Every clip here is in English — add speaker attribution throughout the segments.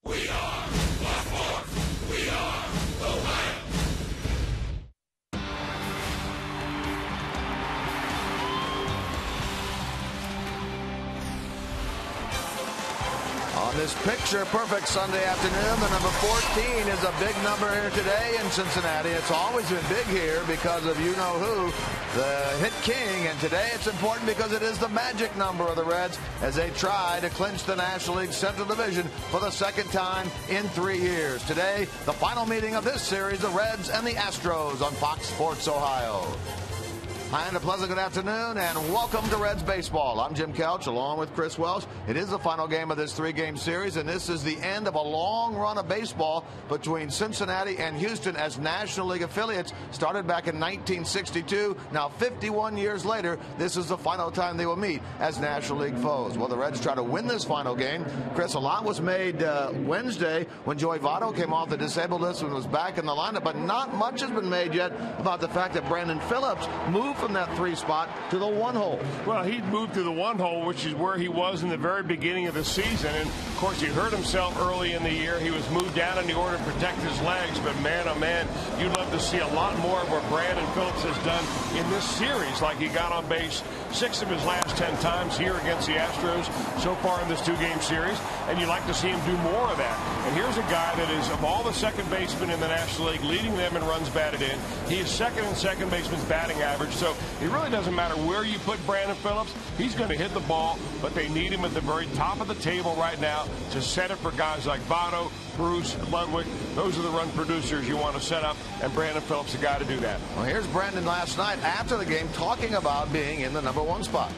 Speaker 1: We are Blackmore. We are Ohio.
Speaker 2: On this picture-perfect Sunday afternoon, the number 14 is a big number here today in Cincinnati. It's always been big here because of you-know-who, the hit king. And today it's important because it is the magic number of the Reds as they try to clinch the National League Central Division for the second time in 3 years. Today, the final meeting of this series, the Reds and the Astros on Fox Sports Ohio. Hi, and a pleasant good afternoon, and welcome to Reds Baseball. I'm Jim Couch, along with Chris Welsh. It is the final game of this three-game series, and this is the end of a long run of baseball between Cincinnati and Houston as National League affiliates. Started back in 1962. Now, 51 years later, this is the final time they will meet as National League foes. Well, the Reds try to win this final game. Chris, a lot was made Wednesday when Joey Votto came off the disabled list and was back in the lineup, but not much has been made yet about the fact that Brandon Phillips moved from that 3 spot to the 1 hole.
Speaker 3: Well, he moved to the 1 hole, which is where he was in the very beginning of the season. And, of course, he hurt himself early in the year. He was moved down in the order to protect his legs. But, man, oh, man, you'd love to see a lot more of what Brandon Phillips has done in this series. Like he got on base 6 of his last 10 times here against the Astros so far in this 2-game series. And you'd like to see him do more of that. And here's a guy that is, of all the second basemen in the National League, leading them in runs batted in. He is second in second baseman's batting average. So it really doesn't matter where you put Brandon Phillips. He's going to hit the ball, but they need him at the very top of the table right now to set it for guys like Votto, Bruce, Ludwig. Those are the run producers you want to set up, and Brandon Phillips is the guy to do that.
Speaker 2: Well, here's Brandon last night after the game talking about being in the number 1 spot.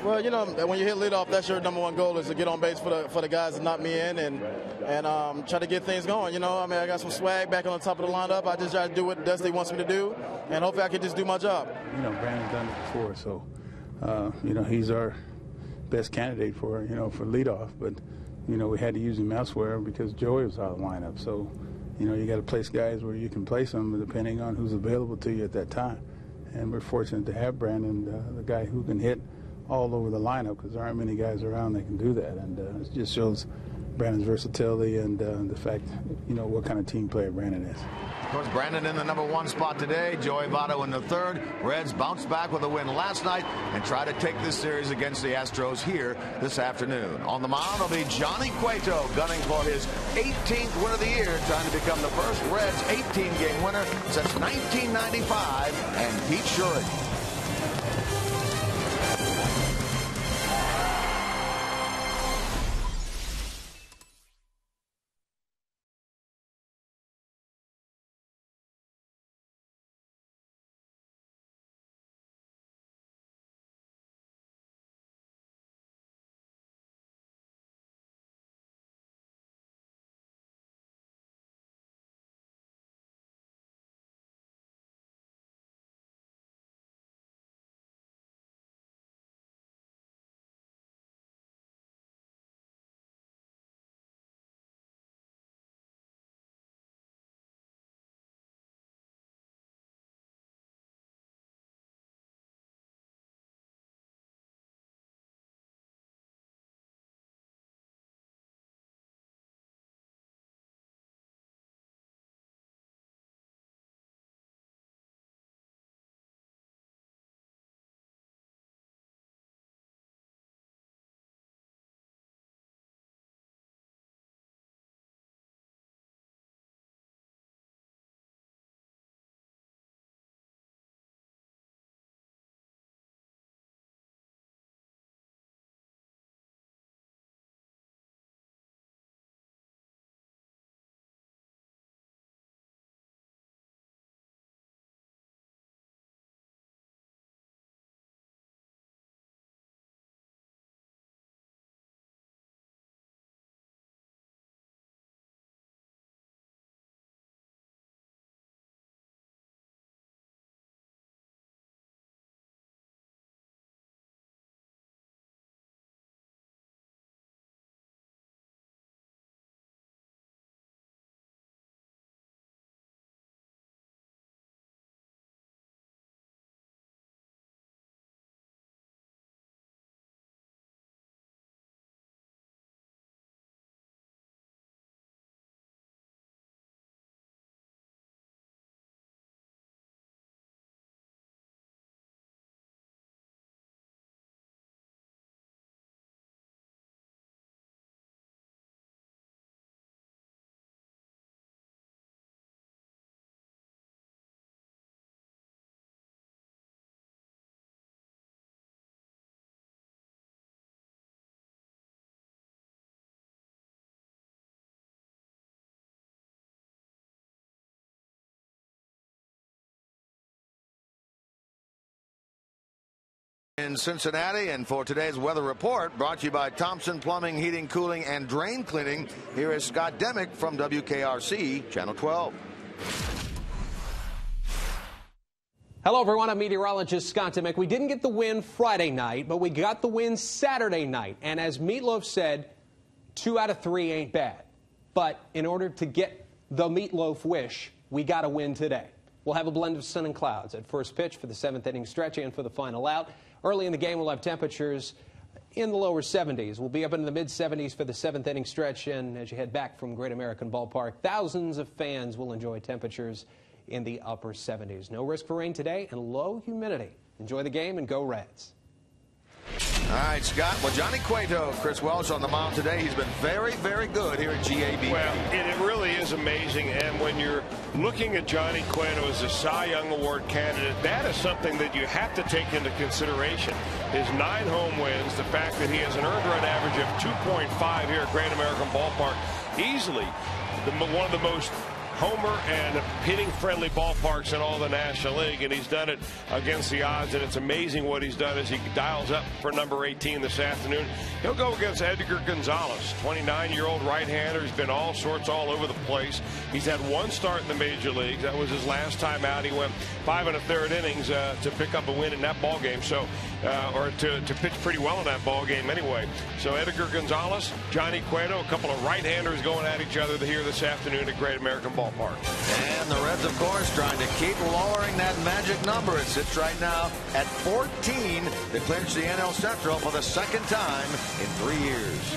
Speaker 4: Well, you know, when you hit leadoff, that's your number 1 goal is to get on base for the guys that knock me in and try to get things going. You know, I mean, I got some swag back on the top of the lineup. I just try to do what Dusty wants me to do, and hopefully I can just do my job.
Speaker 5: You know, Brandon's done it before, so, you know, he's our best candidate for leadoff. But, you know, we had to use him elsewhere because Joey was out of the lineup. So, you know, you got to place guys where you can place them depending on who's available to you at that time. And we're fortunate to have Brandon, the guy who can hit all over the lineup because there aren't many guys around that can do that. And it just shows Brandon's versatility and the fact, you know, what kind of team player Brandon is.
Speaker 2: Of course, Brandon in the number 1 spot today, Joey Votto in the 3rd. Reds bounced back with a win last night and try to take this series against the Astros here this afternoon. On the mound will be Johnny Cueto gunning for his 18th win of the year, trying to become the first Reds 18-game winner since 1995, and Pete Shurey. In Cincinnati, and for today's weather report, brought to you by Thompson Plumbing, Heating, Cooling, and Drain Cleaning, here is Scott Demick from WKRC Channel 12.
Speaker 6: Hello, everyone. I'm meteorologist Scott Demick. We didn't get the win Friday night, but we got the win Saturday night. And as Meatloaf said, 2 out of 3 ain't bad. But in order to get the Meatloaf wish, we got to win today. We'll have a blend of sun and clouds at first pitch for the 7th inning stretch and for the final out. Early in the game, we'll have temperatures in the lower 70s. We'll be up in the mid-70s for the 7th inning stretch. And as you head back from Great American Ballpark, thousands of fans will enjoy temperatures in the upper 70s. No risk for rain today and low humidity. Enjoy the game and go Reds.
Speaker 2: All right, Scott. Well, Johnny Cueto, Chris Welsh on the mound today. He's been very, very good here at GAB.
Speaker 3: Well, it really is amazing. And when you're looking at Johnny Cueto as a Cy Young Award candidate, that is something that you have to take into consideration. His 9 home wins, the fact that he has an earned run average of 2.5 here at Great American Ballpark, easily one of the most homer and hitting-friendly ballparks in all the National League, and he's done it against the odds, and it's amazing what he's done as he dials up for number 18 this afternoon. He'll go against Edgar Gonzalez, 29-year-old right-hander. He's been all sorts all over the place. He's had 1 start in the major leagues. That was his last time out. He went 5 1/3 innings to pick up a win in that ball game, so or to pitch pretty well in that ball game anyway. So Edgar Gonzalez, Johnny Cueto, a couple of right-handers going at each other here this afternoon at Great American Ballpark.
Speaker 2: And the Reds, of course, trying to keep lowering that magic number. It sits right now at 14 to clinch the NL Central for the 2nd time in 3 years.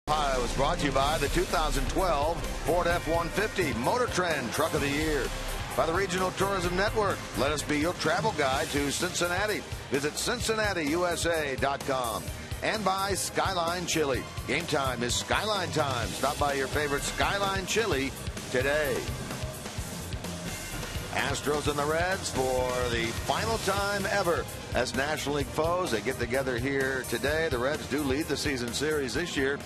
Speaker 2: Ohio is brought to you by the 2012 Ford F-150 Motor Trend Truck of the Year. By the Regional Tourism Network. Let us be your travel guide to Cincinnati. Visit CincinnatiUSA.com. And by Skyline Chili. Game time is Skyline time. Stop by your favorite Skyline Chili today. Astros and the Reds for the final time ever as National League foes. They get together here today. The Reds do lead the season series this year.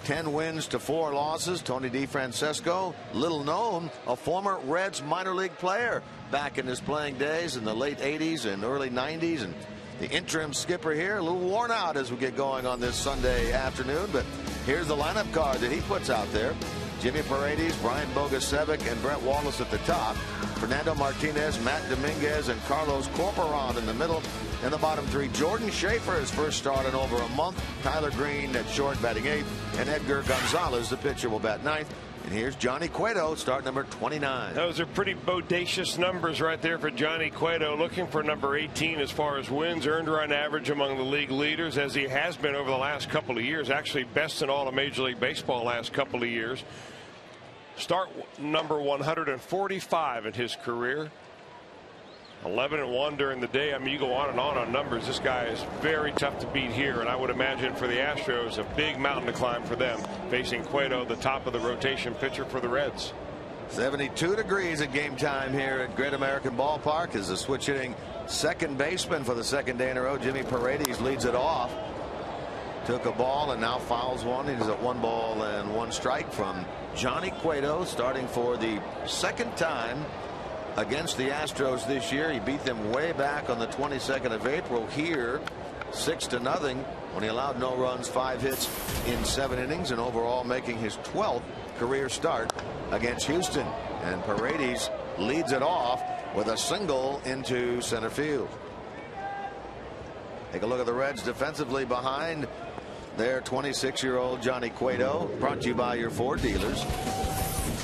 Speaker 2: 10 wins to 4 losses. Tony DeFrancesco, little known, a former Reds minor league player back in his playing days in the late 80s and early 90s. And the interim skipper here, a little worn out as we get going on this Sunday afternoon. But here's the lineup card that he puts out there. Jimmy Paredes, Brian Bogusevic, and Brett Wallace at the top. Fernando Martinez, Matt Dominguez, and Carlos Corporal in the middle. In the bottom three, Jordan Schaefer, his first start in over a month. Tyler Green at short, batting 8th. And Edgar Gonzalez, the pitcher, will bat 9th. And here's Johnny Cueto, start number 29.
Speaker 3: Those are pretty bodacious numbers right there for Johnny Cueto, looking for number 18 as far as wins, earned run average among the league leaders, as he has been over the last couple of years. Actually best in all of Major League Baseball last couple of years. Start number 145 in his career. 11-1 during the day. I mean, you go on numbers. This guy is very tough to beat here, and I would imagine for the Astros a big mountain to climb for them, facing Cueto, the top of the rotation pitcher for the Reds.
Speaker 2: 72 degrees at game time here at Great American Ballpark as the switch hitting second baseman for the second day in a row, Jimmy Paredes, leads it off. Took a ball and now fouls one. He's at 1 ball and 1 strike from Johnny Cueto, starting for the second time against the Astros this year. He beat them way back on the 22nd of April here 6-0 when he allowed no runs, 5 hits in 7 innings, and overall making his 12th career start against Houston. And Paredes leads it off with a single into center field. Take a look at the Reds defensively behind their 26-year-old Johnny Cueto, brought to you by your Ford dealers.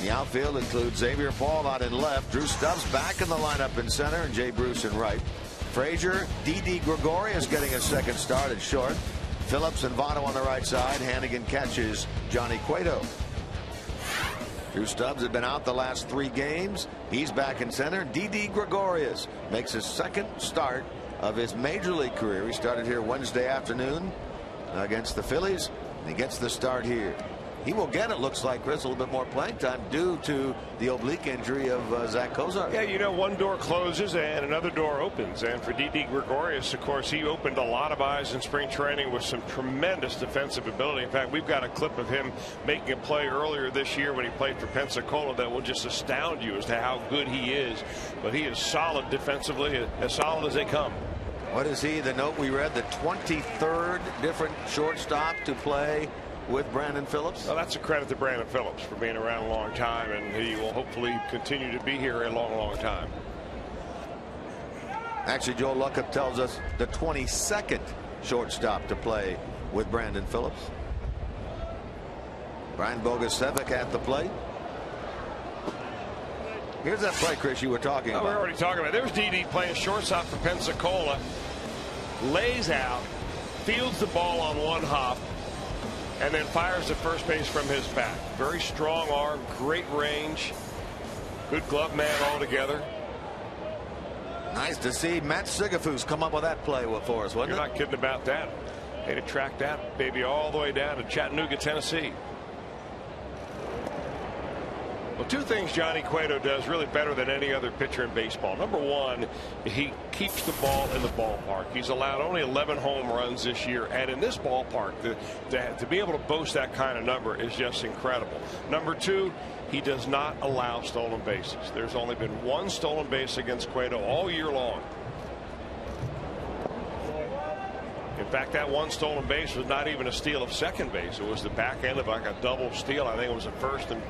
Speaker 2: The outfield includes Xavier Paul out in left, Drew Stubbs back in the lineup in center, and Jay Bruce in right. Frazier, Didi Gregorius getting a second start at short. Phillips and Votto on the right side. Hannigan catches Johnny Cueto. Drew Stubbs had been out the last 3 games. He's back in center. Didi Gregorius makes his second start of his major league career. He started here Wednesday afternoon against the Phillies, and he gets the start here. He will get, it looks like, Chris, a little bit more playing time due to the oblique injury of Zach Kozar.
Speaker 3: Yeah, you know, one door closes and another door opens. And for Didi Gregorius, of course, he opened a lot of eyes in spring training with some tremendous defensive ability. In fact, we've got a clip of him making a play earlier this year when he played for Pensacola that will just astound you as to how good he is. But he is solid defensively, as solid as they come.
Speaker 2: What is he? The note we read, the 23rd different shortstop to play with Brandon Phillips.
Speaker 3: Well, that's a credit to Brandon Phillips for being around a long time, and he will hopefully continue to be here a long time.
Speaker 2: Actually, Joe Luckham tells us the 22nd shortstop to play with Brandon Phillips. Brian Bogusevic at the plate. Here's that play, Chris, you were talking about.
Speaker 3: We're already talking about it. There's Didi playing shortstop for Pensacola. Lays out, fields the ball on one hop, and then fires at first base from his bat. Very strong arm, great range, good glove man altogether.
Speaker 2: Nice to see Matt Sigafus come up with that play for us, wasn't it?
Speaker 3: You're not kidding about that. They had to track that baby all the way down to Chattanooga, Tennessee. Well, 2 things Johnny Cueto does really better than any other pitcher in baseball. Number 1, he keeps the ball in the ballpark. He's allowed only 11 home runs this year, and in this ballpark, to be able to boast that kind of number is just incredible. Number 2, he does not allow stolen bases. There's only been 1 stolen base against Cueto all year long. In fact, that 1 stolen base was not even a steal of second base. It was the back end of like a double steal. I think it was a first and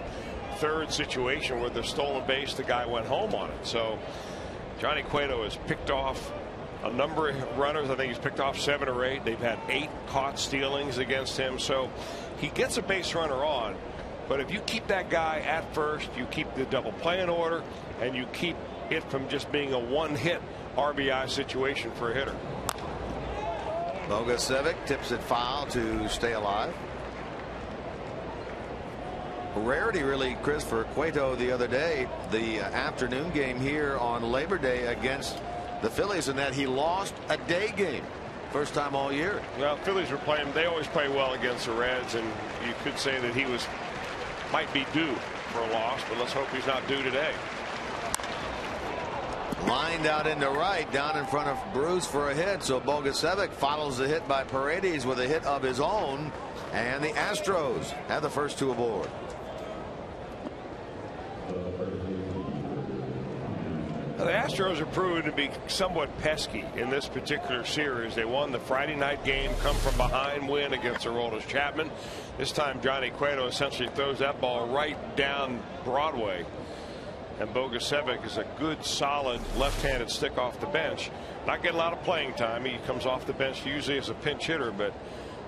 Speaker 3: third situation where the stolen base, the guy went home on it. So Johnny Cueto has picked off a number of runners. I think he's picked off 7 or 8. They've had 8 caught stealings against him. So he gets a base runner on. But if you keep that guy at first, you keep the double play in order, and you keep it from just being a 1-hit RBI situation for a hitter.
Speaker 2: Bogusevic tips it foul to stay alive. Rarity really, Chris, for Cueto the other day, the afternoon game here on Labor Day against the Phillies, and that he lost a day game. First time all year.
Speaker 3: Well, Phillies were playing, they always play well against the Reds, and you could say that he might be due for a loss, but let's hope he's not due today.
Speaker 2: Lined out into right, down in front of Bruce for a hit. So Bogusevic follows the hit by Paredes with a hit of his own, and the Astros have the first 2 aboard.
Speaker 3: The Astros are proven to be somewhat pesky in this particular series. They won the Friday night game, come from behind win against Aroldis Chapman. This time Johnny Cueto essentially throws that ball right down Broadway. And Bogusevic is a good, solid left-handed stick off the bench. Not getting a lot of playing time. He comes off the bench usually as a pinch hitter, but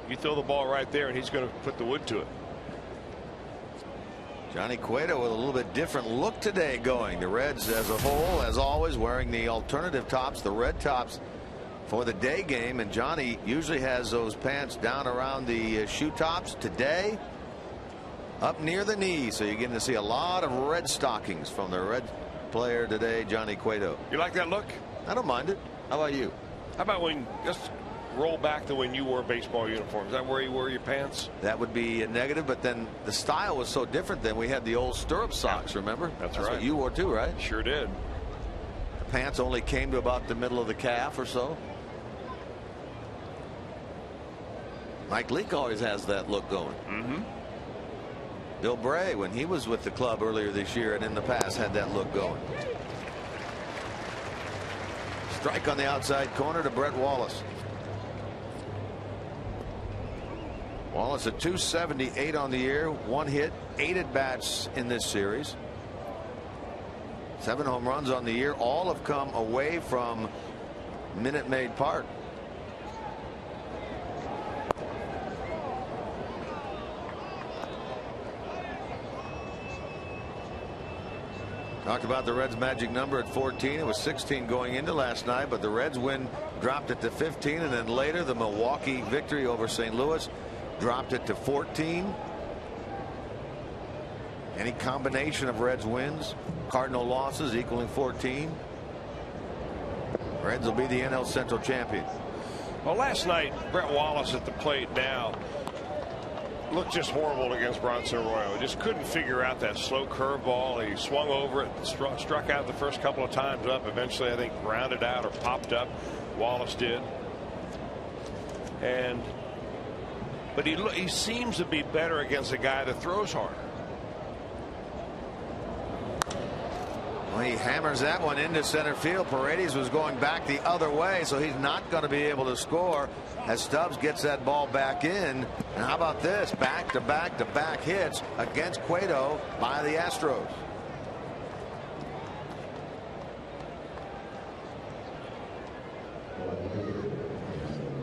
Speaker 3: you throw the ball right there and he's going to put the wood to it.
Speaker 2: Johnny Cueto with a little bit different look today going. The Reds as a whole, as always, wearing the alternative tops, the red tops for the day game. And Johnny usually has those pants down around the shoe tops. Today, up near the knee. So you're getting to see a lot of red stockings from the Red player today, Johnny Cueto.
Speaker 3: You like that look?
Speaker 2: I don't mind it. How about you?
Speaker 3: How about when just roll back to when you wore baseball uniforms? Is that where you wore your pants?
Speaker 2: That would be a negative, but then the style was so different then. We had the old stirrup socks, remember?
Speaker 3: That's
Speaker 2: right.
Speaker 3: What
Speaker 2: you wore too, right?
Speaker 3: Sure did.
Speaker 2: The pants only came to about the middle of the calf or so. Mike Leake always has that look going. Bill Bray, when he was with the club earlier this year and in the past, had that look going. Strike on the outside corner to Brett Wallace. Wallace at .278 on the year, 1 hit, 8 at bats in this series. 7 home runs on the year. All have come away from Minute Maid Park. Talked about the Reds' magic number at 14. It was 16 going into last night, but the Reds win dropped it to 15, and then later the Milwaukee victory over St. Louis dropped it to 14. Any combination of Reds wins, Cardinal losses equaling 14. Reds will be the NL Central champion.
Speaker 3: Well, last night Brett Wallace at the plate now looked just horrible against Bronson Arroyo. Just couldn't figure out that slow curveball. He swung over it, struck out the first couple of times up. Eventually, I think grounded out or popped up. Wallace did. But he seems to be better against a guy that throws harder.
Speaker 2: Well, he hammers that one into center field. Paredes was going back the other way, so he's not going to be able to score as Stubbs gets that ball back in. And how about this? Back-to-back hits against Cueto by the Astros.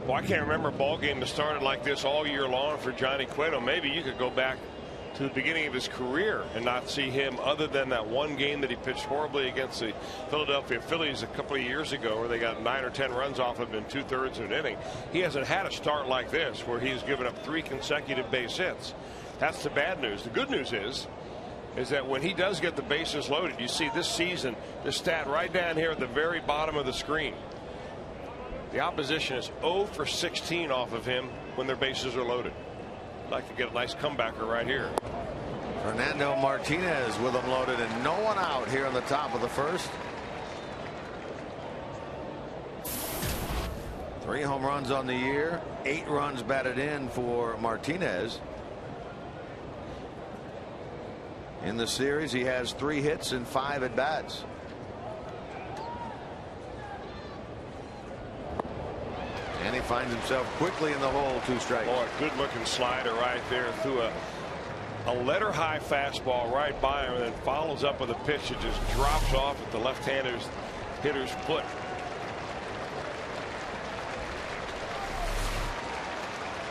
Speaker 3: Well, I can't remember a ball game that started like this all year long for Johnny Cueto. Maybe you could go back to the beginning of his career and not see him, other than that one game that he pitched horribly against the Philadelphia Phillies a couple of years ago, where they got 9 or 10 runs off of him in 2/3 of an inning. He hasn't had a start like this where he's given up 3 consecutive base hits. That's the bad news. The good news is that when he does get the bases loaded, you see this season, the stat right down here at the very bottom of the screen. The opposition is 0 for 16 off of him when their bases are loaded. I'd like to get a nice comebacker right here.
Speaker 2: Fernando Martinez with them loaded and no one out here on the top of the first. 3 home runs on the year, 8 runs batted in for Martinez. In the series, he has 3 hits and 5 at bats. And he finds himself quickly in the hole, 2 strikes.
Speaker 3: Oh, a good looking slider right there through a letter high fastball right by him, and then follows up with a pitch that just drops off at the left-handed hitter's foot.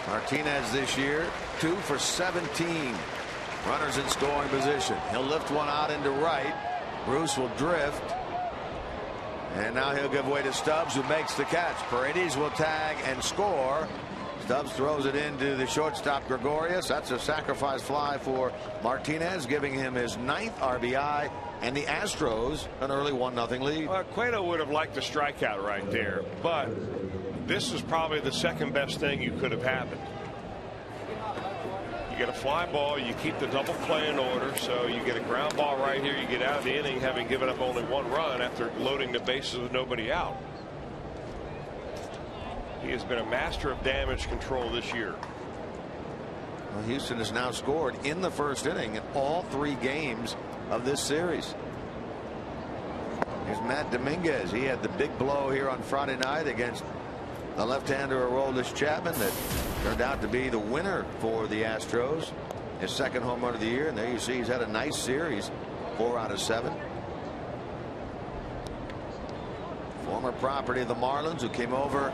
Speaker 2: Martinez this year 2 for 17. Runners in scoring position. He'll lift one out into right. Bruce will drift. And now he'll give way to Stubbs, who makes the catch. Paredes will tag and score. Stubbs throws it into the shortstop Gregorius. That's a sacrifice fly for Martinez, giving him his 9th RBI, and the Astros an early 1-0 lead.
Speaker 3: Cueto would have liked a strikeout right there, but this is probably the second best thing you could have happened. You get a fly ball, you keep the double play in order, so you get a ground ball right here. You get out of the inning having given up only 1 run after loading the bases with nobody out. He has been a master of damage control this year.
Speaker 2: Well, Houston has now scored in the first inning in all 3 games of this series. Here's Matt Dominguez. He had the big blow here on Friday night against the left-hander Aroldis Chapman that turned out to be the winner for the Astros. His second home run of the year. And there you see he's had a nice series. 4 out of 7. Former property of the Marlins, who came over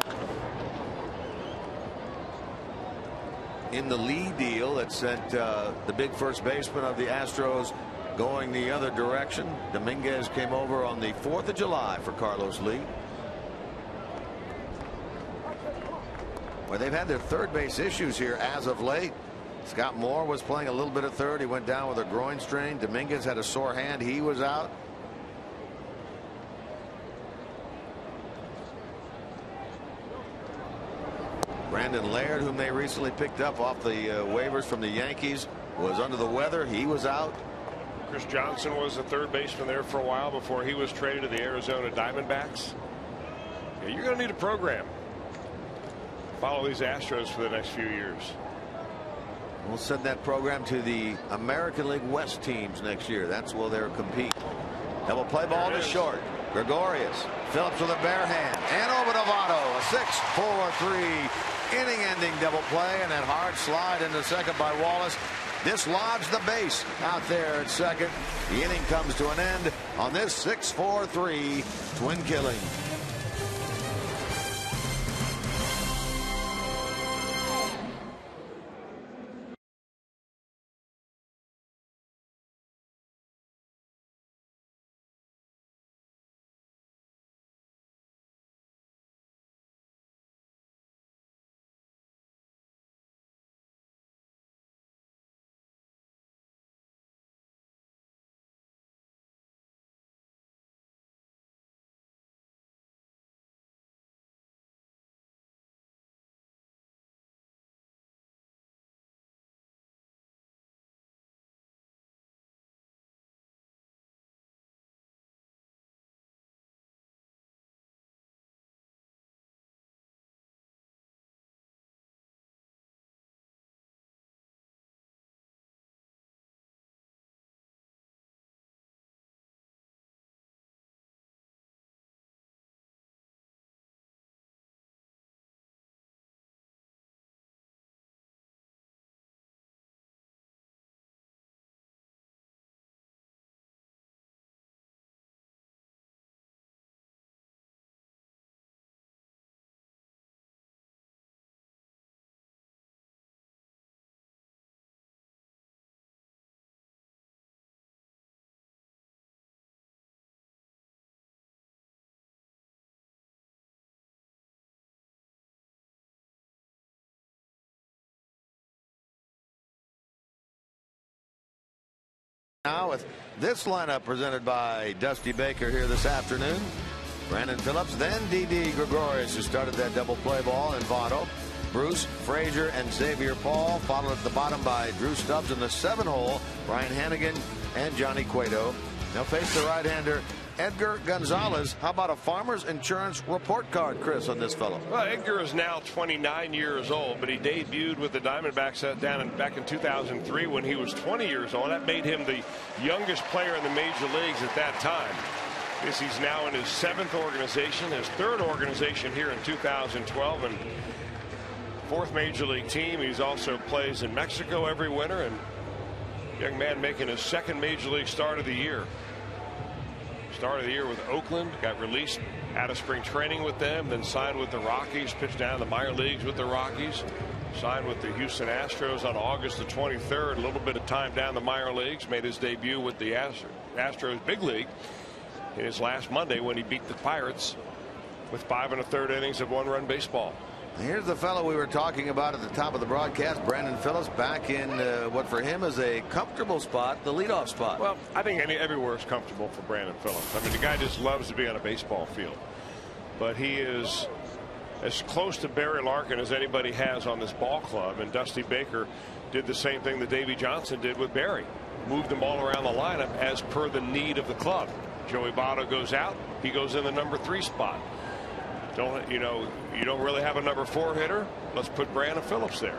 Speaker 2: in the Lee deal that sent the big first baseman of the Astros going the other direction. Dominguez came over on the 4th of July for Carlos Lee. Well, they've had their third base issues here as of late. Scott Moore was playing a little bit of third. He went down with a groin strain. Dominguez had a sore hand. He was out. Brandon Laird, whom they recently picked up off the waivers from the Yankees, was under the weather. He was out.
Speaker 3: Chris Johnson was the third baseman there for a while before he was traded to the Arizona Diamondbacks. Yeah, you're going to need a program. Follow these Astros for the next few years.
Speaker 2: We'll send that program to the American League West teams next year. That's where they'll compete. Double play ball to short. Gregorius. Phillips with a bare hand. And over to Votto. A 6-4-3 inning-ending double play. And that hard slide into second by Wallace dislodged the base out there at second. The inning comes to an end on this 6-4-3 twin killing. Now with this lineup presented by Dusty Baker here this afternoon. Brandon Phillips, then Didi Gregorius, who started that double play ball, and Votto. Bruce, Frazier, and Xavier Paul, followed at the bottom by Drew Stubbs in the 7-hole. Brian Hannigan and Johnny Cueto. They'll face the right-hander Edgar Gonzalez. How about a Farmers Insurance report card, Chris, on this fellow?
Speaker 3: Well, Edgar is now 29 years old, but he debuted with the Diamondbacks back in 2003 when he was 20 years old. That made him the youngest player in the major leagues at that time. He's now in his 7th organization, his 3rd organization here in 2012, and 4th major league team. He's also plays in Mexico every winter, and young man making his 2nd major league start of the year. Start of the year with Oakland, got released out of spring training with them, then signed with the Rockies, pitched down in the minor leagues with the Rockies, signed with the Houston Astros on August the 23rd. A little bit of time down the minor leagues, made his debut with the Astros big league in his last Monday when he beat the Pirates with 5 1/3 innings of 1-run baseball.
Speaker 2: Here's the fellow we were talking about at the top of the broadcast, Brandon Phillips, back in what for him is a comfortable spot, the leadoff spot.
Speaker 3: Well, I think everywhere is comfortable for Brandon Phillips. I mean, the guy just loves to be on a baseball field. But he is as close to Barry Larkin as anybody has on this ball club. And Dusty Baker did the same thing that Davey Johnson did with Barry. Moved them all around the lineup as per the need of the club. Joey Votto goes out. He goes in the number 3 spot. You don't really have a number 4 hitter. Let's put Brandon Phillips there.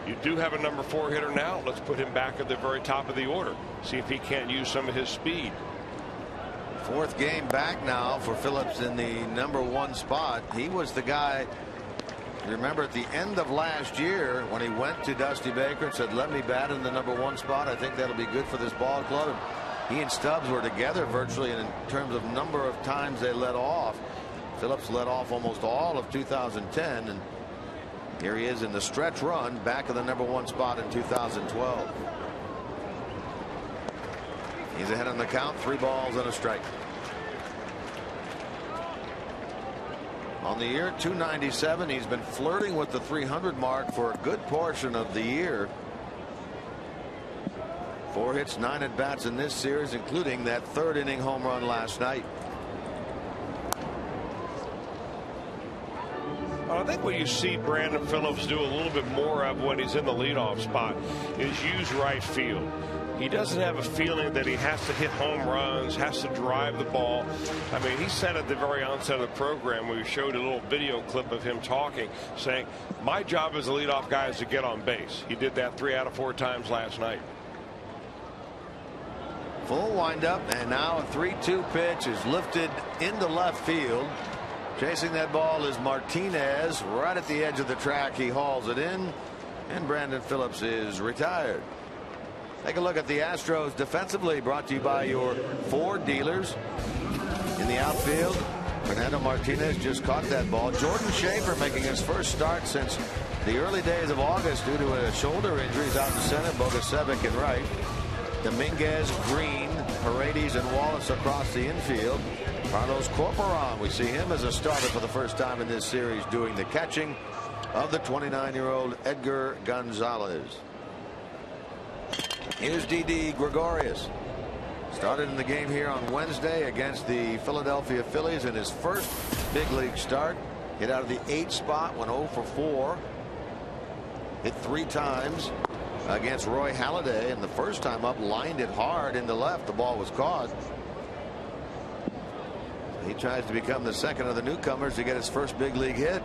Speaker 3: You do have a number 4 hitter now. Let's put him back at the very top of the order. See if he can't use some of his speed.
Speaker 2: Fourth game back now for Phillips in the #1 spot. He was the guy, you remember, at the end of last year when he went to Dusty Baker and said, let me bat in the #1 spot. I think that'll be good for this ball club. And he and Stubbs were together virtually in terms of number of times they led off. Phillips led off almost all of 2010, and here he is in the stretch run back in the #1 spot in 2012. He's ahead on the count, 3 balls and a strike. On the year, 297. He's been flirting with the 300 mark for a good portion of the year. 4 hits, 9 at bats in this series, including that 3rd inning home run last night.
Speaker 3: Well, I think what you see Brandon Phillips do a little bit more of when he's in the leadoff spot is use right field. He doesn't have a feeling that he has to hit home runs, has to drive the ball. I mean, he said at the very onset of the program, we showed a little video clip of him talking, saying, my job as a leadoff guy is to get on base. He did that 3 out of 4 times last night.
Speaker 2: Full windup, and now a 3-2 pitch is lifted into left field. Chasing that ball is Martinez. Right at the edge of the track, he hauls it in, and Brandon Phillips is retired. Take a look at the Astros defensively, brought to you by your Ford dealers. In the outfield, Fernando Martinez just caught that ball. Jordan Schaefer making his first start since the early days of August due to a shoulder injury. He's out in center, Bogasevic in right. Dominguez, Green, Paredes, and Wallace across the infield. Carlos Corporon, we see him as a starter for the first time in this series, doing the catching of the 29-year-old Edgar Gonzalez. Here's Didi Gregorius. Started in the game here on Wednesday against the Philadelphia Phillies in his first big league start. Hit out of the 8th spot, went 0 for 4. Hit 3 times against Roy Halladay, and the first time up lined it hard into left. The ball was caught. He tries to become the second of the newcomers to get his first big league hit.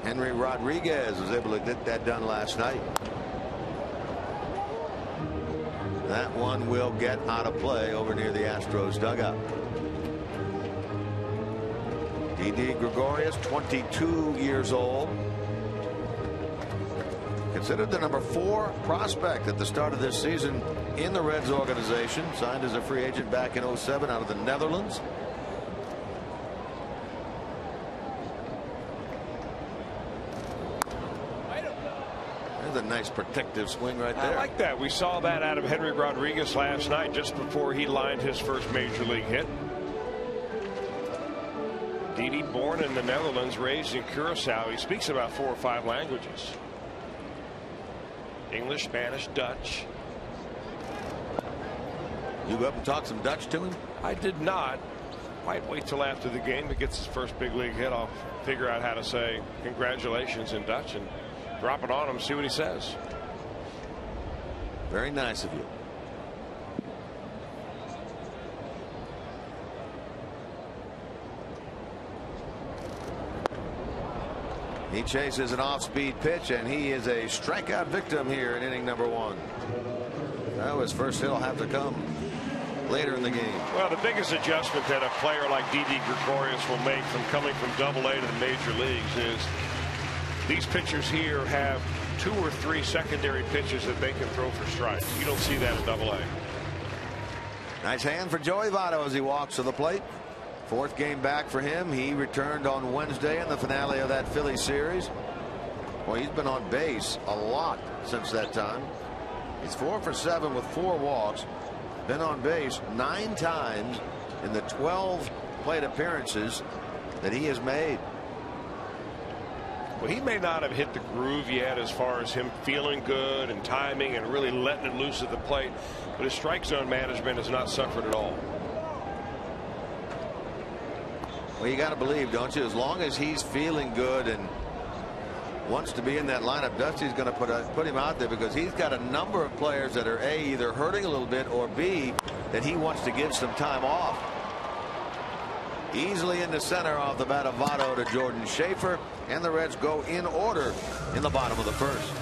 Speaker 2: Henry Rodriguez was able to get that done last night. That one will get out of play over near the Astros dugout. Didi Gregorius, 22 years old. Considered the #4 prospect at the start of this season in the Reds organization. Signed as a free agent back in 07 out of the Netherlands. There's a nice protective swing right there.
Speaker 3: I like that. We saw that out of Henry Rodriguez last night just before he lined his first major league hit. Didi, born in the Netherlands, raised in Curacao. He speaks about 4 or 5 languages. English, Spanish, Dutch.
Speaker 2: You go up and talk some Dutch to him?
Speaker 3: I did not. Might wait till after the game. He gets his first big league hit. I'll figure out how to say congratulations in Dutch and drop it on him, see what he says.
Speaker 2: Very nice of you. He chases an off-speed pitch, and he is a strikeout victim here in inning #1. Now his first hit will have to come later in the game.
Speaker 3: Well, the biggest adjustment that a player like Didi Gregorius will make from coming from Double-A to the major leagues is these pitchers here have 2 or 3 secondary pitches that they can throw for strikes. You don't see that in Double-A.
Speaker 2: Nice hand for Joey Votto as he walks to the plate. 4th game back for him. He returned on Wednesday in the finale of that Philly series. Well, he's been on base a lot since that time. He's 4 for 7 with 4 walks. Been on base 9 times in the 12 plate appearances that he has made.
Speaker 3: Well, he may not have hit the groove yet as far as him feeling good and timing and really letting it loose at the plate, but his strike zone management has not suffered at all.
Speaker 2: Well, you got to believe, don't you? As long as he's feeling good and wants to be in that lineup, Dusty's going to put him out there because he's got a number of players that are A, either hurting a little bit, or B, that he wants to give some time off. Easily in the center off the bat of Votto to Jordan Schaefer, and the Reds go in order in the bottom of the 1st.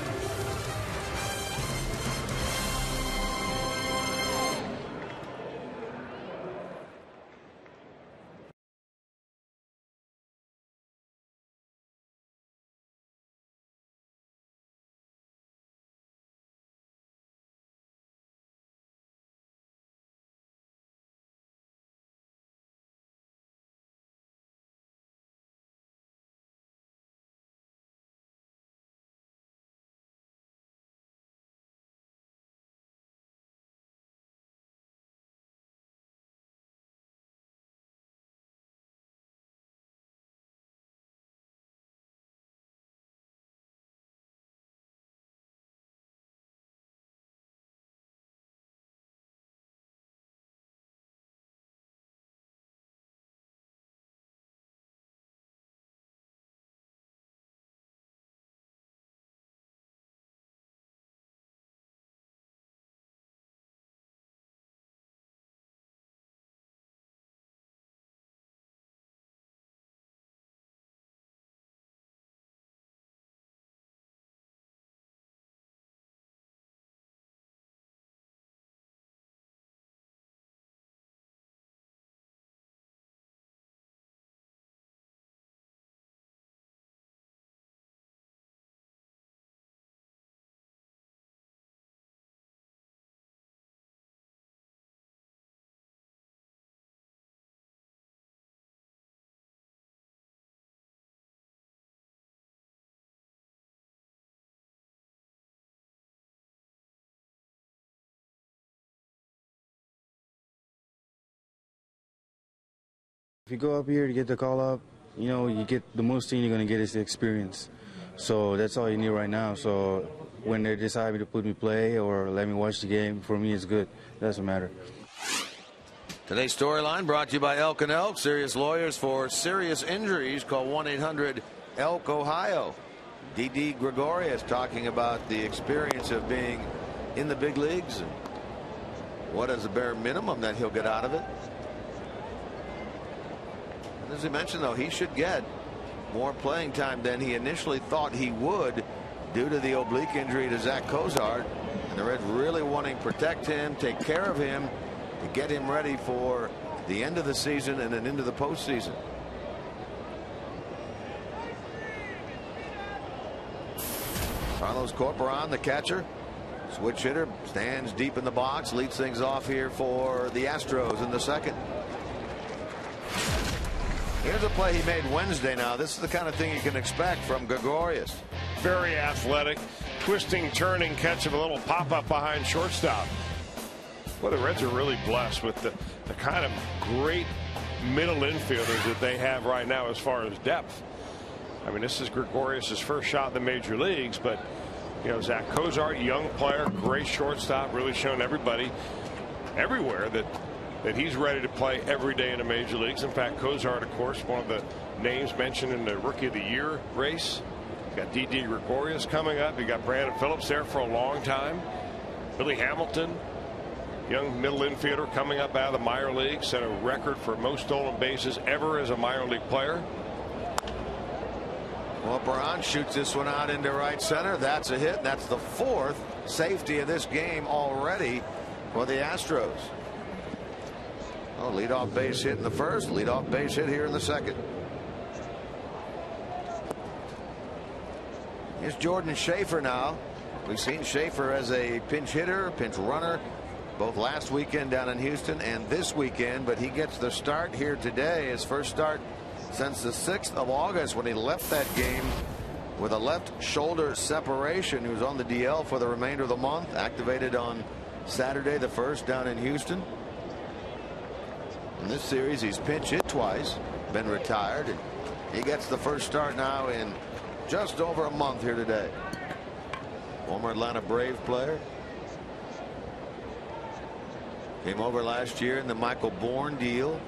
Speaker 7: If you go up here to get the call up, you know, you get the most thing you're going to get is the experience. So that's all you need right now. So when they decide to put me play or let me watch the game, for me it's good. It doesn't matter.
Speaker 2: Today's storyline brought to you by Elk & Elk, serious lawyers for serious injuries. Call 1-800-ELK, Ohio. D.D. Gregorius talking about the experience of being in the big leagues and what is the bare minimum that he'll get out of it. And as he mentioned, though, he should get more playing time than he initially thought he would due to the oblique injury to Zach Cozart. And the Reds really wanting to protect him, take care of him, to get him ready for the end of the season and then into the postseason. Carlos Corporan, the catcher, switch hitter, stands deep in the box, leads things off here for the Astros in the second. Here's a play he made Wednesday. Now this is the kind of thing you can expect from Gregorius.
Speaker 3: Very athletic, twisting, turning, catch of a little pop-up behind shortstop. Well, the Reds are really blessed with the kind of great middle infielders that they have right now as far as depth. I mean, this is Gregorius' first shot in the major leagues, but you know, Zach Cozart, young player, great shortstop, really shown everybody everywhere that he's ready to play every day in the major leagues. In fact, Cozart, of course, one of the names mentioned in the Rookie of the Year race. You got D.D. Gregorius coming up. You got Brandon Phillips there for a long time. Billy Hamilton, young middle infielder coming up out of the minor league, set a record for most stolen bases ever as a minor league player.
Speaker 2: Well, Baran shoots this one out into right center. That's a hit. That's the fourth safety of this game already for the Astros. Oh, leadoff base hit in the first, leadoff base hit here in the second. Here's Jordan Schaefer now. We've seen Schaefer as a pinch hitter, pinch runner, both last weekend down in Houston and this weekend, but he gets the start here today, his first start since the 6th of August when he left that game with a left shoulder separation. He was on the DL for the remainder of the month, activated on Saturday the 1st down in Houston. In this series he's pinch hit twice, been retired, and he gets the first start now in just over a month here today. Former Atlanta Brave player. Came over last year in the Michael Bourne deal.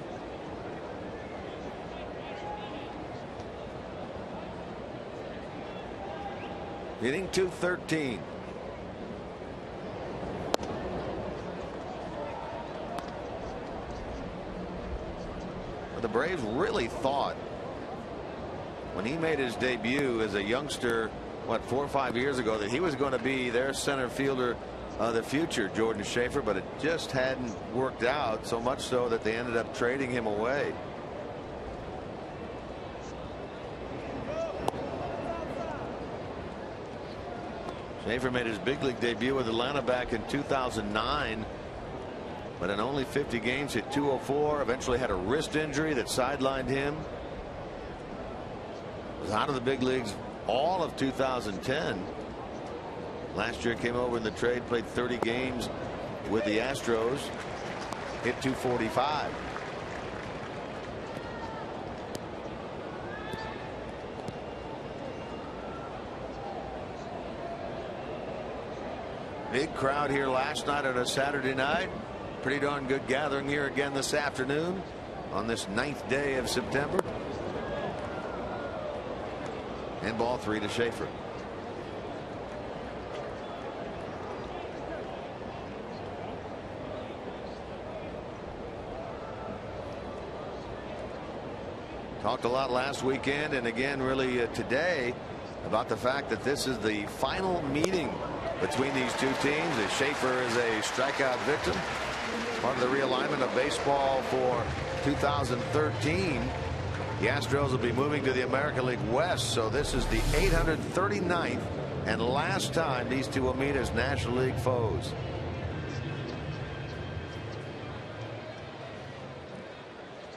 Speaker 2: Hitting .213. But the Braves really thought when he made his debut as a youngster, what, 4 or 5 years ago, that he was going to be their center fielder of the future, Jordan Schaefer, but it just hadn't worked out, so much so that they ended up trading him away. Schaefer made his big league debut with Atlanta back in 2009, but in only 50 games hit .204. Eventually had a wrist injury that sidelined him. Was out of the big leagues all of 2010. Last year came over in the trade, played 30 games with the Astros, hit .245. Big crowd here last night on a Saturday night. Pretty darn good gathering here again this afternoon on this 9th day of September. And ball 3 to Schaefer. Talked a lot last weekend and again really today about the fact that this is the final meeting between these two teams, as Schaefer is a strikeout victim, part of the realignment of baseball for 2013. The Astros will be moving to the American League West, so this is the 839th and last time these two will meet as National League foes.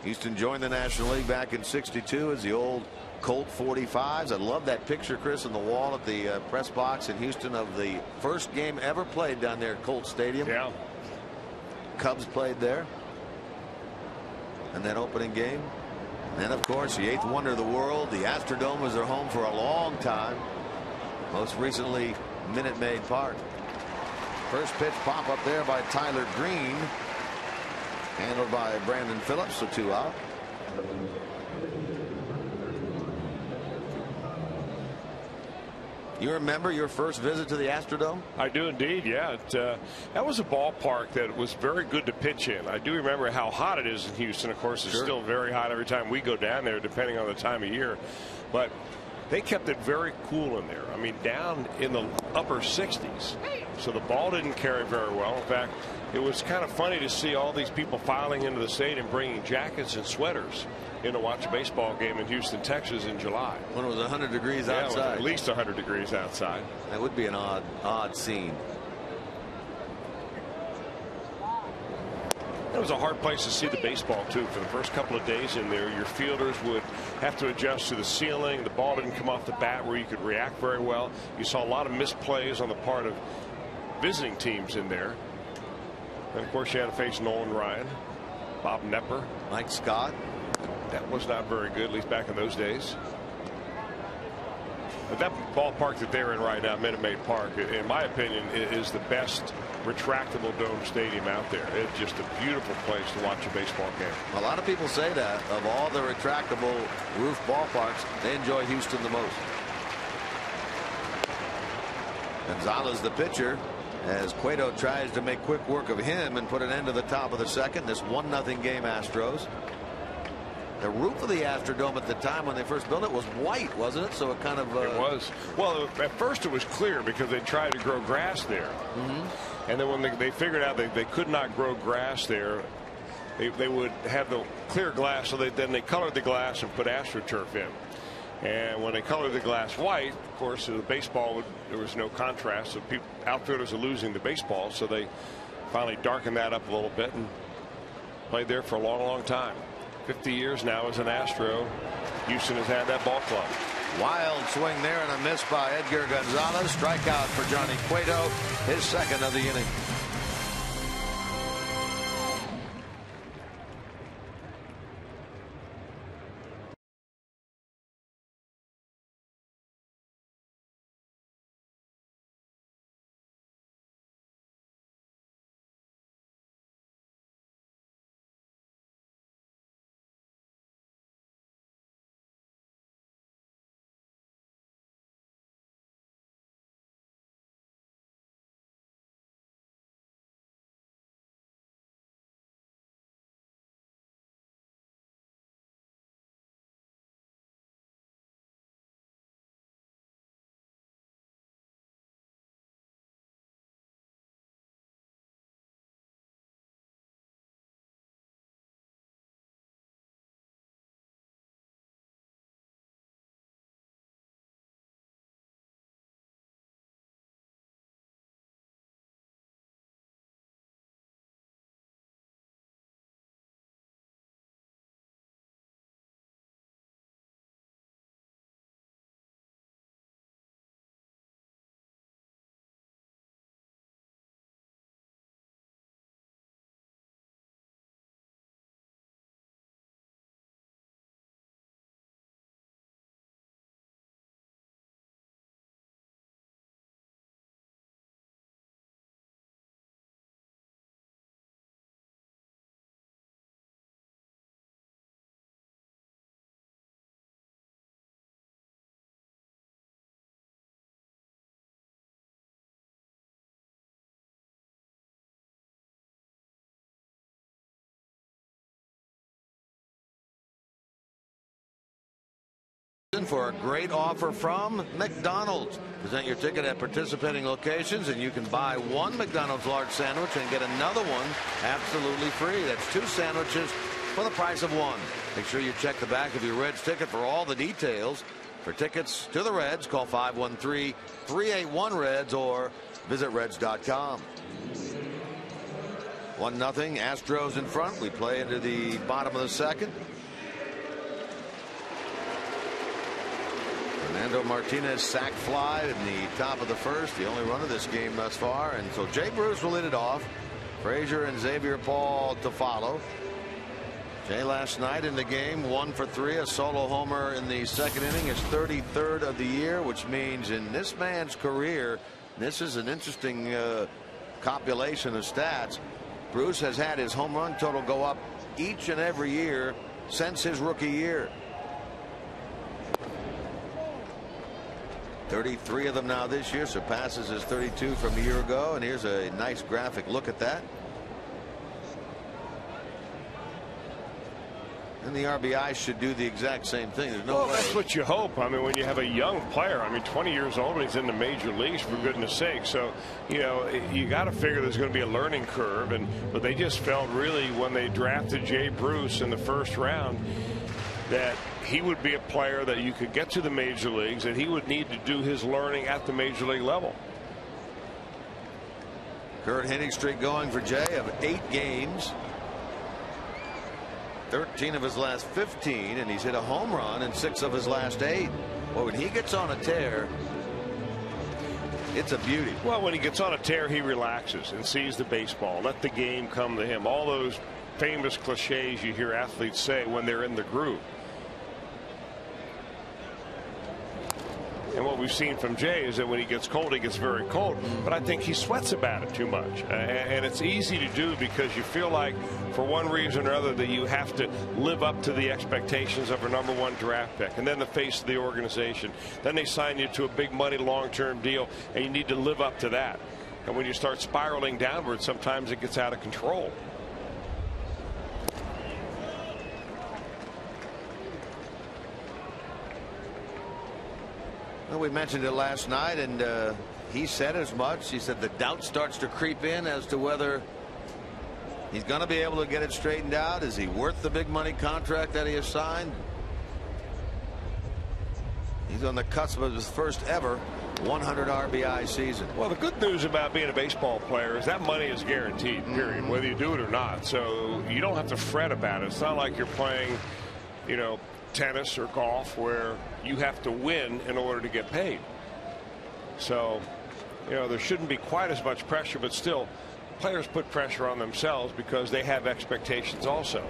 Speaker 2: Houston joined the National League back in '62 as the old Colt 45s. I love that picture, Chris, on the wall at the press box in Houston of the first game ever played down there at Colt Stadium.
Speaker 3: Yeah.
Speaker 2: Cubs played there. And that opening game. And of course, the 8th wonder of the world, the Astrodome, was their home for a long time. Most recently, Minute Maid Park. First pitch pop up there by Tyler Green. Handled by Brandon Phillips, so 2 out. You remember your first visit to the Astrodome?
Speaker 3: I do indeed, yeah. That was a ballpark that was very good to pitch in. I do remember how hot it is in Houston. Of course, it's still very hot every time we go down there, depending on the time of year. But they kept it very cool in there. I mean, down in the upper 60s. So the ball didn't carry very well. In fact, it was kind of funny to see all these people filing into the stadium bringing jackets and sweaters in to watch a baseball game in Houston, Texas in July.
Speaker 2: When it was 100 degrees outside.
Speaker 3: It was at least 100 degrees outside.
Speaker 2: That would be an odd scene.
Speaker 3: It was a hard place to see the baseball, too. For the first couple of days in there, your fielders would have to adjust to the ceiling. The ball didn't come off the bat where you could react very well. You saw a lot of misplays on the part of visiting teams in there. And, of course, you had to face Nolan Ryan, Bob Knepper.
Speaker 2: Mike Scott.
Speaker 3: That was not very good, at least back in those days. But that ballpark that they're in right now, Minute Maid Park, in my opinion, is the best retractable dome stadium out there. It's just a beautiful place to watch a baseball game.
Speaker 2: A lot of people say that of all the retractable roof ballparks, they enjoy Houston the most. Gonzalez, the pitcher, as Cueto tries to make quick work of him and put an end to the top of the second. This 1-0 game, Astros. The roof of the Astrodome at the time when they first built it was white, wasn't it? So it kind of
Speaker 3: it was. Well, at first it was clear because they tried to grow grass there. And then when they figured out they could not grow grass there, they would have the clear glass. So then they colored the glass and put AstroTurf in. And when they colored the glass white, of course, the baseball there was no contrast. So outfielders are losing the baseball. So they finally darkened that up a little bit and played there for a long, long time. 50 years now as an Astro. Houston has had that ball club.
Speaker 2: Wild swing there and a miss by Edgar Gonzalez. Strikeout for Johnny Cueto, his second of the inning. For a great offer from McDonald's. Present your ticket at participating locations and you can buy one McDonald's large sandwich and get another one absolutely free. That's 2 sandwiches for the price of 1. Make sure you check the back of your Reds ticket for all the details. For tickets to the Reds, call 513-381-REDS or visit Reds.com. 1-0 Astros in front. We play into the bottom of the second. Fernando Martinez sac fly in the top of the first, the only run of this game thus far, and so Jay Bruce will lead it off. Frazier and Xavier Paul to follow. Jay last night in the game, 1 for 3, a solo homer in the second inning, his 33rd of the year, which means in this man's career, this is an interesting compilation of stats. Bruce has had his home run total go up each and every year since his rookie year. 33 of them now this year, surpasses his 32 from a year ago. And here's a nice graphic look at that. And the RBI should do the exact same thing. There's no way.
Speaker 3: That's what you hope. I mean, when you have a young player, I mean, 20 years old and he's in the major leagues, for goodness sake. So, you know, you got to figure there's going to be a learning curve. But they just felt really when they drafted Jay Bruce in the first round that he would be a player that you could get to the major leagues, and he would need to do his learning at the major league level.
Speaker 2: Current hitting streak going for Jay of 8 games. 13 of his last 15, and he's hit a home run in 6 of his last 8. Well, when he gets on a tear, it's a beauty.
Speaker 3: Well, when he gets on a tear, he relaxes and sees the baseball. Let the game come to him. All those famous cliches you hear athletes say when they're in the groove. And what we've seen from Jay is that when he gets cold, he gets very cold. But I think he sweats about it too much. And it's easy to do because you feel like, for one reason or other, that you have to live up to the expectations of a #1 draft pick. And then the face of the organization. Then they sign you to a big money long-term deal, and you need to live up to that. And when you start spiraling downward, sometimes it gets out of control.
Speaker 2: Well, we mentioned it last night, and he said as much. He said the doubt starts to creep in as to whether he's going to be able to get it straightened out. Is he worth the big money contract that he has signed? He's on the cusp of his first ever 100 RBI season.
Speaker 3: Well, the good news about being a baseball player is that money is guaranteed, period, whether you do it or not. So you don't have to fret about it. It's not like you're playing, you know, tennis or golf where you have to win in order to get paid. So, you know, there shouldn't be quite as much pressure, but still, players put pressure on themselves because they have expectations also.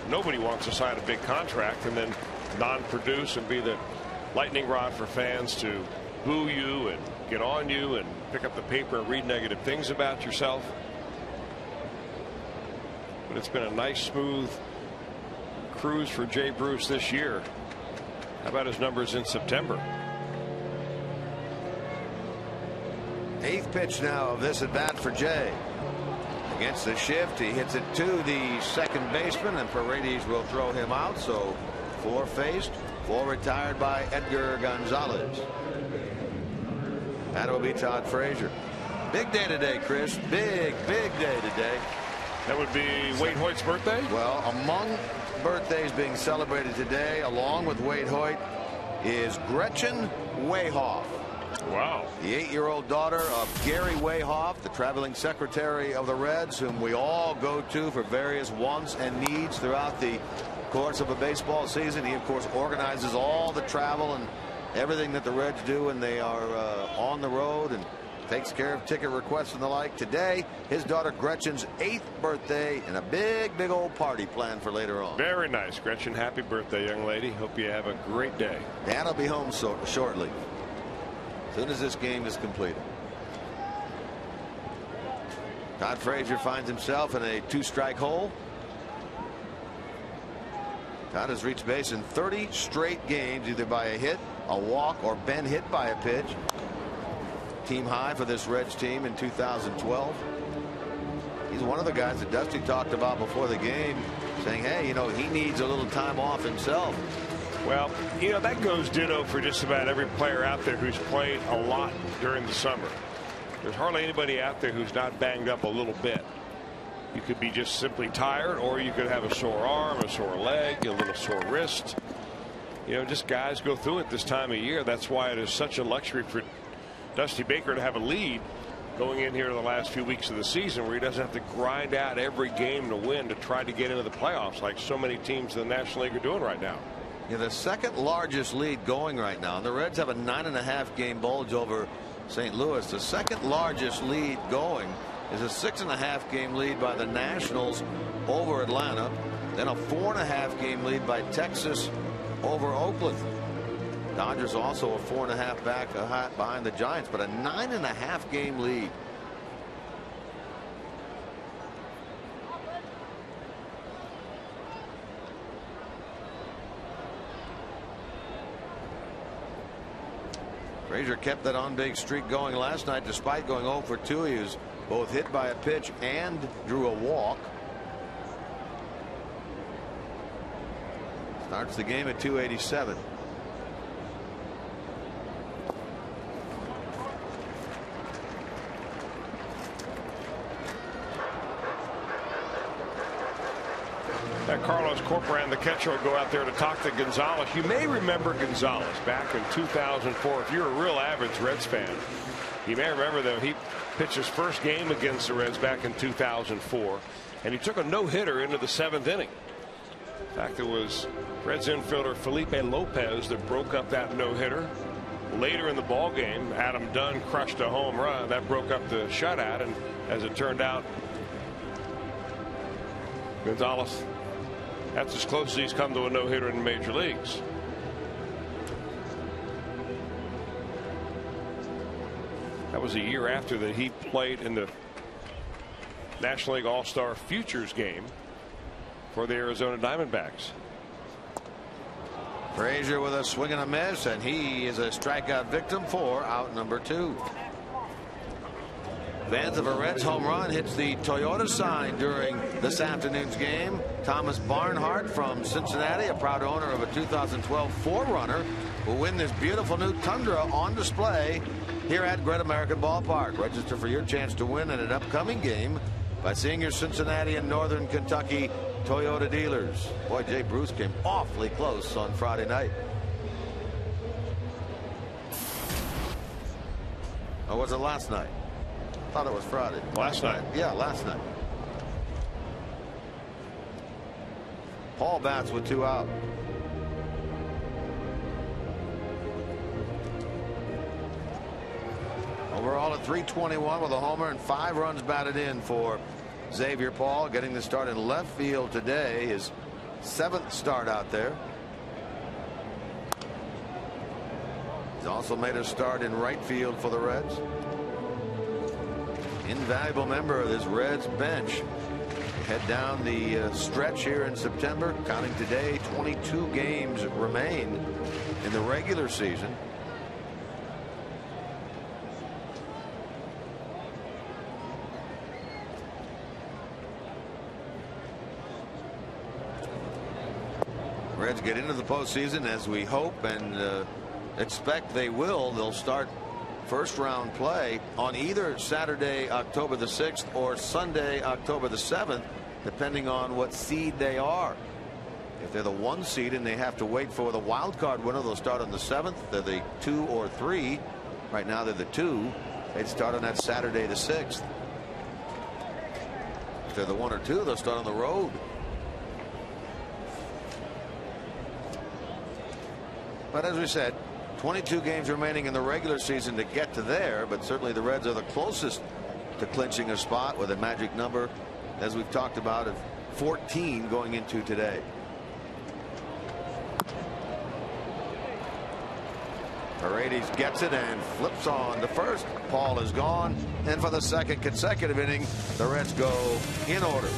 Speaker 3: Nobody wants to sign a big contract and then non-produce and be the lightning rod for fans to boo you and get on you and pick up the paper and read negative things about yourself. But it's been a nice, smooth cruise for Jay Bruce this year. How about his numbers in September?
Speaker 2: 8th pitch now of this at bat for Jay. Against the shift, he hits it to the second baseman, and Paredes will throw him out. So 4 faced, 4 retired by Edgar Gonzalez. That will be Todd Frazier. Big day today, Chris. Big day today.
Speaker 3: That would be Wade Hoyt's birthday?
Speaker 2: Well, among birthdays being celebrated today, along with Wade Hoyt, is Gretchen Wayhoff.
Speaker 3: Wow.
Speaker 2: The 8-year-old daughter of Gary Wayhoff, the traveling secretary of the Reds, whom we all go to for various wants and needs throughout the course of a baseball season. He, of course, organizes all the travel and everything that the Reds do when they are on the road, and takes care of ticket requests and the like. Today, his daughter Gretchen's 8th birthday, and a big old party planned for later on.
Speaker 3: Very nice, Gretchen. Happy birthday, young lady. Hope you have a great day.
Speaker 2: Dad will be home shortly, as soon as this game is completed. Todd Frazier finds himself in a 2-strike hole. Todd has reached base in 30 straight games, either by a hit, a walk, or been hit by a pitch. Team high for this Reds team in 2012. He's one of the guys that Dusty talked about before the game, saying, hey, you know, he needs a little time off himself.
Speaker 3: Well, you know, that goes ditto for just about every player out there who's played a lot during the summer. There's hardly anybody out there who's not banged up a little bit. You could be just simply tired, or you could have a sore arm, a sore leg, a little sore wrist. You know, just guys go through it this time of year. That's why it is such a luxury for Dusty Baker to have a lead going in here in the last few weeks of the season, where he doesn't have to grind out every game to win to try to get into the playoffs like so many teams in the National League are doing right now.
Speaker 2: Yeah, the second largest lead going right now. The Reds have a 9.5 game bulge over St. Louis. The second largest lead going is a 6.5 game lead by the Nationals over Atlanta. Then a 4.5 game lead by Texas over Oakland. Dodgers also a 4.5 back behind the Giants, but a 9.5 game lead. Frazier kept that on base streak going last night despite going 0 for 2. He was both hit by a pitch and drew a walk. Starts the game at 287.
Speaker 3: That Carlos Corporan, the catcher, would go out there to talk to Gonzalez. You may remember Gonzalez back in 2004. If you're a real average Reds fan, you may remember that he pitched his first game against the Reds back in 2004, and he took a no-hitter into the 7th inning. In fact, it was Reds infielder Felipe Lopez that broke up that no-hitter. Later in the ball game, Adam Dunn crushed a home run that broke up the shutout, and as it turned out, Gonzalez, that's as close as he's come to a no-hitter in the major leagues. That was a year after that he played in the National League All-Star Futures game for the Arizona Diamondbacks.
Speaker 2: Frazier with a swing and a miss, and he is a strikeout victim for out number 2. Fans of a Reds home run hits the Toyota sign during this afternoon's game. Thomas Barnhart from Cincinnati, a proud owner of a 2012 4Runner, will win this beautiful new Tundra on display here at Great American Ballpark. Register for your chance to win in an upcoming game by seeing your Cincinnati and Northern Kentucky Toyota dealers. Boy, Jay Bruce came awfully close on Friday night. Or was it last night? I thought it was Friday.
Speaker 3: Last night.
Speaker 2: Yeah, last night. Paul bats with 2 out. Overall at 321 with a homer and 5 runs batted in for Xavier Paul, getting the start in left field today, his 7th start out there. He's also made a start in right field for the Reds. Invaluable member of this Reds bench. Head down the stretch here in September. Counting today, 22 games remain in the regular season. Reds get into the postseason as we hope and expect they will. They'll start first round play on either Saturday, October the 6th, or Sunday, October the 7th, depending on what seed they are. If they're the 1 seed and they have to wait for the wild card winner, they'll start on the 7th. They're the 2 or 3. Right now they're the 2. They'd start on that Saturday the 6th. If they're the 1 or 2, they'll start on the road. But as we said, 22 games remaining in the regular season to get to there, but certainly the Reds are the closest to clinching a spot with a magic number, as we've talked about, of 14 going into today. Paredes gets it and flips on to first. Paul is gone, and for the 2nd consecutive inning, the Reds go in order.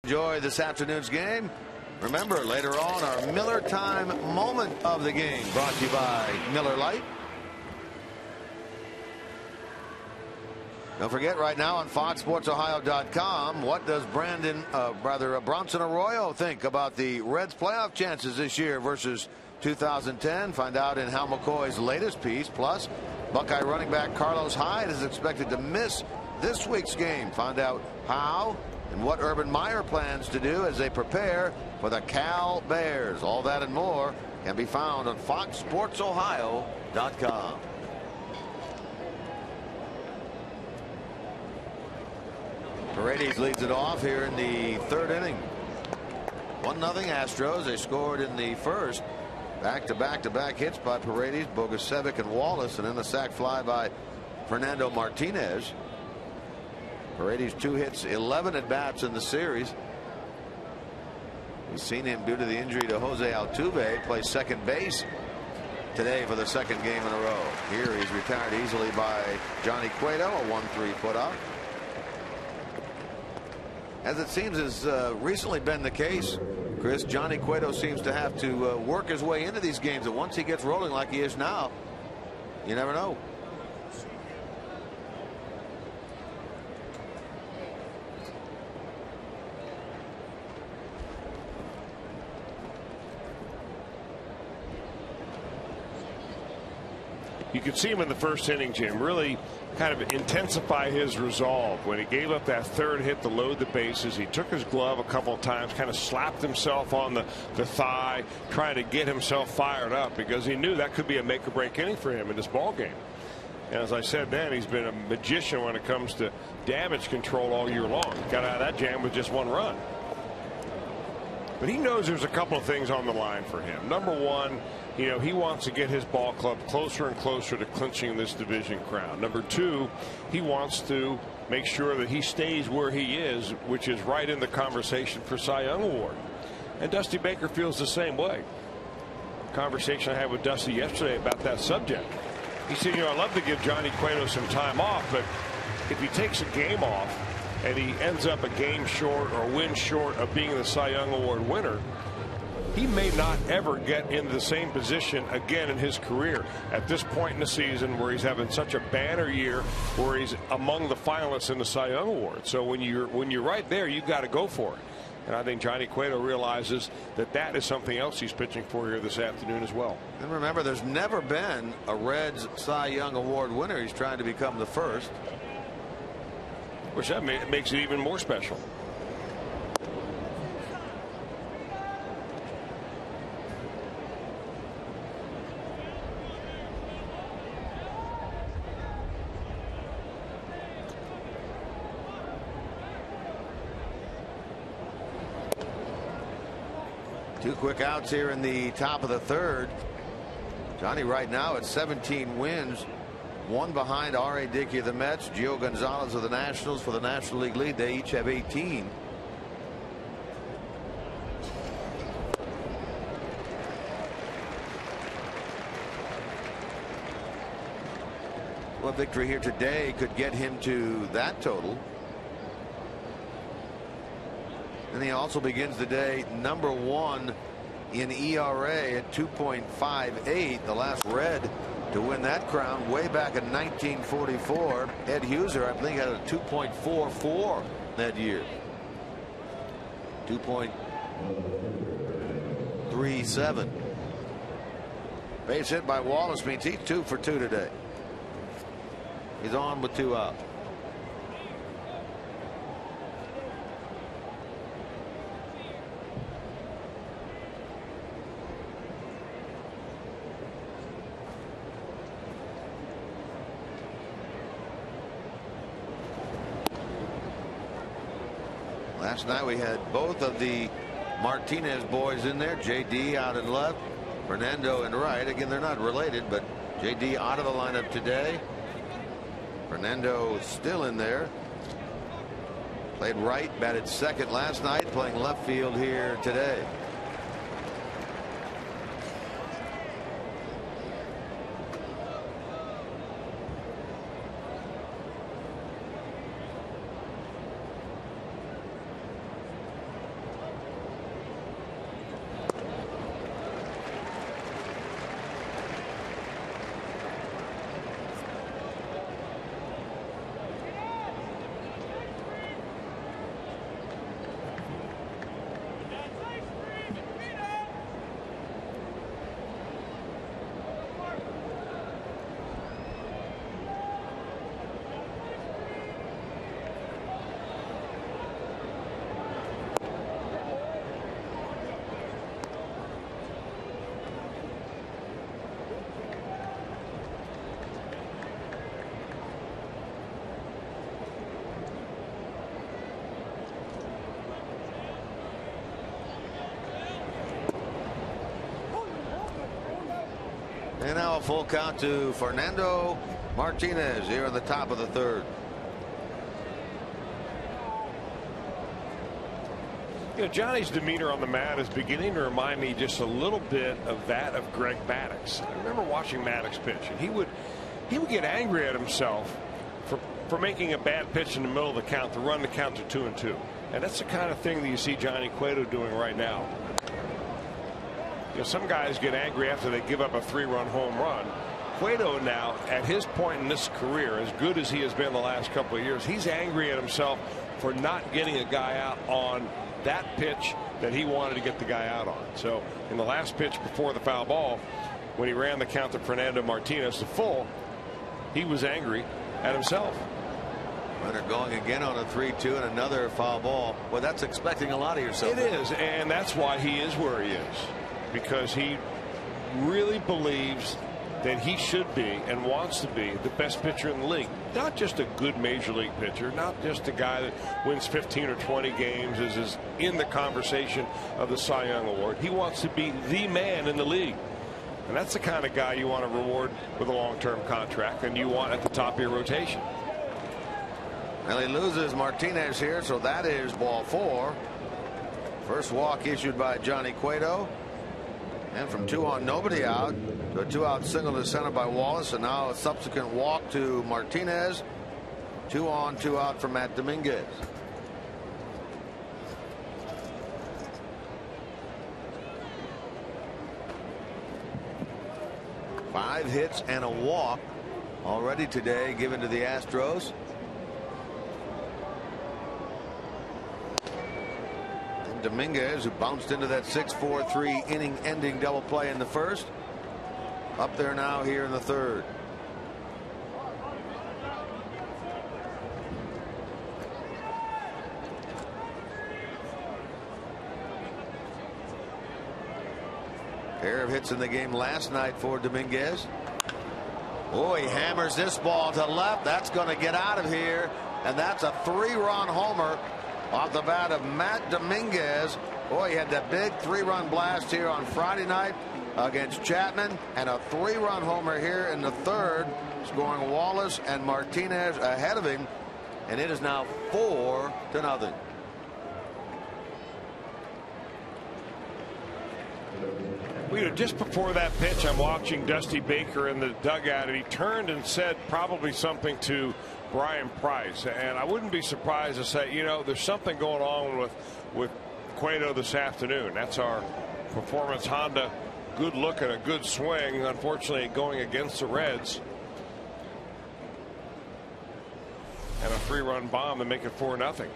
Speaker 2: Enjoy this afternoon's game. Remember, later on, our Miller Time moment of the game, brought to you by Miller Lite. Don't forget, right now on FoxSportsOhio.com, what does Bronson Arroyo think about the Reds' playoff chances this year versus 2010? Find out in Hal McCoy's latest piece. Plus, Buckeye running back Carlos Hyde is expected to miss this week's game. Find out how and what Urban Meyer plans to do as they prepare for the Cal Bears. All that and more can be found on FoxSportsOhio.com. Paredes leads it off here in the third inning. 1-0 Astros. They scored in the first. Back-to-back hits by Paredes, Bogusevic, and Wallace, and then the sac fly by Fernando Martinez. Paredes 2 hits, 11 at-bats in the series. We've seen him, due to the injury to Jose Altuve, play second base today for the second game in a row. Here he's retired easily by Johnny Cueto, a 1-3 putout. As it seems has recently been the case, Chris, Johnny Cueto seems to have to work his way into these games, and once he gets rolling like he is now, you never know.
Speaker 3: You could see him in the first inning, Jim, really kind of intensify his resolve. When he gave up that third hit to load the bases, he took his glove a couple of times, kind of slapped himself on the thigh, trying to get himself fired up, because he knew that could be a make or break inning for him in this ball game. And as I said then, he's been a magician when it comes to damage control all year long. Got out of that jam with just 1 run. But he knows there's a couple of things on the line for him. Number one, you know, he wants to get his ball club closer and closer to clinching this division crown. Number two, he wants to make sure that he stays where he is, which is right in the conversation for Cy Young Award. And Dusty Baker feels the same way. Conversation I had with Dusty yesterday about that subject. He said, you know, I'd love to give Johnny Cueto some time off, but if he takes a game off and he ends up a game short or win short of being the Cy Young Award winner, he may not ever get into the same position again in his career at this point in the season, where he's having such a banner year, where he's among the finalists in the Cy Young Award. So when you're right there, you've got to go for it. And I think Johnny Cueto realizes that that is something else he's pitching for here this afternoon as well.
Speaker 2: And remember, there's never been a Reds Cy Young Award winner. He's trying to become the first.
Speaker 3: Which that makes it even more special.
Speaker 2: Two quick outs here in the top of the third. Johnny right now at 17 wins, 1 behind R.A. Dickey of the Mets, Gio Gonzalez of the Nationals for the National League lead. They each have 18. Well, a victory here today could get him to that total. And he also begins the day number 1 in ERA at 2.58. The last Red to win that crown way back in 1944. Ed Huser, I think, had a 2.44 that year. 2.37. Base hit by Wallace means he's 2 for 2 today. He's on with 2 out. Last night we had both of the Martinez boys in there. JD out in left, Fernando in right. Again, they're not related, but JD out of the lineup today. Fernando still in there. Played right, batted second last night, playing left field here today. And now a full count to Fernando Martinez here in the top of the third.
Speaker 3: You know, Johnny's demeanor on the mat is beginning to remind me just a little bit of that of Greg Maddux. I remember watching Maddux pitch, and he would get angry at himself for making a bad pitch in the middle of the count to run the count to 2-2. And that's the kind of thing that you see Johnny Cueto doing right now. You know, some guys get angry after they give up a 3-run home run. Cueto now, at his point in this career, as good as he has been the last couple of years, he's angry at himself for not getting a guy out on that pitch that he wanted to get the guy out on. So in the last pitch before the foul ball, when he ran the count to Fernando Martinez to full, he was angry at himself.
Speaker 2: Runner going again on a 3-2 and another foul ball. Well, that's expecting a lot of yourself.
Speaker 3: It is, and that's why he is where he is, because he really believes that he should be and wants to be the best pitcher in the league. Not just a good major league pitcher, not just a guy that wins 15 or 20 games, is in the conversation of the Cy Young Award. He wants to be the man in the league. And that's the kind of guy you want to reward with a long-term contract and you want at the top of your rotation.
Speaker 2: Well, he loses Martinez here, so that is ball 4. First walk issued by Johnny Cueto. And from 2 on, nobody out, to a 2-out single to center by Wallace, and now a subsequent walk to Martinez. 2 on, 2 out for Matt Dominguez. Five hits and a walk already today given to the Astros. Dominguez, who bounced into that 6-4-3 inning ending double play in the first, up there now here in the third. Pair of hits in the game last night for Dominguez. Oh, he hammers this ball to left. That's going to get out of here, and that's a 3-run homer off the bat of Matt Dominguez. Boy, he had that big 3-run blast here on Friday night against Chapman, and a 3-run homer here in the third, scoring Wallace and Martinez ahead of him, and it is now 4-0.
Speaker 3: Just before that pitch, I'm watching Dusty Baker in the dugout, and he turned and said probably something to Brian Price, and I wouldn't be surprised to say, you know, there's something going on with Cueto this afternoon. That's our Performance Honda good look at a good swing, unfortunately going against the Reds, and a 3-run bomb to make it 4-0.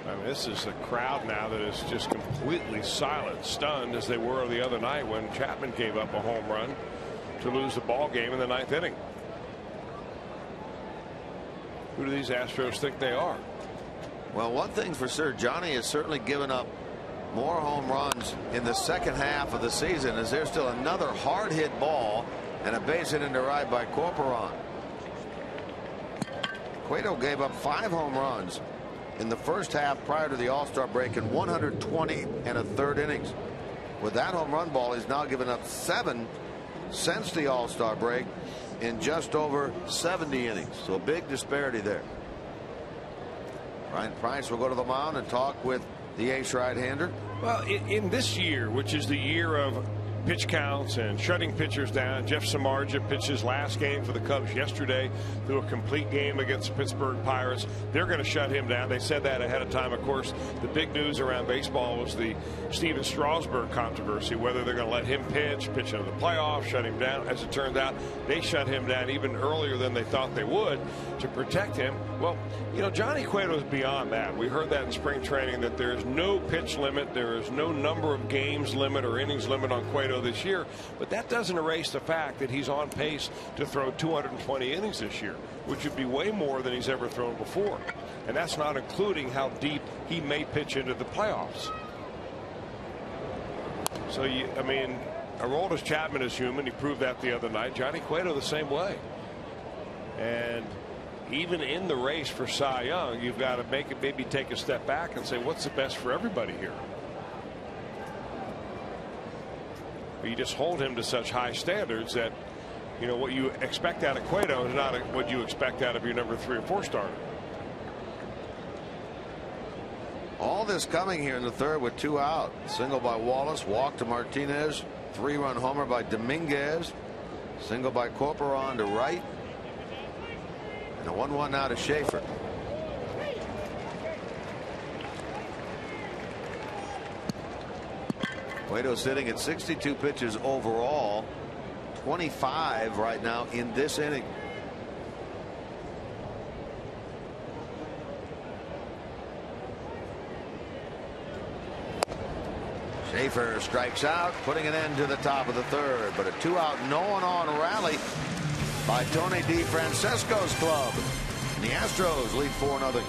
Speaker 3: I mean, this is a crowd now that is just completely silent, stunned as they were the other night when Chapman gave up a home run to lose the ball game in the 9th inning. Who do these Astros think they are?
Speaker 2: Well, one thing for sure, Johnny has certainly given up more home runs in the second half of the season, as there's still another hard hit ball and a base hit into right by Corporon. Cueto gave up 5 home runs in the first half prior to the All-Star break in 120 1/3 innings. With that home run ball, he's now given up 7 since the All-Star break in just over 70 innings. So a big disparity there. Ryan Price will go to the mound and talk with the ace right-hander.
Speaker 3: Well, in this year, which is the year of pitch counts and shutting pitchers down, Jeff Samardzija pitched his last game for the Cubs yesterday through a complete game against the Pittsburgh Pirates. They're going to shut him down. They said that ahead of time. Of course, the big news around baseball was the Steven Strasburg controversy, whether they're going to let him pitch into the playoffs, shut him down. As it turns out, they shut him down even earlier than they thought they would to protect him. Well, you know, Johnny Cueto is beyond that. We heard that in spring training, that there is no pitch limit, there is no number of games limit or innings limit on Cueto this year, but that doesn't erase the fact that he's on pace to throw 220 innings this year, which would be way more than he's ever thrown before, and that's not including how deep he may pitch into the playoffs. So I mean, Aroldis Chapman is human. He proved that the other night. Johnny Cueto the same way, and even in the race for Cy Young, you've got to maybe take a step back and say, what's the best for everybody here? But you just hold him to such high standards that, you know, what you expect out of Cueto is not what you expect out of your number 3 or 4 starter.
Speaker 2: All this coming here in the third with 2 out. Single by Wallace, walk to Martinez, 3-run homer by Dominguez, single by Corporon to right, and a 1-1 now to Schaefer. Cueto sitting at 62 pitches overall, 25 right now in this inning. Schaefer strikes out, putting an end to the top of the third, but a 2-out, no one on rally by Tony DeFrancesco's club. And the Astros lead 4-0.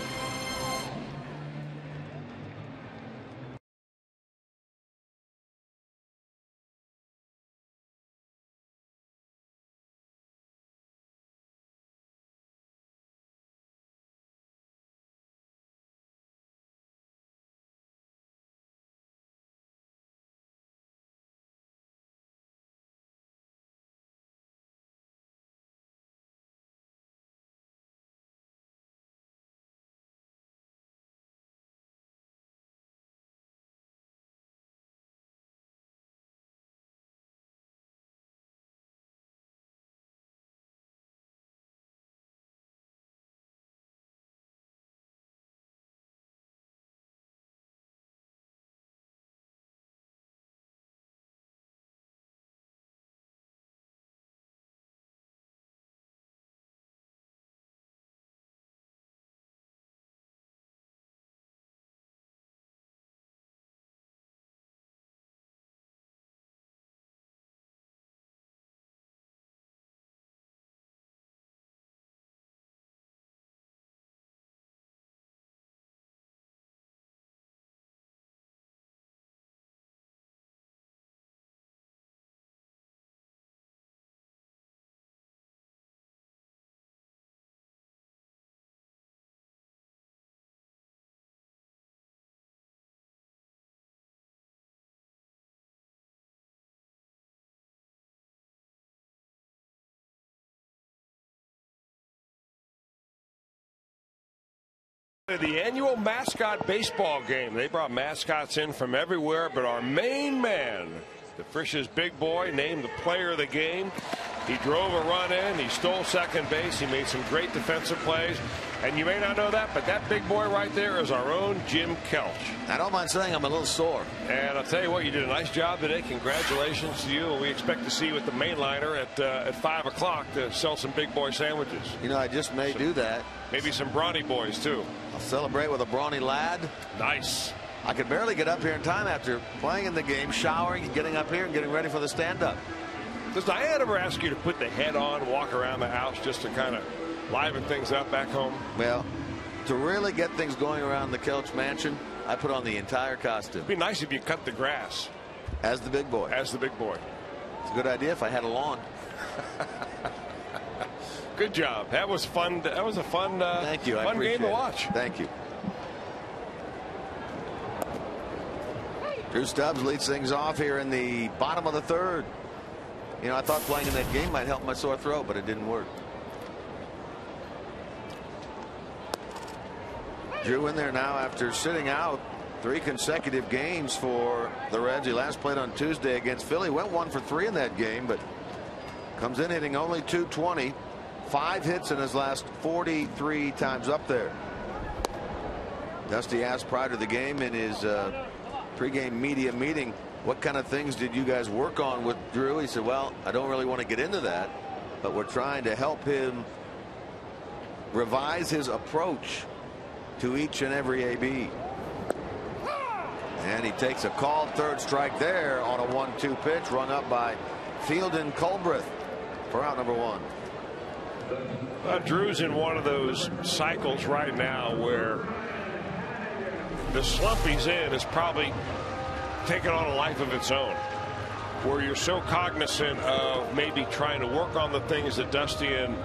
Speaker 3: The annual Mascot baseball game. They brought mascots in from everywhere, but our main man, the Frisch's big boy, named the player of the game. He drove a run in. He stole second base. He made some great defensive plays. And you may not know that, but that big boy right there is our own Jim Kelch.
Speaker 2: I don't mind saying I'm a little sore.
Speaker 3: And I'll tell you what, you did a nice job today. Congratulations to you. And we expect to see you at the mainliner at 5 o'clock to sell some big boy sandwiches.
Speaker 2: You know, I just may do that.
Speaker 3: Maybe some brawny boys, too.
Speaker 2: I'll celebrate with a brawny lad.
Speaker 3: Nice.
Speaker 2: I could barely get up here in time after playing in the game, showering, getting up here and getting ready for the stand-up.
Speaker 3: Does Diane ever ask you to put the head on, walk around the house just to kind of liven things up back home?
Speaker 2: Well, to really get things going around the Kelch mansion, I put on the entire costume.
Speaker 3: It'd be nice if you cut the grass.
Speaker 2: As the big boy.
Speaker 3: As the big boy.
Speaker 2: It's a good idea if I had a lawn.
Speaker 3: Good job. That was fun. That was a fun,
Speaker 2: Thank you.
Speaker 3: fun game to watch.
Speaker 2: Thank you. Drew Stubbs leads things off here in the bottom of the third. You know, I thought playing in that game might help my sore throat, but it didn't work. Drew in there now after sitting out 3 consecutive games for the Reds. He last played on Tuesday against Philly. Went 1 for 3 in that game, but comes in hitting only .220. 5 hits in his last 43 times up there. Dusty asked prior to the game in his pregame media meeting, what kind of things did you guys work on with Drew? He said, well, I don't really want to get into that, but we're trying to help him revise his approach to each and every AB. And he takes a called third strike there on a 1-2 pitch rung up by Fielden Culbreth for out number 1.
Speaker 3: Drew's in one of those cycles right now where the slump he's in is probably taking on a life of its own, where you're so cognizant of maybe trying to work on the things that Dusty and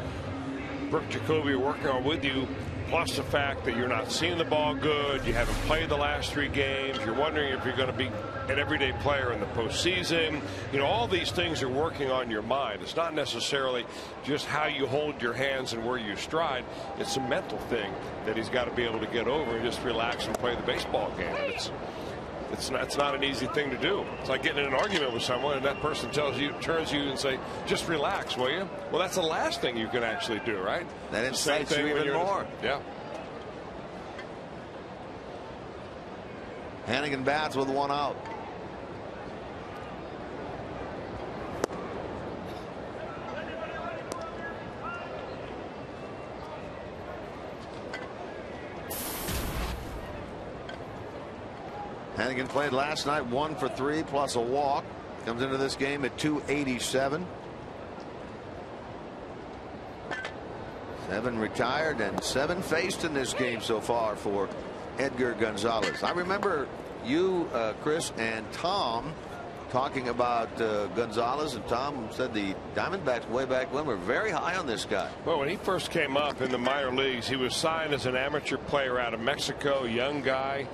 Speaker 3: Brooke Jacoby are working on with you plus the fact that you're not seeing the ball good, you haven't played the last 3 games, you're wondering if you're going to be an everyday player in the postseason. You know, all these things are working on your mind. It's not necessarily just how you hold your hands and where you stride. It's a mental thing that he's got to be able to get over and just relax and play the baseball game. It's not an easy thing to do. It's like getting in an argument with someone and that person turns to you and say, just relax, will you? Well, that's the last thing you can actually do, right?
Speaker 2: That incites you even more.
Speaker 3: Yeah.
Speaker 2: Hannigan bats with 1 out. Hannigan played last night, 1 for 3 plus a walk. Comes into this game at 287. 7 retired and 7 faced in this game so far for Edgar Gonzalez. I remember you, Chris, and Tom talking about Gonzalez, and Tom said the Diamondbacks way back when were very high on this guy.
Speaker 3: Well, when he first came up in the minor leagues, he was signed as an amateur player out of Mexico, young guy.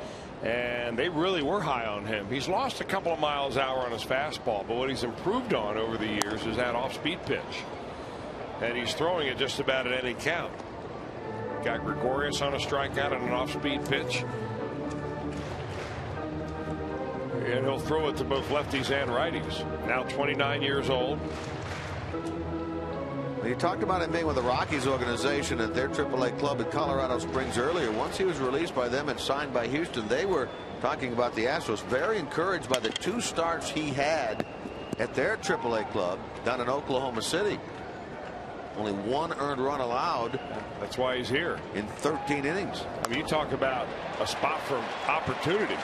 Speaker 3: And they really were high on him. He's lost a couple of miles an hour on his fastball, but what he's improved on over the years is that off-speed pitch. And he's throwing it just about at any count. Got Gregorius on a strikeout and an off-speed pitch. And he'll throw it to both lefties and righties. Now 29 years old.
Speaker 2: You talked about him being with the Rockies organization at their AAA club at Colorado Springs earlier. Once he was released by them and signed by Houston, they were talking about the Astros. Very encouraged by the 2 starts he had at their AAA club down in Oklahoma City. Only 1 earned run allowed.
Speaker 3: That's why he's here.
Speaker 2: In 13 innings.
Speaker 3: I mean, you talk about a spot for opportunity.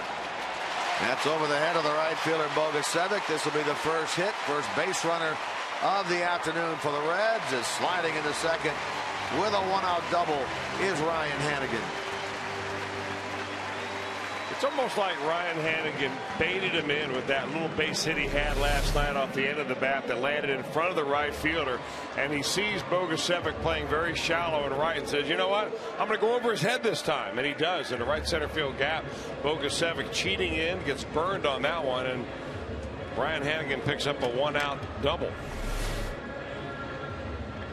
Speaker 2: That's over the head of the right fielder, Bogusevic. This will be the first hit, first base runner of the afternoon for the Reds. Is sliding into second with a 1-out double is Ryan Hannigan.
Speaker 3: It's almost like Ryan Hannigan baited him in with that little base hit he had last night off the end of the bat that landed in front of the right fielder, and he sees Bogusevic playing very shallow and right and says, you know what, I'm going to go over his head this time, and he does in the right center field gap. Bogusevic cheating in, gets burned on that one, and Ryan Hannigan picks up a 1-out double.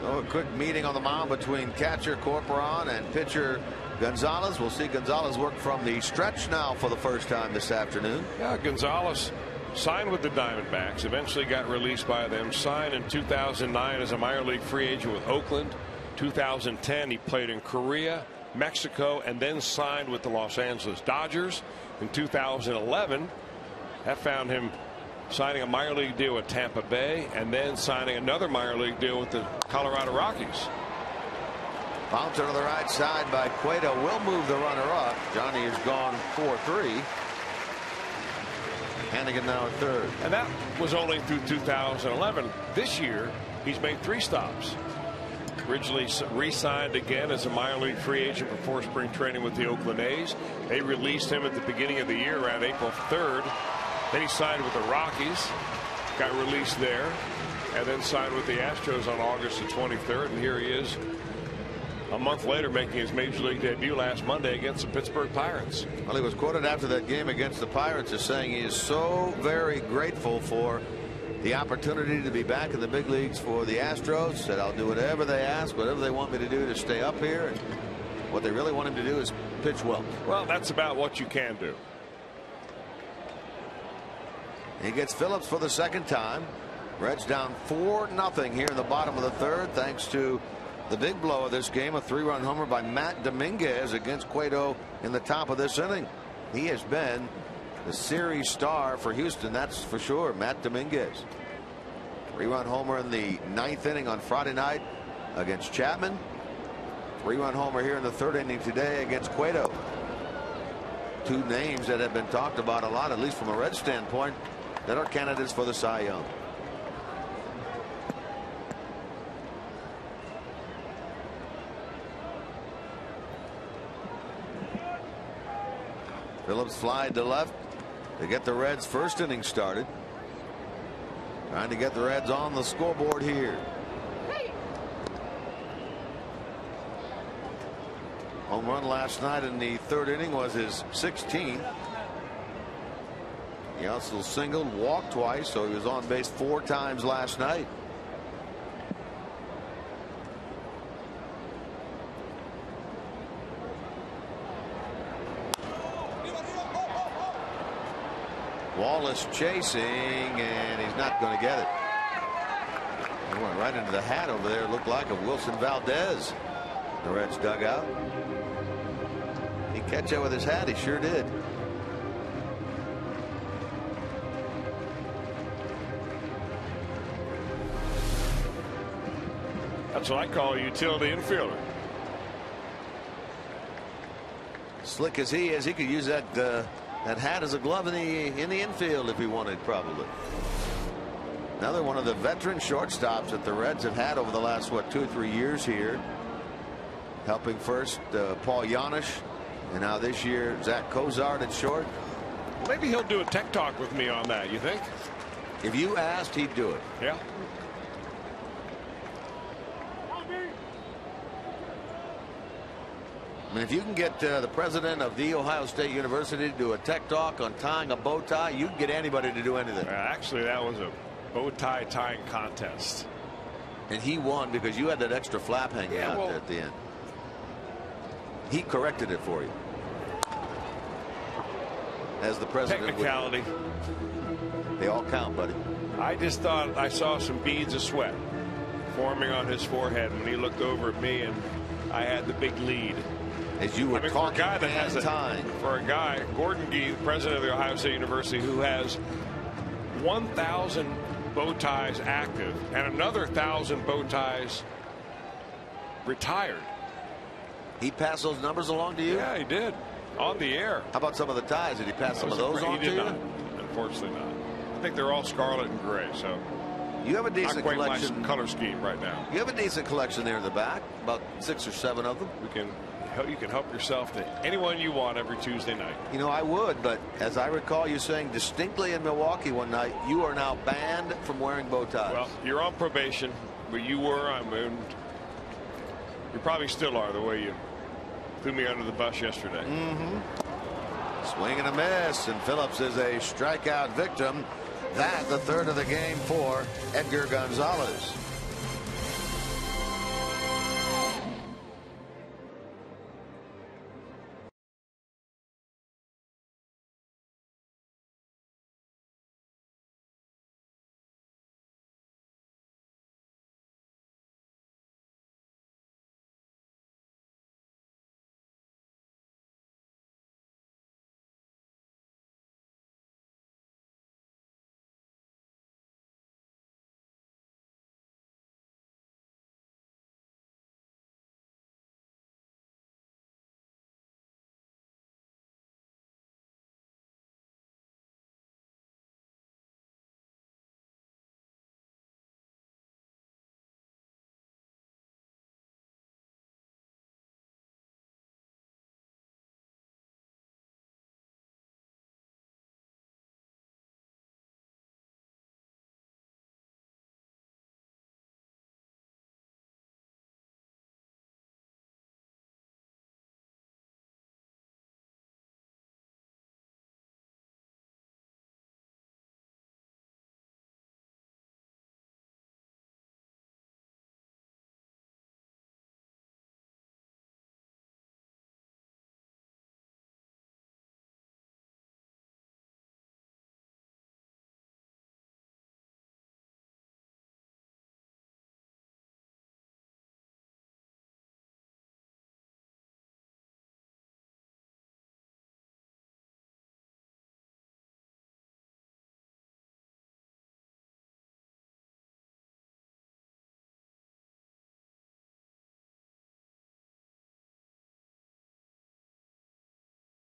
Speaker 2: Oh, a quick meeting on the mound between catcher Corporon and pitcher Gonzalez. We'll see Gonzalez work from the stretch now for the first time this afternoon.
Speaker 3: Yeah, Gonzalez signed with the Diamondbacks, eventually got released by them, signed in 2009 as a minor league free agent with Oakland. 2010 he played in Korea, Mexico, and then signed with the Los Angeles Dodgers. In 2011 that found him signing a minor league deal with Tampa Bay and then signing another minor league deal with the Colorado Rockies.
Speaker 2: Bouncer to the right side by Cueto will move the runner up. Johnny is gone 4-3. Hannigan now at third.
Speaker 3: And that was only through 2011. This year he's made 3 stops. Originally re-signed again as a minor league free agent before spring training with the Oakland A's. They released him at the beginning of the year around April 3rd. Then he signed with the Rockies, got released there, and then signed with the Astros on August the 23rd. And here he is a month later making his major league debut last Monday against the Pittsburgh Pirates.
Speaker 2: Well, he was quoted after that game against the Pirates as saying he is so very grateful for the opportunity to be back in the big leagues for the Astros. Said, I'll do whatever they ask, whatever they want me to do to stay up here. And what they really want him to do is pitch well.
Speaker 3: Well, that's about what you can do.
Speaker 2: He gets Phillips for the second time. Reds down 4-0 here in the bottom of the third, thanks to the big blow of this game, a 3-run homer by Matt Dominguez against Cueto in the top of this inning. He has been the series star for Houston, that's for sure. Matt Dominguez. 3-run homer in the 9th inning on Friday night against Chapman. 3-run homer here in the 3rd inning today against Cueto. 2 names that have been talked about a lot, at least from a Red standpoint, that are candidates for the Cy Young. Phillips flied to left to get the Reds' first inning started. Trying to get the Reds on the scoreboard here. Home run last night in the 3rd inning was his 16th. He also singled, walked twice, so he was on base 4 times last night. Wallace chasing, and he's not going to get it. He went right into the hat over there. It looked like a Wilson Valdez. The Reds dugout. He catch it with his hat. He sure did.
Speaker 3: That's what I call a utility infielder.
Speaker 2: Slick as he is, he could use that hat as a glove in the infield if he wanted, probably. Another one of the veteran shortstops that the Reds have had over the last, what, 2 or 3 years here. Helping first Paul Janisch, and now this year Zach Cozart at short.
Speaker 3: Maybe he'll do a tech talk with me on that, you think?
Speaker 2: If you asked, he'd do it.
Speaker 3: Yeah.
Speaker 2: I mean, if you can get the president of the Ohio State University to do a tech talk on tying a bow tie, you can get anybody to do anything.
Speaker 3: Actually, that was a bow tie tying contest.
Speaker 2: And he won because you had that extra flap hanging out at the end. He corrected it for you. As the president.
Speaker 3: Technicality.
Speaker 2: They all count, buddy.
Speaker 3: I just thought I saw some beads of sweat forming on his forehead when he looked over at me, and I had the big lead.
Speaker 2: As you were talking,
Speaker 3: for a guy that has
Speaker 2: time.
Speaker 3: For a guy, Gordon Gee, president of the Ohio State University, who has 1,000 bow ties active and another 1,000 bow ties retired.
Speaker 2: He passed those numbers along to you?
Speaker 3: Yeah, he did. On the air.
Speaker 2: How about some of the ties? Did he pass some of those on to you?
Speaker 3: He did not. Unfortunately not. I think they're all scarlet and gray, so
Speaker 2: you have a decent
Speaker 3: not quite
Speaker 2: collection.
Speaker 3: My color scheme right now.
Speaker 2: You have a decent collection there in the back, about 6 or 7 of them.
Speaker 3: You can help yourself to anyone you want every Tuesday night.
Speaker 2: You know, I would, but as I recall you saying distinctly in Milwaukee one night, you are now banned from wearing bow ties.
Speaker 3: Well, you're on probation, but you were. I mean, you probably still are, the way you threw me under the bus yesterday.
Speaker 2: Swing and a miss, and Phillips is a strikeout victim. That the 3rd of the game for Edgar Gonzalez.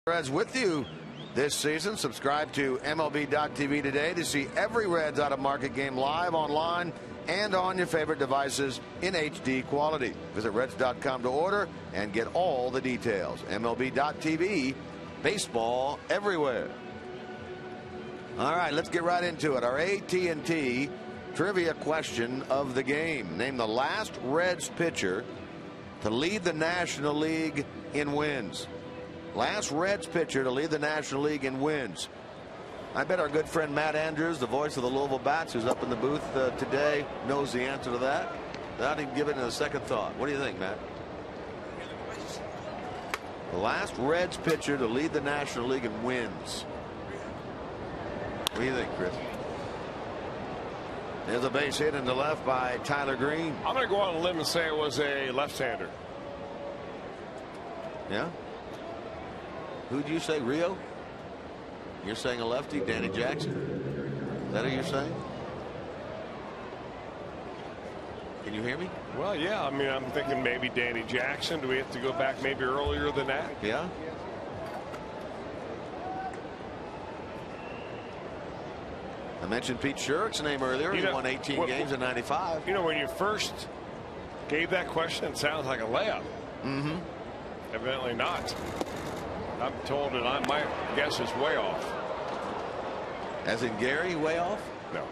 Speaker 2: Reds with you this season. Subscribe to MLB.tv today to see every Reds Out of Market game live online and on your favorite devices in HD quality. Visit Reds.com to order and get all the details. MLB.tv, baseball everywhere. All right, let's get right into it. Our AT&T trivia question of the game. Name the last Reds pitcher to lead the National League in wins. Last Reds pitcher to lead the National League in wins. I bet our good friend Matt Andrews, the voice of the Louisville Bats, who's up in the booth today, knows the answer to that. Without even giving it a second thought. What do you think, Matt? The last Reds pitcher to lead the National League in wins. What do you think, Chris? There's a base hit in the left by Tyler Green.
Speaker 3: I'm going to go on a limb and say it was a left-hander.
Speaker 2: Yeah? Who'd you say, Rio? You're saying a lefty, Danny Jackson? Is that who you're saying? Can you hear me?
Speaker 3: Well, yeah. I mean, I'm thinking maybe Danny Jackson. Do we have to go back maybe earlier than that?
Speaker 2: Yeah. I mentioned Pete Sherrick's name earlier. He won 18 games in '95.
Speaker 3: You know, when you first gave that question, it sounds like a layup.
Speaker 2: Mm-hmm.
Speaker 3: Evidently not. I'm told that my guess is way off.
Speaker 2: As in Gary, way off?
Speaker 3: No.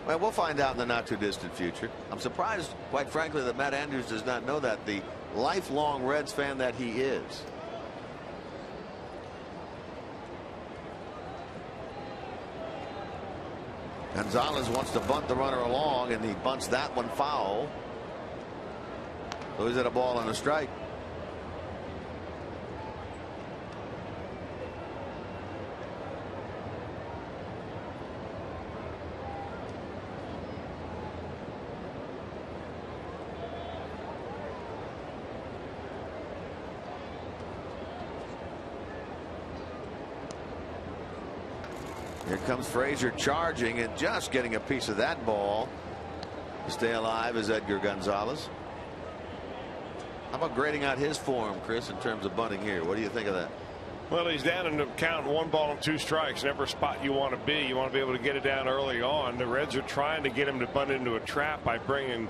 Speaker 2: Well, we'll find out in the not too distant future. I'm surprised, quite frankly, that Matt Andrews does not know that, the lifelong Reds fan that he is. Gonzalez wants to bunt the runner along, and he bunts that one foul. So he's at a ball and a strike. Here comes Frazier charging and just getting a piece of that ball. To stay alive is Edgar Gonzalez. How about grading out his form, Chris, in terms of bunting here? What do you think of that?
Speaker 3: Well, he's down in the count, 1 ball and 2 strikes. Never a spot you want to be. You want to be able to get it down early on. The Reds are trying to get him to bunt into a trap by bringing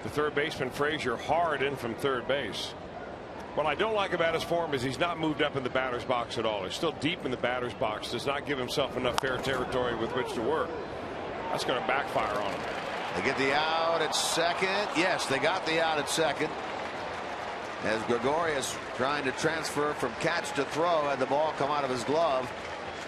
Speaker 3: the third baseman Frazier hard in from third base. What I don't like about his form is he's not moved up in the batter's box at all. He's still deep in the batter's box. Does not give himself enough fair territory with which to work. That's going to backfire on him.
Speaker 2: They get the out at second. Yes, they got the out at second. As Gregorius trying to transfer from catch to throw, had the ball come out of his glove.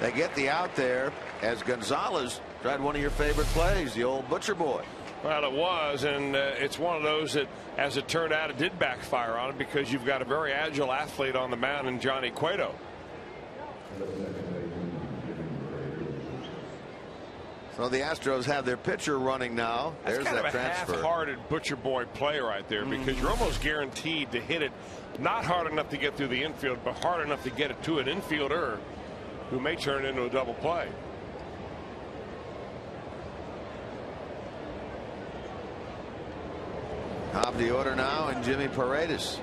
Speaker 2: They get the out there as Gonzalez tried one of your favorite plays, the old Butcher Boy.
Speaker 3: Well, it was, and it's one of those that, as it turned out, it did backfire on him because you've got a very agile athlete on the mound in Johnny Cueto.
Speaker 2: So the Astros have their pitcher running now.
Speaker 3: That's
Speaker 2: There's
Speaker 3: kind
Speaker 2: that
Speaker 3: of a
Speaker 2: transfer.
Speaker 3: half-hearted Butcher Boy play right there because you're almost guaranteed to hit it not hard enough to get through the infield, but hard enough to get it to an infielder who may turn it into a double play.
Speaker 2: Top of the order now, and Jimmy Paredes.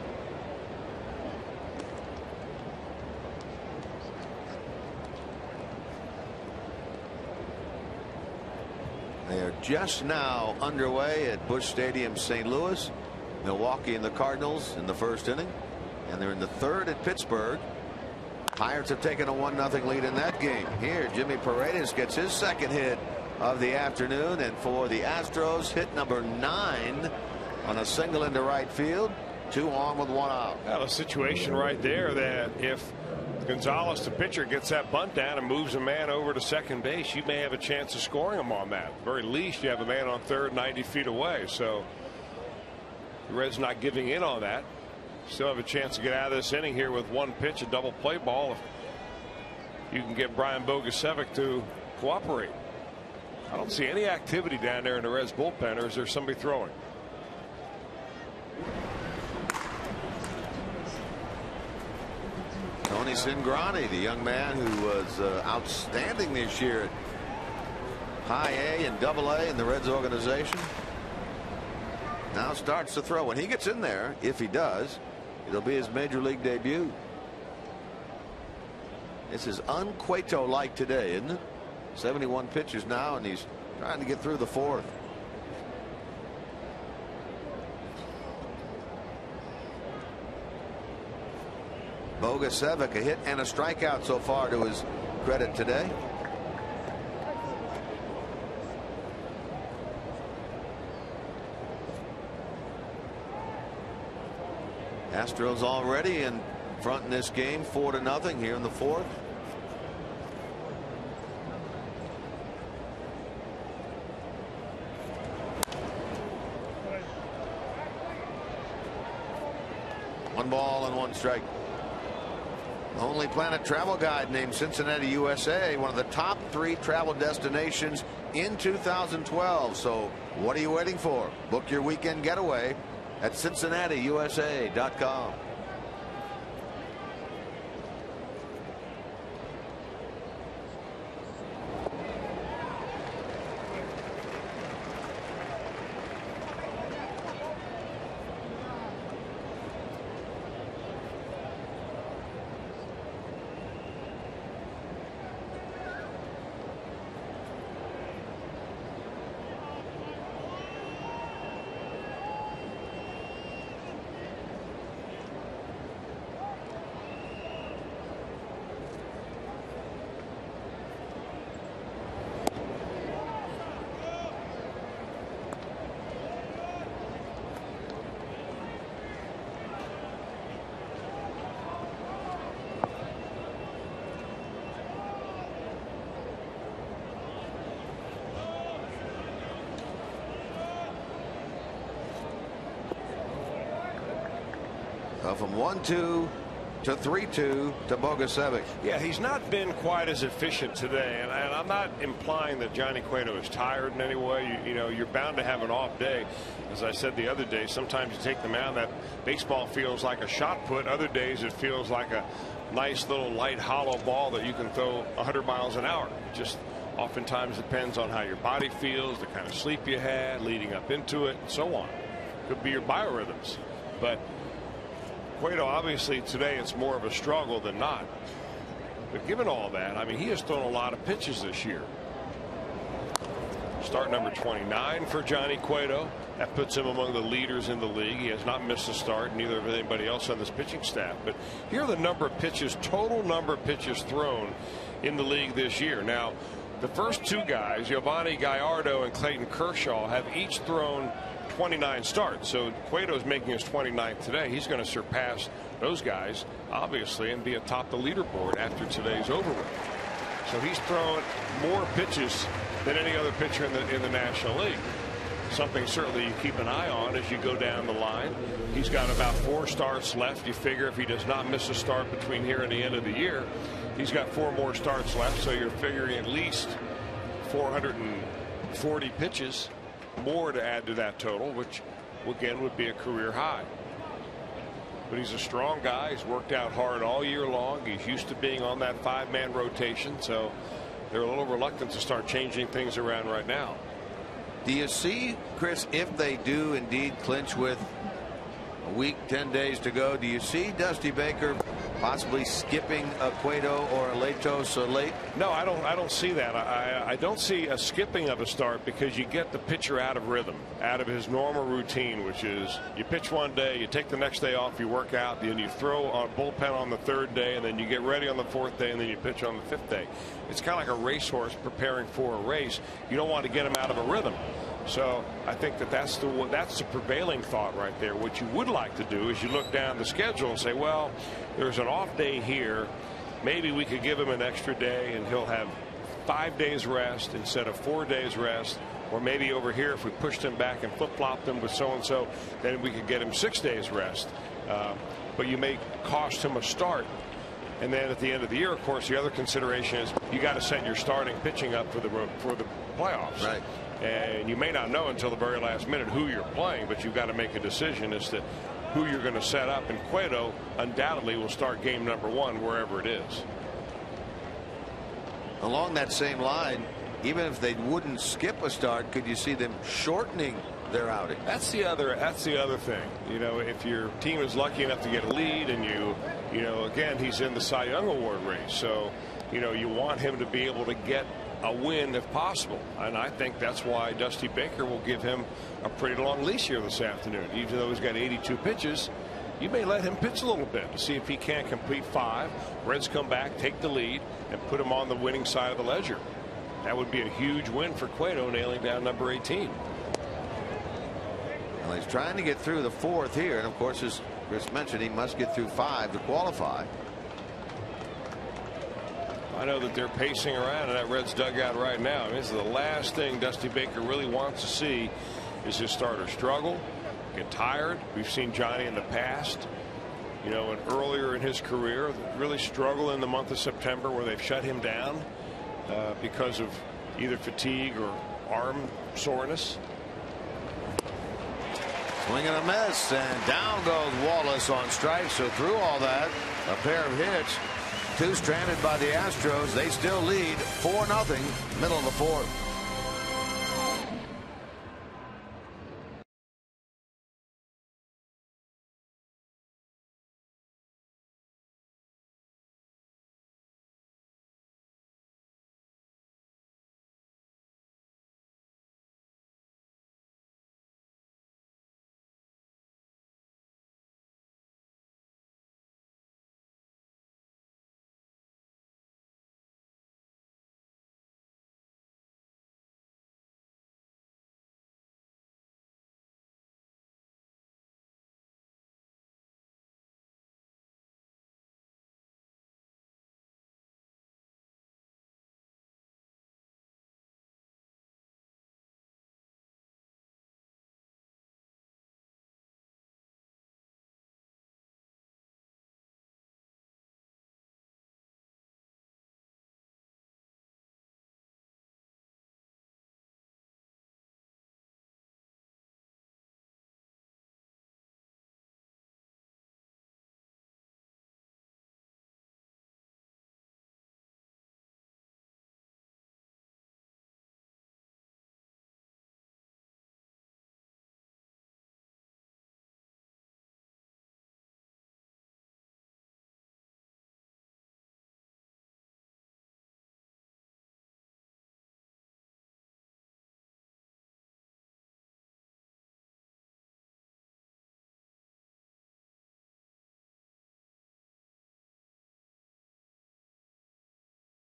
Speaker 2: They are just now underway at Busch Stadium, St. Louis. Milwaukee and the Cardinals in the first inning, and they're in the third at Pittsburgh. Pirates have taken a 1-0 lead in that game. Here, Jimmy Paredes gets his second hit of the afternoon, and for the Astros, hit number 9 on a single into right field. 2 on with 1 out.
Speaker 3: Well, a situation right there that if Gonzalez, the pitcher, gets that bunt down and moves a man over to second base, you may have a chance of scoring him on that. At the very least, you have a man on third 90 feet away. So the Reds not giving in on that. Still have a chance to get out of this inning here with 1 pitch, a double play ball. If you can get Brian Bogusevic to cooperate. I don't see any activity down there in the Reds bullpen, or is there somebody throwing?
Speaker 2: Tony Sgrany, the young man who was outstanding this year at High A and Double A in the Reds organization, now starts to throw. When he gets in there, if he does, it'll be his major league debut. This is un-Cueto-like today, isn't it? 71 pitches now, and he's trying to get through the 4th. Bogusevic, a hit and a strikeout so far to his credit today. Astros already in front in this game, 4-0 here in the fourth. One ball and one strike. Lonely Planet Travel Guide named Cincinnati, USA one of the top 3 travel destinations in 2012. So what are you waiting for? Book your weekend getaway at CincinnatiUSA.com. From 1-2 to 3-2 to Bogusevic.
Speaker 3: Yeah, he's not been quite as efficient today, and I'm not implying that Johnny Cueto is tired in any way. You know, you're bound to have an off day. As I said the other day, sometimes you take the mound, that baseball feels like a shot put. Other days it feels like a nice little light hollow ball that you can throw 100 miles an hour. It just oftentimes depends on how your body feels, the kind of sleep you had leading up into it, and so on. Could be your biorhythms. But Cueto, obviously today it's more of a struggle than not. But given all that, I mean, he has thrown a lot of pitches this year. Start number 29 for Johnny Cueto. That puts him among the leaders in the league. He has not missed a start, neither has anybody else on this pitching staff. But here are the number of pitches, total number of pitches thrown in the league this year. Now, the first 2 guys, Giovanni Gallardo and Clayton Kershaw, have each thrown 29 starts. So Cueto is making his 29th today. He's going to surpass those guys, obviously, and be atop the leaderboard after today's over with. So he's thrown more pitches than any other pitcher in the National League. Something certainly you keep an eye on as you go down the line. He's got about 4 starts left. You figure if he does not miss a start between here and the end of the year, he's got 4 more starts left. So you're figuring at least 440 pitches more to add to that total, which again would be a career high. But he's a strong guy. He's worked out hard all year long. He's used to being on that 5-man rotation, so they're a little reluctant to start changing things around right now.
Speaker 2: Do you see, Chris, if they do indeed clinch with a week, 10 days to go, do you see Dusty Baker possibly skipping a Cueto or a Latos late?
Speaker 3: No, I don't see that. I don't see a skipping of a start, because you get the pitcher out of rhythm, out of his normal routine, which is you pitch one day, you take the next day off, you work out, then you throw a bullpen on the 3rd day, and then you get ready on the 4th day, and then you pitch on the 5th day. It's kind of like a racehorse preparing for a race. You don't want to get him out of a rhythm. So I think that's the prevailing thought right there. What you would like to do is you look down the schedule and say, well, there's an off day here. Maybe we could give him an extra day and he'll have 5 days rest instead of 4 days rest. Or maybe over here, if we pushed him back and flip-flopped him with so-and-so, then we could get him 6 days rest. But you may cost him a start. And then at the end of the year, of course, the other consideration is you got to set your starting pitching up for the playoffs.
Speaker 2: Right.
Speaker 3: And you may not know until the very last minute who you're playing, but you've got to make a decision as to who you're going to set up. And Cueto undoubtedly will start game number 1 wherever it is.
Speaker 2: Along that same line, even if they wouldn't skip a start, could you see them shortening their outing?
Speaker 3: That's the other thing. You know, if your team is lucky enough to get a lead, and you know, again, he's in the Cy Young Award race, so you know you want him to be able to get a win if possible. And I think that's why Dusty Baker will give him a pretty long leash here this afternoon. Even though he's got 82 pitches, you may let him pitch a little bit to see if he can't complete 5. Reds come back, take the lead, and put him on the winning side of the ledger. That would be a huge win for Cueto, nailing down number 18.
Speaker 2: Well, he's trying to get through the 4th here, and of course his Chris mentioned he must get through 5 to qualify.
Speaker 3: I know that they're pacing around in that Reds dugout right now. I mean, this is the last thing Dusty Baker really wants to see is his starter struggle, get tired. We've seen Johnny in the past, you know, and earlier in his career really struggle in the month of September where they've shut him down because of either fatigue or arm soreness.
Speaker 2: Swing and a miss, and down goes Wallace on strike. So through all that, a pair of hits, 2 stranded by the Astros. They still lead 4-0, middle of the 4th.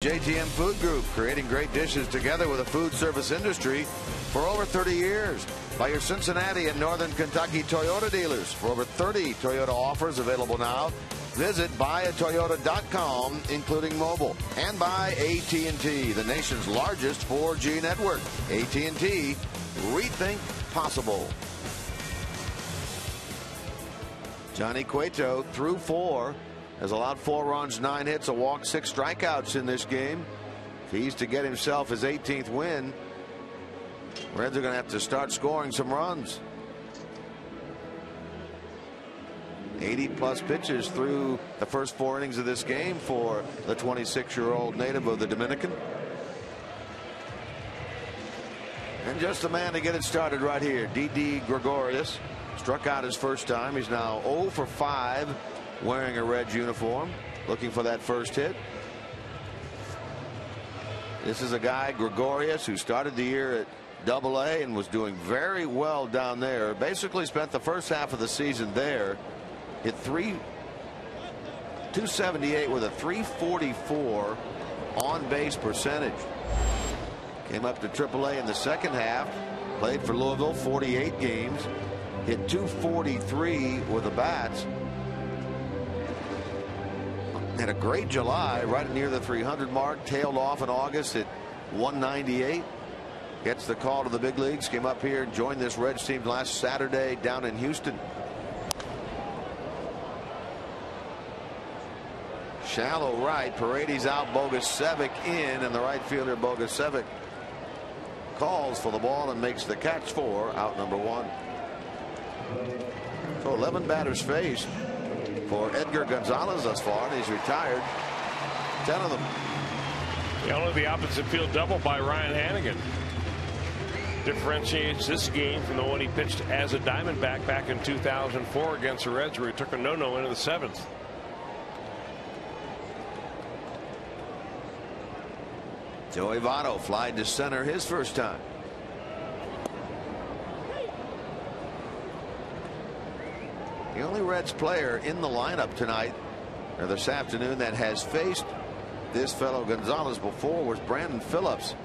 Speaker 2: JTM Food Group, creating great dishes together with the food service industry for over 30 years. By your Cincinnati and Northern Kentucky Toyota dealers. For over 30 Toyota offers available now. Visit buyatoyota.com, including mobile. And by AT&T, the nation's largest 4G network. AT&T, rethink possible. Johnny Cueto through 4. Has allowed 4 runs, 9 hits, a walk, 6 strikeouts in this game. If he's to get himself his 18th win, Reds are going to have to start scoring some runs. 80-plus pitches through the first 4 innings of this game for the 26-year-old native of the Dominican. And just the man to get it started right here. Didi Gregorius struck out his first time. He's now 0 for 5. Wearing a Reds uniform, looking for that first hit. This is a guy, Gregorius, who started the year at AA and was doing very well down there. Basically spent the first half of the season there. Hit 278 with a 344 on base percentage. Came up to AAA in the second half. Played for Louisville 48 games. Hit 243 with the bats. Had a great July, right near the 300 mark. Tailed off in August at 198. Gets the call to the big leagues. Came up here and joined this Reds team last Saturday down in Houston. Shallow right. Paredes out. Bogusevic in. And the right fielder Bogusevic calls for the ball and makes the catch for out number 1. So 11 batters faced for Edgar Gonzalez thus far, and he's retired 10 of them.
Speaker 3: Only the opposite field double by Ryan Hannigan differentiates this game from the one he pitched as a Diamondback back in 2004 against the Reds, where he took a no-no into the 7th.
Speaker 2: Joey Votto flied to center his first time. The only Reds player in the lineup tonight or this afternoon that has faced this fellow Gonzalez before was Brandon Phillips.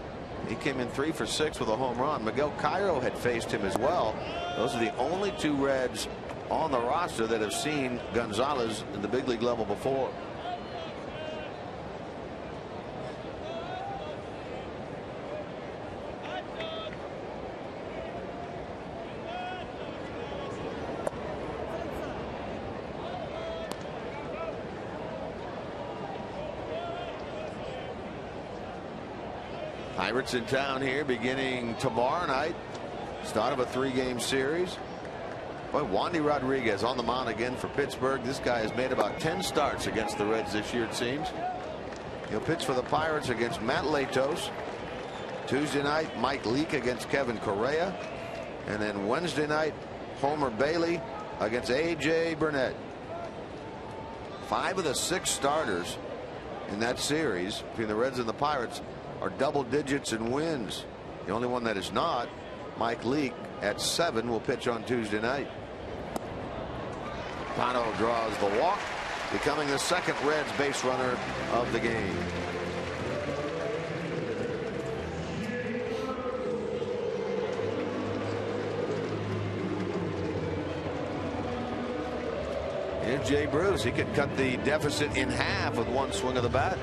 Speaker 2: He came in 3 for 6 with a home run. Miguel Cairo had faced him as well. Those are the only 2 Reds on the roster that have seen Gonzalez in the big league level before. Pirates in town here beginning tomorrow night. Start of a 3-game series. Boy, Wandy Rodriguez on the mound again for Pittsburgh. This guy has made about 10 starts against the Reds this year, it seems. He'll pitch for the Pirates against Matt Latos. Tuesday night, Mike Leake against Kevin Correa. And then Wednesday night, Homer Bailey against A.J. Burnett. 5 of the 6 starters in that series between the Reds and the Pirates are double digits in wins. The only one that is not, Mike Leake at 7, will pitch on Tuesday night. Pano draws the walk, becoming the second Reds base runner of the game. Here's Jay Bruce. He could cut the deficit in half with one swing of the bat.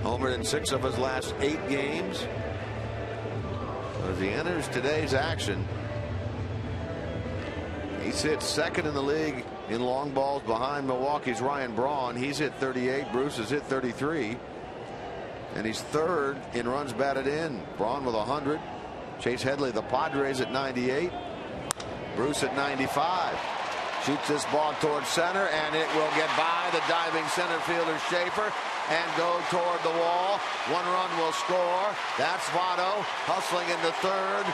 Speaker 2: Homered in 6 of his last 8 games. As he enters today's action, he sits second in the league in long balls behind Milwaukee's Ryan Braun. He's hit 38. Bruce has hit 33. And he's third in runs batted in. Braun with 100. Chase Headley, the Padres, at 98. Bruce at 95. Shoots this ball towards center, and it will get by the diving center fielder Schaefer and go toward the wall. 1 run will score. That's Votto. Hustling into third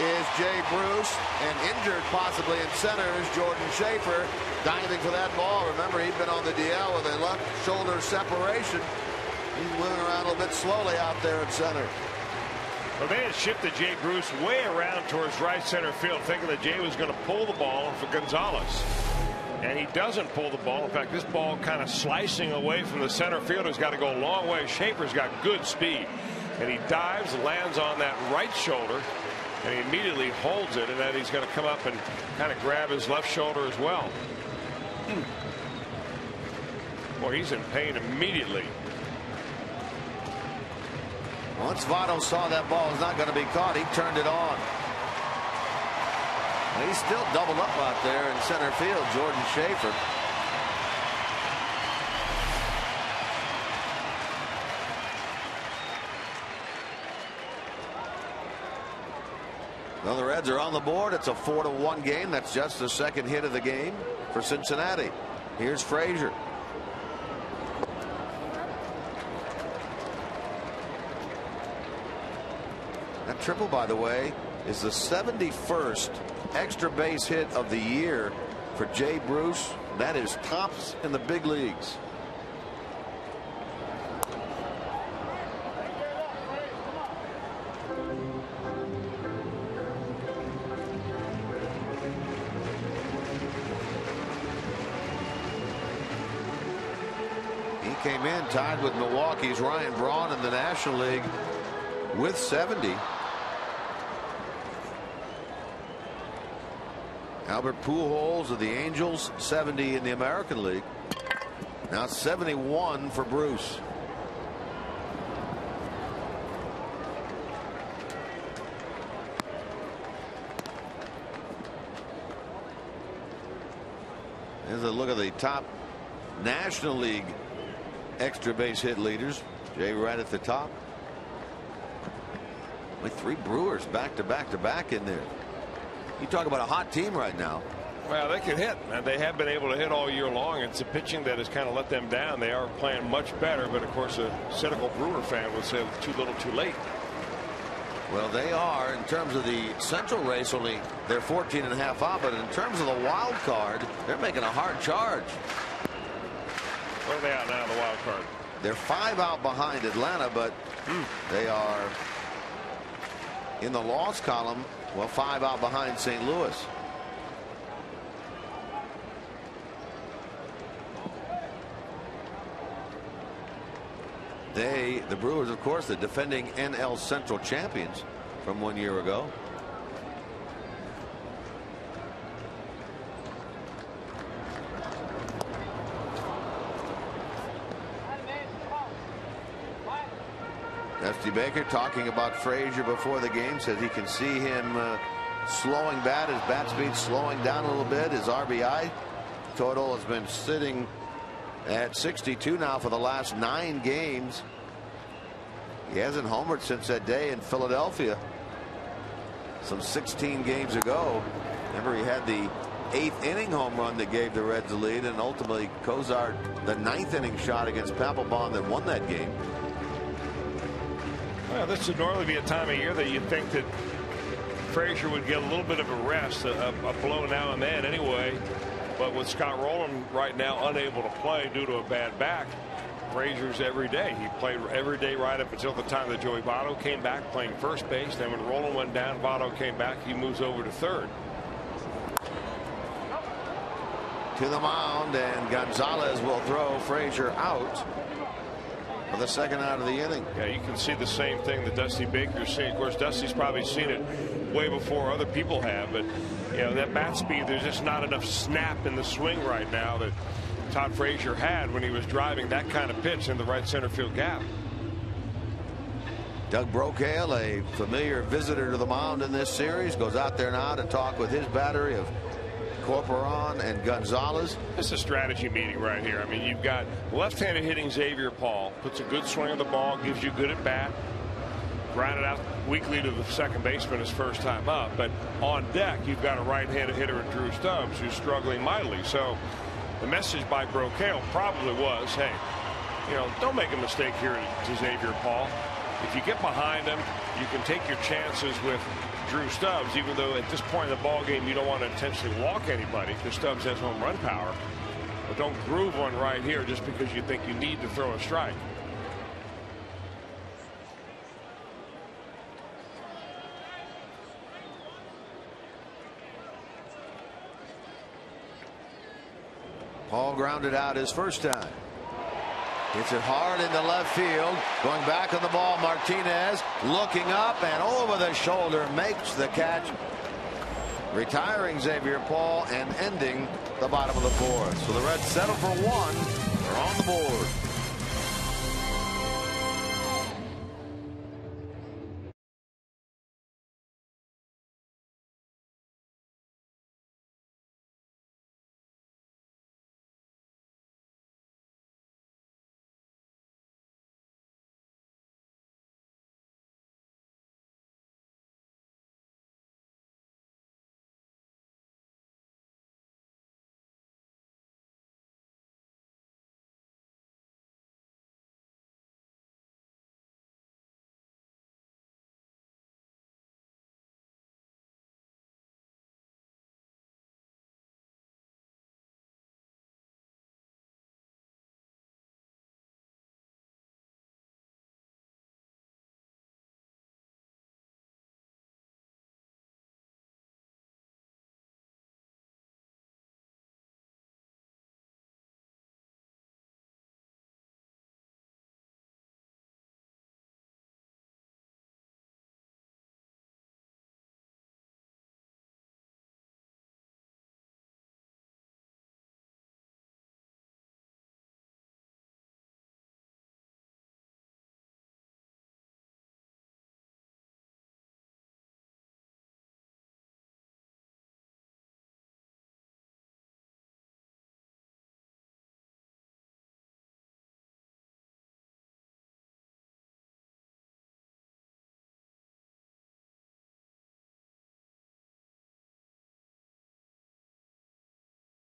Speaker 2: is Jay Bruce, and injured possibly in center is Jordan Schaefer, diving for that ball. Remember, he'd been on the DL with a left shoulder separation. He's moving around a little bit slowly out there at center.
Speaker 3: Well, they had shifted Jay Bruce way around towards right center field, thinking that Jay was going to pull the ball for Gonzalez. And he doesn't pull the ball. In fact, this ball kind of slicing away from the center fielder's got to go a long way. Schaefer's got good speed. And he dives, lands on that right shoulder, and he immediately holds it. And then he's going to come up and kind of grab his left shoulder as well. Boy, he's in pain immediately.
Speaker 2: Once Votto saw that ball was not going to be caught, he turned it on. And he's still doubled up out there in center field, Jordan Schaefer. Well, the Reds are on the board. It's a 4-1 game. That's just the second hit of the game for Cincinnati. Here's Frazier. That triple, by the way, is the 71st extra base hit of the year for Jay Bruce. That is tops in the big leagues. He came in tied with Milwaukee's Ryan Braun in the National League with 70. Albert Pujols of the Angels, 70 in the American League. Now 71 for Bruce. Here's a look at the top National League extra base hit leaders. Jay right at the top. With 3 Brewers back to back to back in there. You talk about a hot team right now.
Speaker 3: Well, they can hit, and they have been able to hit all year long. It's the pitching that has kind of let them down. They are playing much better, but of course a cynical Brewer fan would say too little too late.
Speaker 2: Well, they are, in terms of the Central race, only they're 14.5 out, but in terms of the wild card, they're making a hard charge.
Speaker 3: Where are they out now in the wild card?
Speaker 2: They're 5 out behind Atlanta, but they are in the loss column. Well, 5 out behind St. Louis. The Brewers, of course, the defending NL Central champions from 1 year ago. Dusty Baker talking about Frazier before the game, said he can see him slowing his bat speed slowing down a little bit. His RBI total has been sitting at 62 now for the last 9 games. He hasn't homered since that day in Philadelphia some 16 games ago. Remember, he had the 8th inning home run that gave the Reds the lead, and ultimately Cozart the 9th inning shot against Papelbon that won that game.
Speaker 3: Well, this would normally be a time of year that you'd think that Frazier would get a little bit of a rest, a blow now and then anyway. But with Scott Rowland right now unable to play due to a bad back, Frazier's every day. He played every day right up until the time that Joey Votto came back playing first base. Then when Rowland went down, Votto came back. He moves over to third.
Speaker 2: To the mound, and Gonzalez will throw Frazier out for the second out of the inning.
Speaker 3: Yeah, you can see the same thing that Dusty Baker's seen. Of course, Dusty's probably seen it way before other people have, but you know, that bat speed, there's just not enough snap in the swing right now that Todd Frazier had when he was driving that kind of pitch in the right center field gap.
Speaker 2: Doug Brocail, a familiar visitor to the mound in this series, goes out there now to talk with his battery of Corporon and Gonzalez.
Speaker 3: It's a strategy meeting right here. I mean, you've got left-handed hitting Xavier Paul, puts a good swing of the ball, gives you good at bat, grounded out weakly to the second baseman his first time up. But on deck, you've got a right-handed hitter in Drew Stubbs who's struggling mightily. So the message by Brocail probably was, hey, you know, don't make a mistake here to Xavier Paul. If you get behind him, you can take your chances with Drew Stubbs, even though at this point in the ball game you don't want to intentionally walk anybody because Stubbs has home run power. But don't groove one right here just because you think you need to throw a strike.
Speaker 2: Paul grounded out his first time. Hits it hard into left field. Going back on the ball, Martinez looking up and over the shoulder makes the catch, retiring Xavier Paul and ending the bottom of the 4th. So the Reds settle for 1. They're on the board.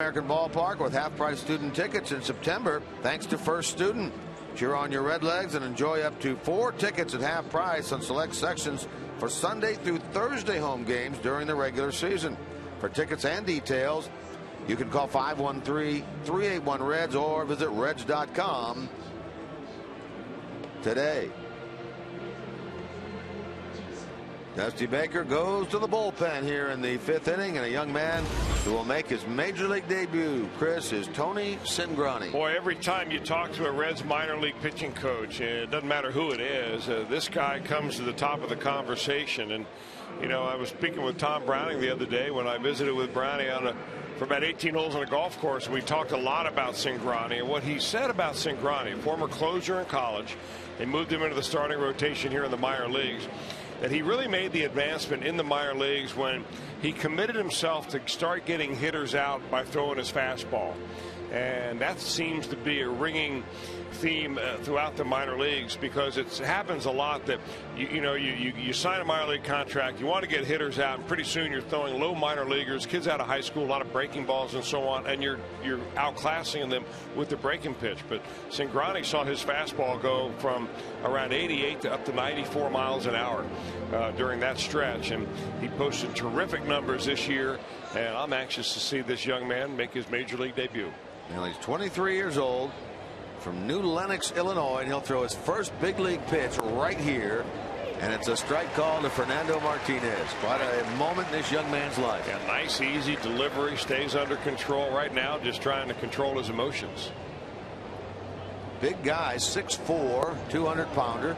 Speaker 2: American Ballpark with half-price student tickets in September thanks to First Student. Cheer on your Redlegs and enjoy up to 4 tickets at half price on select sections for Sunday through Thursday home games during the regular season. For tickets and details, you can call 513-381-REDS or visit reds.com today. Dusty Baker goes to the bullpen here in the 5th inning, and a young man who will make his major league debut, Chris, is Tony Sgrany.
Speaker 3: Boy, every time you talk to a Reds minor league pitching coach, it doesn't matter who it is, this guy comes to the top of the conversation. And you know, I was speaking with Tom Browning the other day when I visited with Browning on a for about 18 holes on a golf course. We talked a lot about Sgrany, and what he said about Sgrany, a former closer in college, they moved him into the starting rotation here in the minor leagues, that he really made the advancement in the minor leagues when he committed himself to start getting hitters out by throwing his fastball. And that seems to be a ringing theme throughout the minor leagues, because it happens a lot that you sign a minor league contract, you want to get hitters out, and pretty soon you're throwing low minor leaguers, kids out of high school, a lot of breaking balls and so on, and you're outclassing them with the breaking pitch. But Sgrany saw his fastball go from around 88 to up to 94 miles an hour during that stretch, and he posted terrific numbers this year, and I'm anxious to see this young man make his major league debut.
Speaker 2: Well, he's 23 years old, from New Lenox, Illinois, and he'll throw his first big league pitch right here, and it's a strike call to Fernando Martinez. Quite a moment in this young man's life.
Speaker 3: Yeah, nice, easy delivery, stays under control right now, just trying to control his emotions.
Speaker 2: Big guy, 6'4", 200-pounder.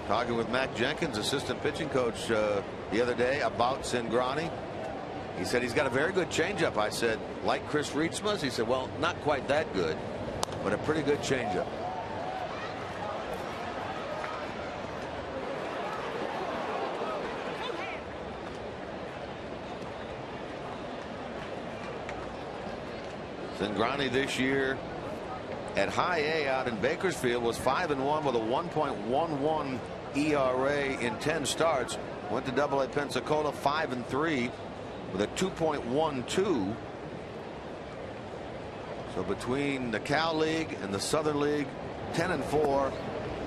Speaker 2: Talking with Mac Jenkins, assistant pitching coach, the other day about Sgrany. He said he's got a very good changeup. I said, like Chris Reitsma's? He said, well, not quite that good, but a pretty good changeup. Sgrany this year at High A out in Bakersfield was 5-1 with a 1.11 ERA in 10 starts. Went to Double-A Pensacola 5-3 with a 2.12. So between the Cal League and the Southern League, 10-4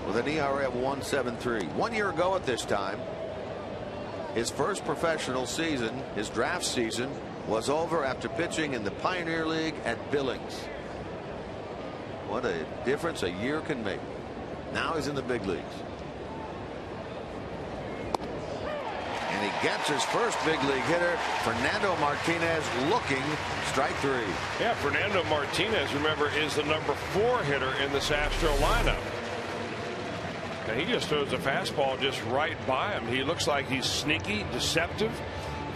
Speaker 2: with an ERA of 1.73. 1 year ago at this time, his first professional season, his draft season, was over after pitching in the Pioneer League at Billings. What a difference a year can make. Now he's in the big leagues. And he gets his first big league hitter, Fernando Martinez, looking strike three.
Speaker 3: Yeah, Fernando Martinez, remember, is the number 4 hitter in this Astro lineup. And he just throws a fastball just right by him. He looks like he's sneaky, deceptive,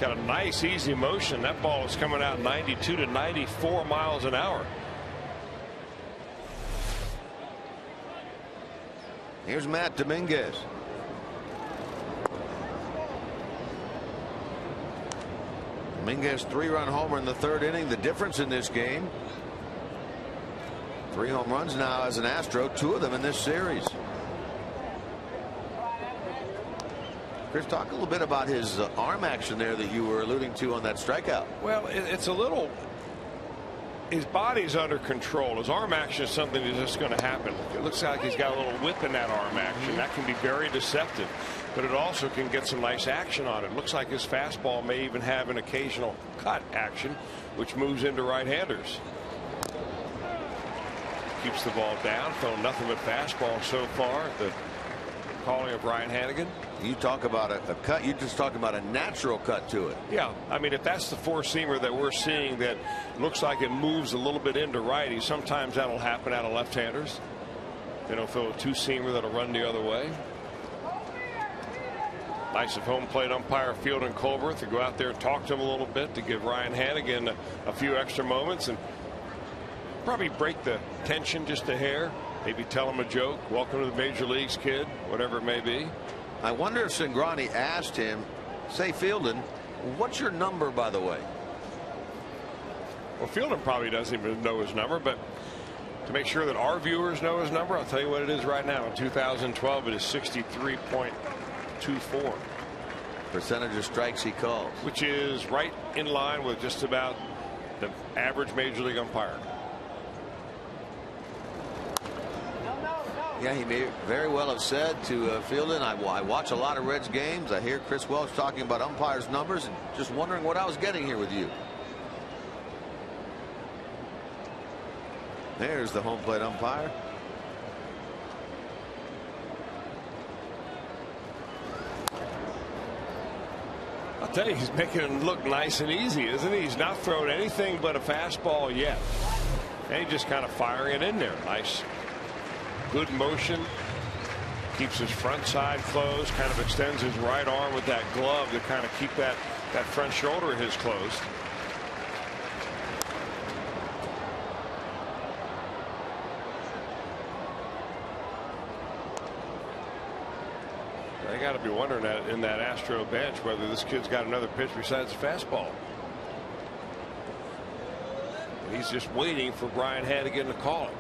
Speaker 3: got a nice, easy motion. That ball is coming out 92 to 94 miles an hour.
Speaker 2: Here's Matt Dominguez. Dominguez 3-run homer in the 3rd inning. The difference in this game, 3 home runs now as an Astro, 2 of them in this series. Chris, talk a little bit about his arm action there that you were alluding to on that strikeout.
Speaker 3: Well, it's a little, his body's under control. His arm action is something that's just going to happen. It looks like he's got a little whip in that arm action. That can be very deceptive, but it also can get some nice action on it. Looks like his fastball may even have an occasional cut action, which moves into right-handers. Keeps the ball down, thrown nothing but fastball so far. The calling of Ryan Hannigan.
Speaker 2: You talk about a cut, you just talk about a natural cut to it.
Speaker 3: Yeah, I mean, if that's the 4-seamer that we're seeing that looks like it moves a little bit into righty, sometimes that'll happen out of left-handers. They don't throw a 2-seamer that'll run the other way. Nice of home plate umpire Field and Colbert to go out there and talk to him a little bit to give Ryan Hannigan a few extra moments and probably break the tension just a hair. Maybe tell him a joke. Welcome to the major leagues, kid. Whatever it may be.
Speaker 2: I wonder if Sgrany asked him, say Fielden, what's your number, by the way?
Speaker 3: Well, Fielden probably doesn't even know his number, but to make sure that our viewers know his number, I'll tell you what it is right now. In 2012, it is 63.24.
Speaker 2: Percentage of strikes he calls.
Speaker 3: Which is right in line with just about the average major league umpire.
Speaker 2: Yeah, he may very well have said to Fielden, I watch a lot of Reds games. I hear Chris Welch talking about umpires' numbers and just wondering what I was getting here with you. There's the home plate umpire.
Speaker 3: I'll tell you, he's making him look nice and easy, isn't he? He's not thrown anything but a fastball yet. And he's just kind of firing it in there. Nice. Good motion. Keeps his front side closed. Kind of extends his right arm with that glove to kind of keep that front shoulder of his closed. They got to be wondering that in that Astro bench whether this kid's got another pitch besides the fastball. He's just waiting for Brian Hannigan to call it.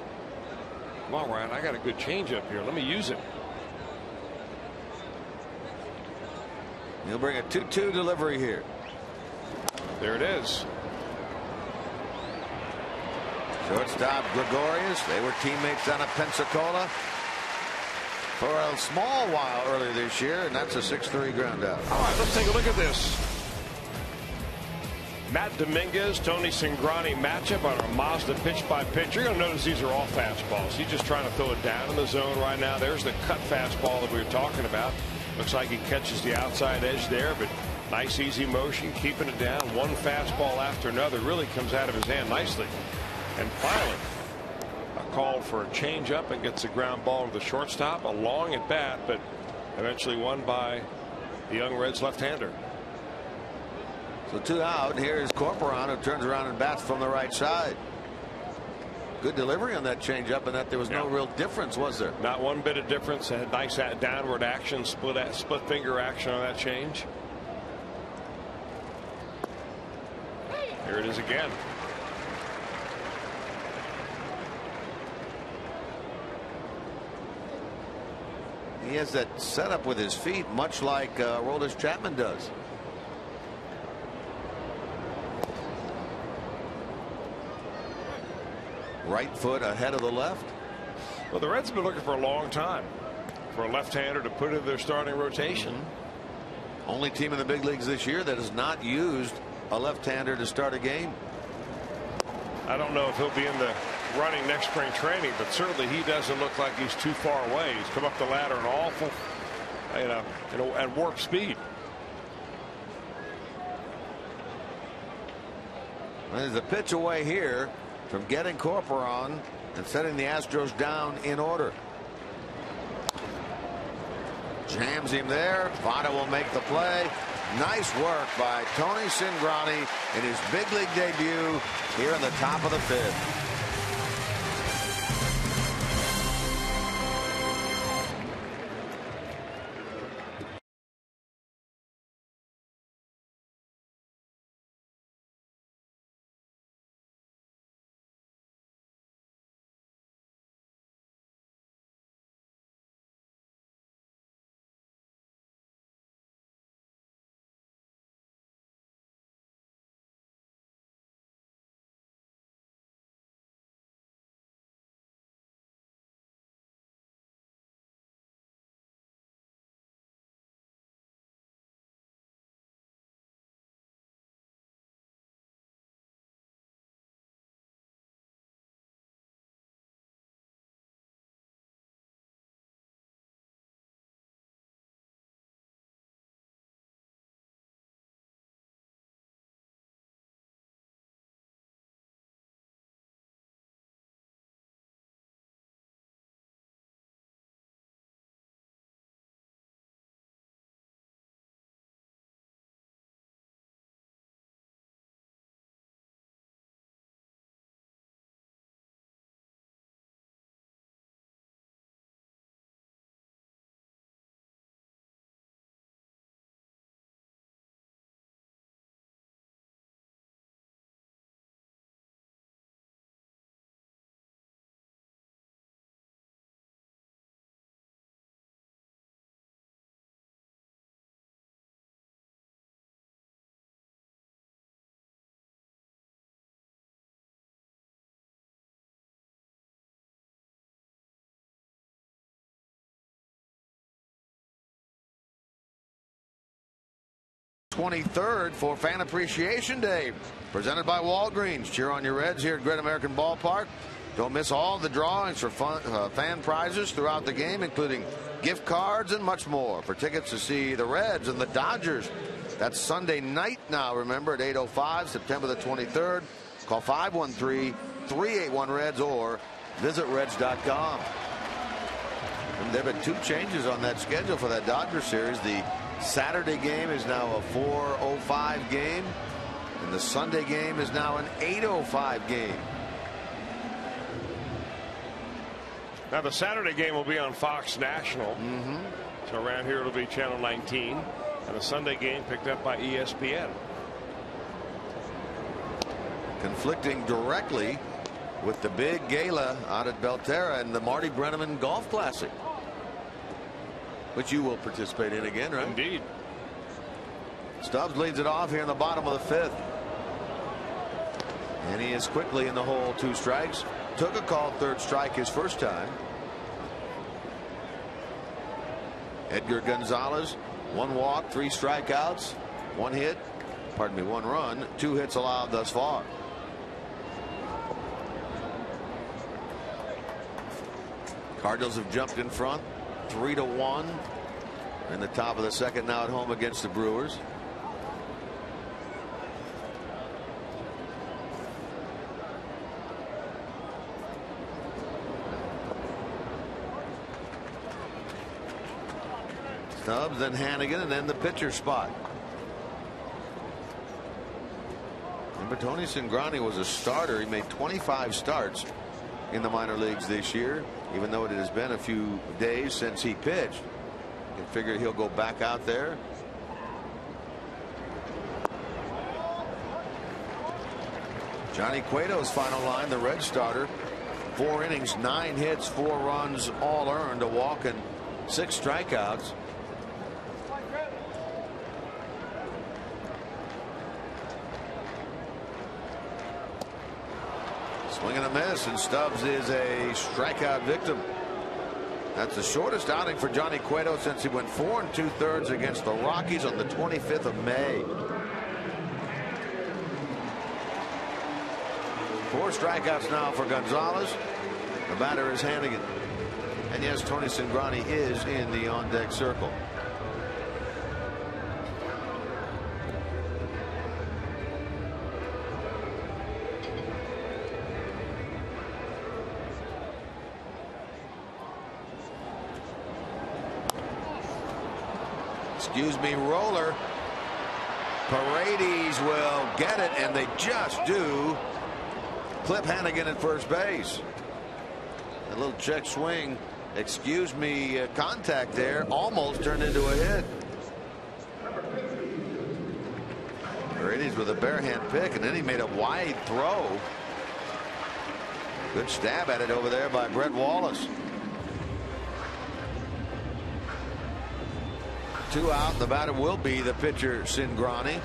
Speaker 3: Come on, Ryan, I got a good changeup here. Let me use it.
Speaker 2: He'll bring a 2-2 delivery here.
Speaker 3: There it is.
Speaker 2: Shortstop Gregorius. They were teammates down at Pensacola for a small while earlier this year, and that's a 6-3 ground out.
Speaker 3: All right, let's take a look at this. Matt Dominguez, Tony Sgrany matchup on our Mazda pitch by pitch. You're going to notice these are all fastballs. He's just trying to throw it down in the zone right now. There's the cut fastball that we were talking about. Looks like he catches the outside edge there, but nice easy motion, keeping it down. One fastball after another really comes out of his hand nicely. And finally, a call for a changeup and gets a ground ball to the shortstop. A long at bat, but eventually won by the young Reds left-hander.
Speaker 2: So 2 out. Here's Corporon, who turns around and bats from the right side. Good delivery on that changeup, and that there was no real difference, was there?
Speaker 3: Not one bit of difference. Had nice downward action, split finger action on that change. Here it is again.
Speaker 2: He has that setup with his feet, much like Aroldis Chapman does. Right foot ahead of the left.
Speaker 3: Well, the Reds have been looking for a long time for a left-hander to put in their starting rotation.
Speaker 2: Only team in the big leagues this year that has not used a left-hander to start a game.
Speaker 3: I don't know if he'll be in the running next spring training, but certainly he doesn't look like he's too far away. He's come up the ladder at awful, at warp speed.
Speaker 2: There's a pitch away here from getting Corporon and setting the Astros down in order. Jams him there. Votto will make the play. Nice work by Tony Sgrany in his big league debut here in the top of the 5th. #23rd for Fan Appreciation Day, presented by Walgreens. Cheer on your Reds here at Great American Ballpark. Don't miss all the drawings for fan prizes throughout the game, including gift cards and much more. For tickets to see the Reds and the Dodgers, that's Sunday night now, remember, at 8:05, September the 23rd. Call 513-381-REDS or visit Reds.com. And there have been 2 changes on that schedule for that Dodger series. The Saturday game is now a 4:05 game, and the Sunday game is now an 8:05 game.
Speaker 3: Now the Saturday game will be on Fox National. So around here it'll be channel 19, and the Sunday game picked up by ESPN.
Speaker 2: Conflicting directly with the big gala out at Belterra and the Marty Brennaman Golf Classic, which you will participate in again, right?
Speaker 3: Indeed.
Speaker 2: Stubbs leads it off here in the bottom of the 5th. And he is quickly in the hole. 2 strikes. Took a called 3rd strike his first time. Edgar Gonzalez, 1 walk, 3 strikeouts, 1 hit, pardon me, 1 run, 2 hits allowed thus far. Cardinals have jumped in front 3-1 in the top of the 2nd now at home against the Brewers. Stubbs, then Hannigan, and then the pitcher spot. And Tony Sgrany was a starter. He made 25 starts in the minor leagues this year, even though it has been a few days since he pitched. You can figure he'll go back out there. Johnny Cueto's final line, the Red starter. 4 innings, 9 hits, 4 runs, all earned, a walk and 6 strikeouts. Swing and a miss, and Stubbs is a strikeout victim. That's the shortest outing for Johnny Cueto since he went 4 2/3 against the Rockies on the 25th of May. 4 strikeouts now for Gonzalez. The batter is Hannigan. And yes, Tony Sgrany is in the on-deck circle. Excuse me, roller. Paredes will get it, and they just do. Clip Hannigan at first base. A little check swing, excuse me, contact there, almost turned into a hit. Paredes with a bare hand pick, and then he made a wide throw. Good stab at it over there by Brett Wallace. 2 out. The batter will be the pitcher, Sgrany.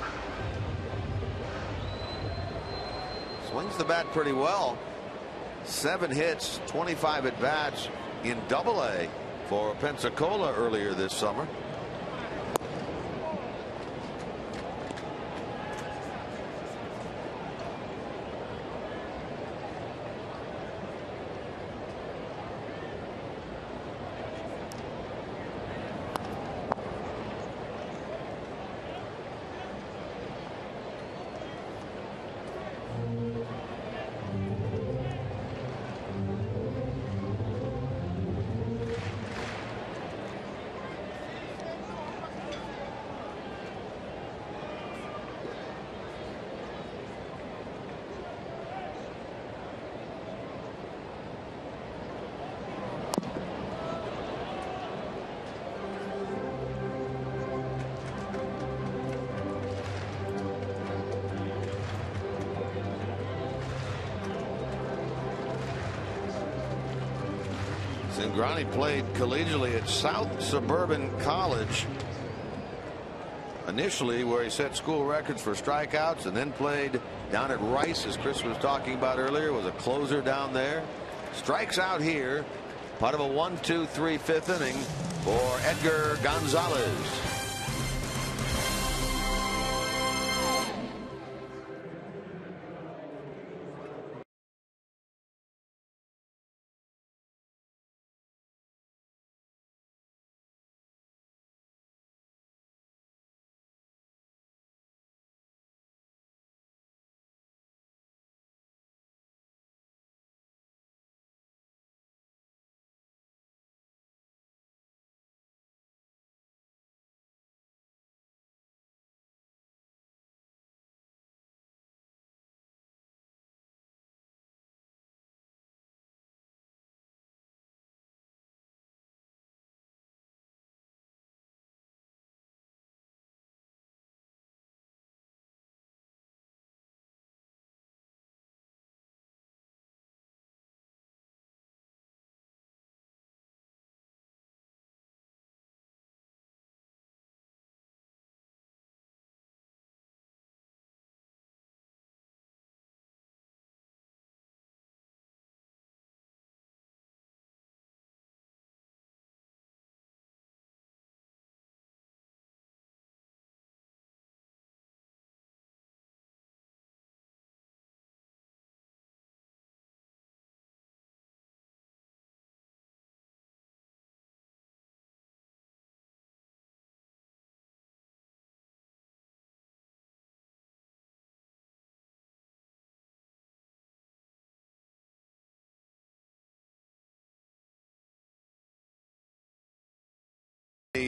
Speaker 2: Swings the bat pretty well. 7 hits, 25 at bats in Double-A for Pensacola earlier this summer. Sgrany played collegially at South Suburban College initially, where he set school records for strikeouts, and then played down at Rice, as Chris was talking about earlier, was a closer down there. Strikes out here, part of a 1-2-3 5th inning for Edgar Gonzalez.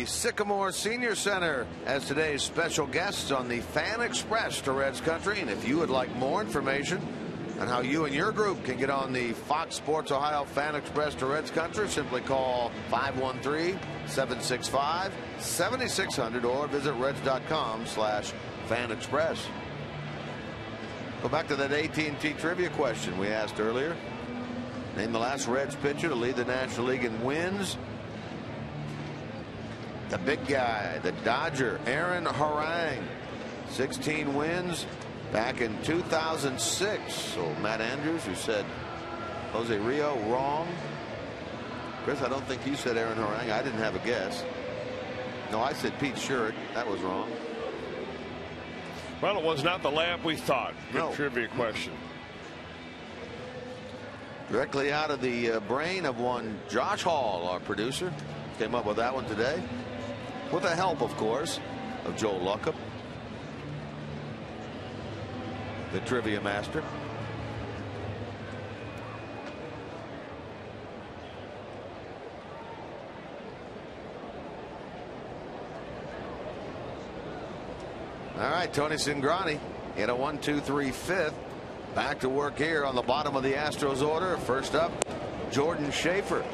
Speaker 2: Sycamore Senior Center as today's special guests on the Fan Express to Reds Country. And if you would like more information on how you and your group can get on the Fox Sports Ohio Fan Express to Reds Country, simply call 513-765-7600 or visit reds.com/Fan Express. Go back to that AT&T trivia question we asked earlier. Name the last Reds pitcher to lead the National League in wins. The big guy, the Dodger, Aaron Harang. 16 wins back in 2006. So Matt Andrews, who said Jose Rio, wrong. Chris, I don't think you said Aaron Harang. I didn't have a guess. No, I said Pete Sherrick. That was wrong.
Speaker 3: Well, it was not the lamp we thought. Good
Speaker 2: No.
Speaker 3: trivia question.
Speaker 2: Directly out of the brain of one Josh Hall, our producer. Came up with that one today. With the help, of course, of Joe Luckham, the trivia master. All right, Tony Sgrany in a 1-2-3 fifth. Back to work here on the bottom of the Astros order. First up, Jordan Schaefer.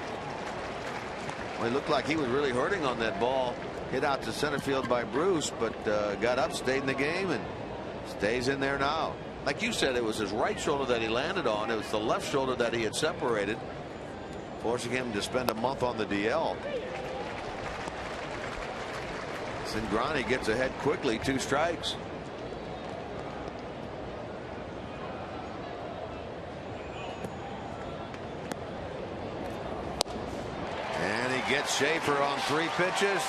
Speaker 2: Well, he looked like he was really hurting on that ball. Hit out to center field by Bruce, but got up, stayed in the game, and stays in there now. Like you said, it was his right shoulder that he landed on. It was the left shoulder that he had separated, forcing him to spend a month on the DL. Sgrany gets ahead quickly, 2 strikes. And he gets Schaefer on 3 pitches.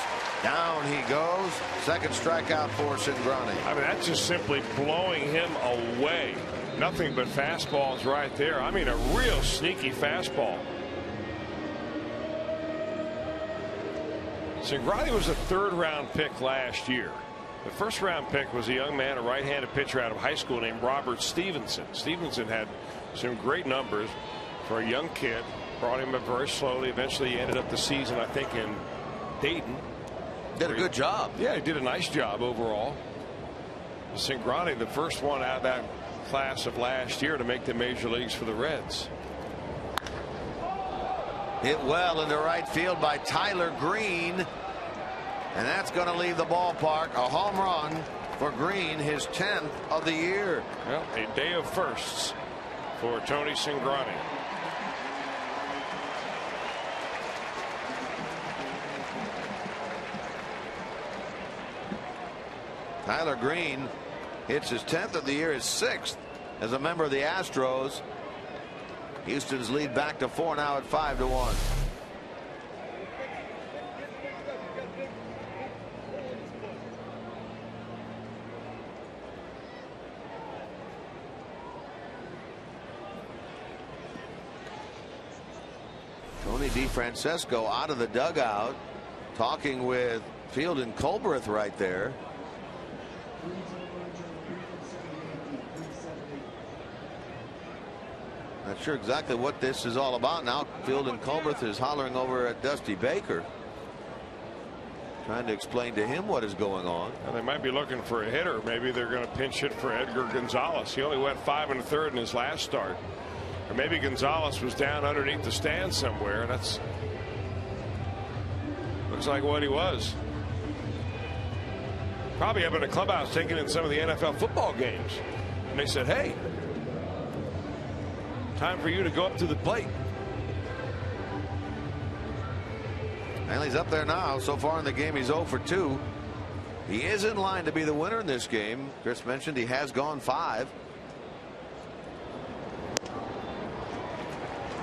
Speaker 2: Down he goes. Second strikeout for Sgrany.
Speaker 3: I mean, that's just simply blowing him away. Nothing but fastballs right there. I mean, a real sneaky fastball. Sgrany was a 3rd-round pick last year. The 1st-round pick was a young man, a right-handed pitcher out of high school named Robert Stevenson. Stevenson had some great numbers for a young kid. Brought him up very slowly. Eventually, he ended up the season, I think, in Dayton.
Speaker 2: Did a good job.
Speaker 3: Yeah, he did a nice job overall. Sgrany, the first one out of that class of last year to make the major leagues for the Reds.
Speaker 2: Hit well into right field by Tyler Green. And that's going to leave the ballpark. A home run for Green, his 10th of the year.
Speaker 3: Well, a day of firsts for Tony Sgrany.
Speaker 2: Tyler Green hits his 10th of the year, his 6th as a member of the Astros. Houston's lead back to 4 now at 5-1. Tony DeFrancesco out of the dugout, talking with Field and Colbreth right there. Not sure exactly what this is all about now. Field and Colbreth is hollering over at Dusty Baker, trying to explain to him what is going on.
Speaker 3: Well, they might be looking for a hitter. Maybe they're going to pinch hit for Edgar Gonzalez. He only went 5 1/3 in his last start. Or maybe Gonzalez was down underneath the stand somewhere. That's looks like what he was. Probably up in a clubhouse taking in some of the NFL football games. And they said, hey, time for you to go up to the plate.
Speaker 2: And he's up there now. So far in the game, he's 0 for 2. He is in line to be the winner in this game. Chris mentioned he has gone 5.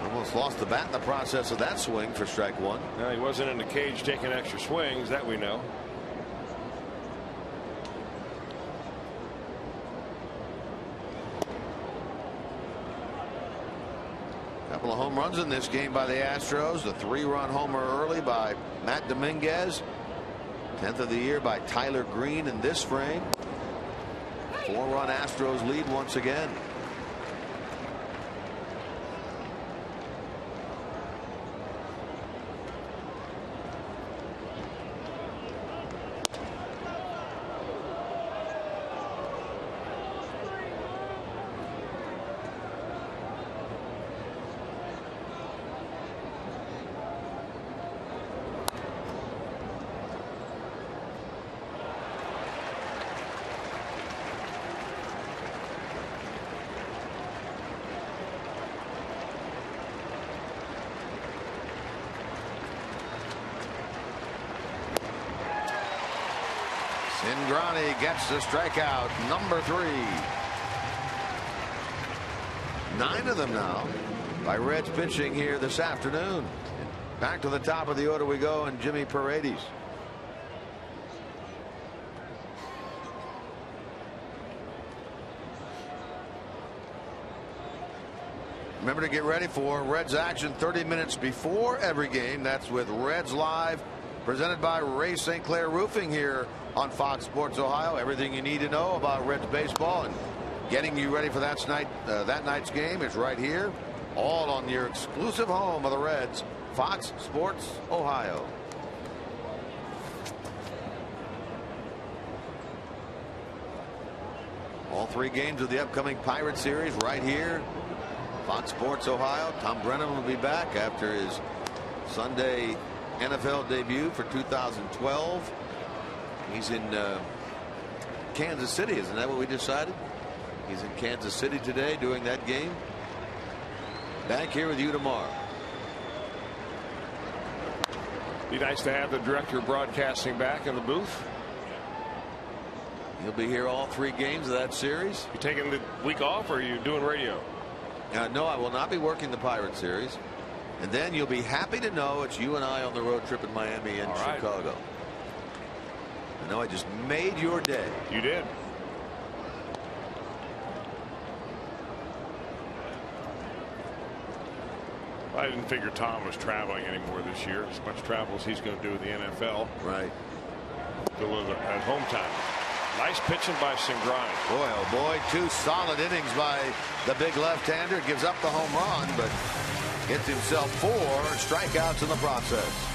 Speaker 2: Almost lost the bat in the process of that swing for strike 1.
Speaker 3: No, he wasn't in the cage taking extra swings, that we know.
Speaker 2: Couple of home runs in this game by the Astros. The 3-run homer early by Matt Dominguez. 10th of the year by Tyler Green in this frame. 4-run Astros lead once again. Sgrany gets the strikeout, number 3. 9 of them now by Reds pitching here this afternoon. Back to the top of the order we go, and Jimmy Paredes. Remember to get ready for Reds action 30 minutes before every game. That's with Reds Live, presented by Ray St. Clair Roofing here on Fox Sports Ohio. Everything you need to know about Reds baseball and getting you ready for that night's game is right here, all on your exclusive home of the Reds, Fox Sports Ohio. All 3 games of the upcoming Pirate series right here, Fox Sports Ohio. Tom Brennan will be back after his Sunday NFL debut for 2012. He's in Kansas City, isn't that what we decided? He's in Kansas City today doing that game. Back here with you tomorrow.
Speaker 3: Be nice to have the director of broadcasting back in the booth.
Speaker 2: He'll be here all 3 games of that series.
Speaker 3: You taking the week off, or are you doing radio?
Speaker 2: No, I will not be working the Pirate series. And then you'll be happy to know it's you and I on the road trip in Miami and Chicago. I know I just made your day.
Speaker 3: You did. I didn't figure Tom was traveling anymore this year. As much travel as he's going to do in the NFL.
Speaker 2: Right.
Speaker 3: Still at home time. Nice pitching by Sgrany.
Speaker 2: Boy, oh boy, 2 solid innings by the big left-hander. Gives up the home run, but gets himself 4 strikeouts in the process.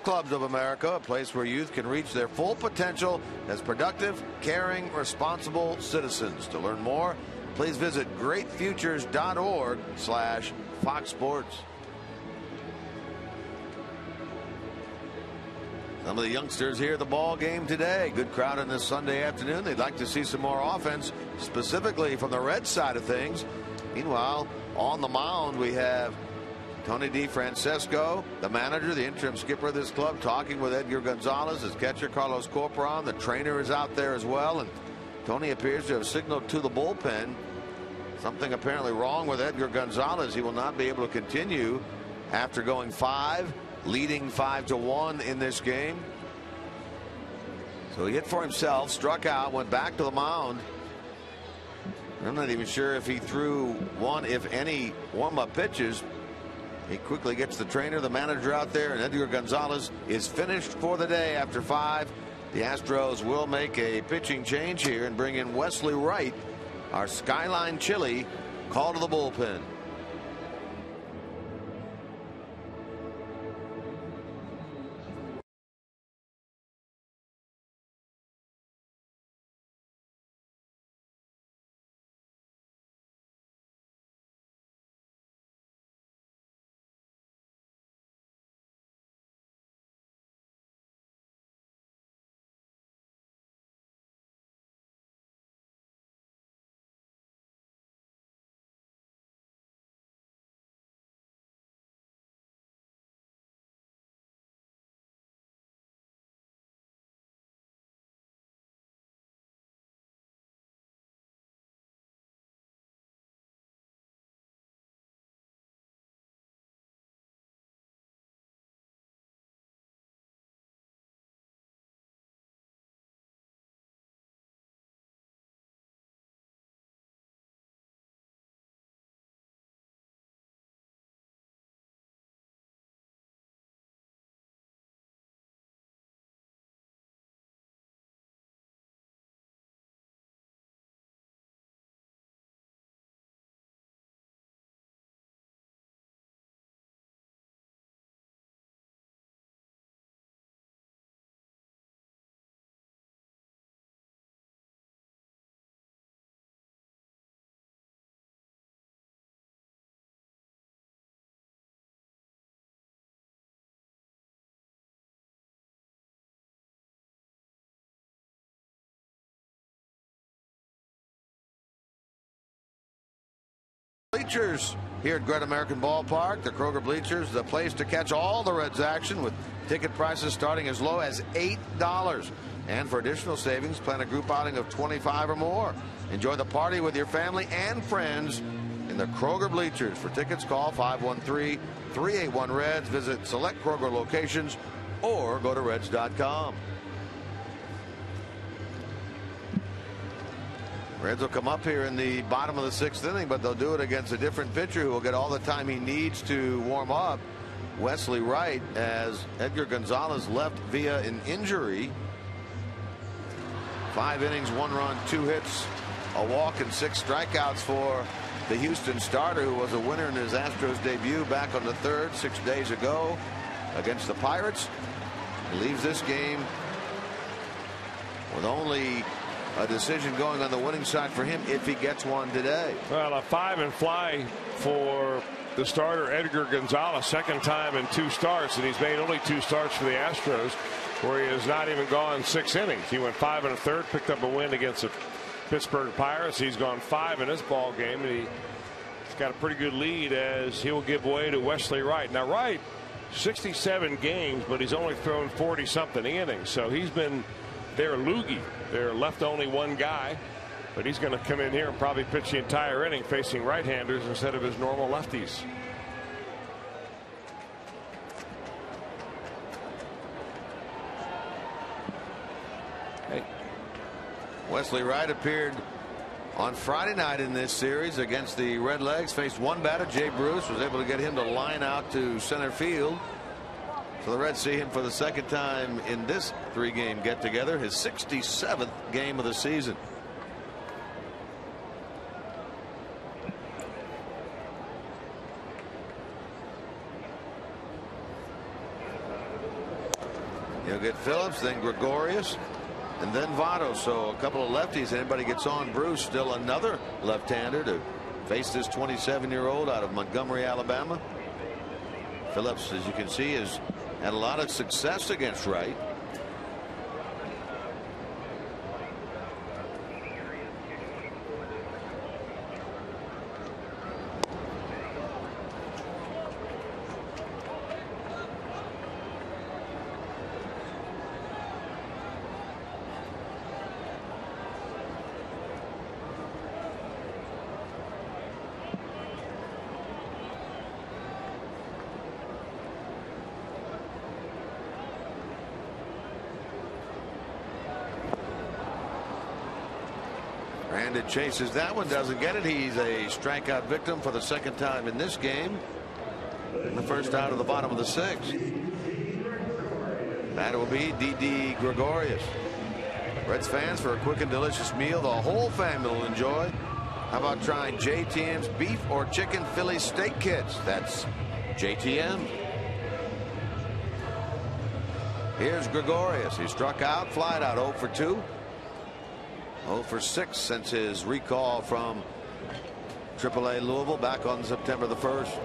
Speaker 2: Clubs of America, a place where youth can reach their full potential as productive, caring, responsible citizens. To learn more, please visit greatfutures.org/Fox Sports. Some of the youngsters here at the ball game today. Good crowd on this Sunday afternoon. They'd like to see some more offense, specifically from the Reds side of things. Meanwhile, on the mound, we have Tony DeFrancesco, the manager, the interim skipper of this club, talking with Edgar Gonzalez, his catcher Carlos Corporon. The trainer is out there as well, and Tony appears to have signaled to the bullpen something apparently wrong with Edgar Gonzalez. He will not be able to continue after going 5, leading 5-1 in this game. So he hit for himself, struck out, went back to the mound. I'm not even sure if he threw one, if any, warm-up pitches. He quickly gets the trainer, the manager out there, and Edgar Gonzalez is finished for the day after 5. The Astros will make a pitching change here and bring in Wesley Wright, our Skyline Chili called to the bullpen. Bleachers here at Great American Ballpark, the Kroger Bleachers, the place to catch all the Reds action with ticket prices starting as low as $8. And for additional savings, plan a group outing of 25 or more. Enjoy the party with your family and friends in the Kroger Bleachers. For tickets, call 513-381-REDS. Visit select Kroger locations or go to Reds.com. Reds will come up here in the bottom of the 6th inning, but they'll do it against a different pitcher who will get all the time he needs to warm up. Wesley Wright, as Edgar Gonzalez left via an injury. 5 innings, 1 run, 2 hits, a walk, and 6 strikeouts for the Houston starter, who was a winner in his Astros debut back on the 3rd 6 days ago against the Pirates. He leaves this game with only a decision going on the winning side for him if he gets one today.
Speaker 3: Well, a 5 and fly for the starter Edgar Gonzalez, second time in 2 starts, and he's made only 2 starts for the Astros, where he has not even gone 6 innings. He went 5 1/3, picked up a win against the Pittsburgh Pirates. He's gone 5 in this ball game, and he's got a pretty good lead as he will give way to Wesley Wright. Now Wright, 67 games, but he's only thrown 40-something innings, so he's been their loogie. They're left only one guy, but he's going to come in here and probably pitch the entire inning facing right-handers instead of his normal lefties.
Speaker 2: Hey. Wesley Wright appeared on Friday night in this series against the Redlegs. Faced one batter, Jay Bruce, was able to get him to line out to center field. So the Reds see him for the second time in this 3-game get-together, his 67th game of the season. You'll get Phillips, then Gregorius, and then Votto. So a couple of lefties. Anybody gets on Bruce, still another left-hander to face this 27-year-old out of Montgomery, Alabama. Phillips, as you can see, has had a lot of success against Wright. Brandon chases that one, doesn't get it. He's a strikeout victim for the second time in this game. The first out of the bottom of the 6th. That will be Didi Gregorius. Reds fans, for a quick and delicious meal the whole family will enjoy, How about trying JTM's beef or chicken Philly steak kits? That's JTM. Here's Gregorius. He struck out, flied out 0 for 2. 0 for 6 since his recall from AAA Louisville back on September the 1st.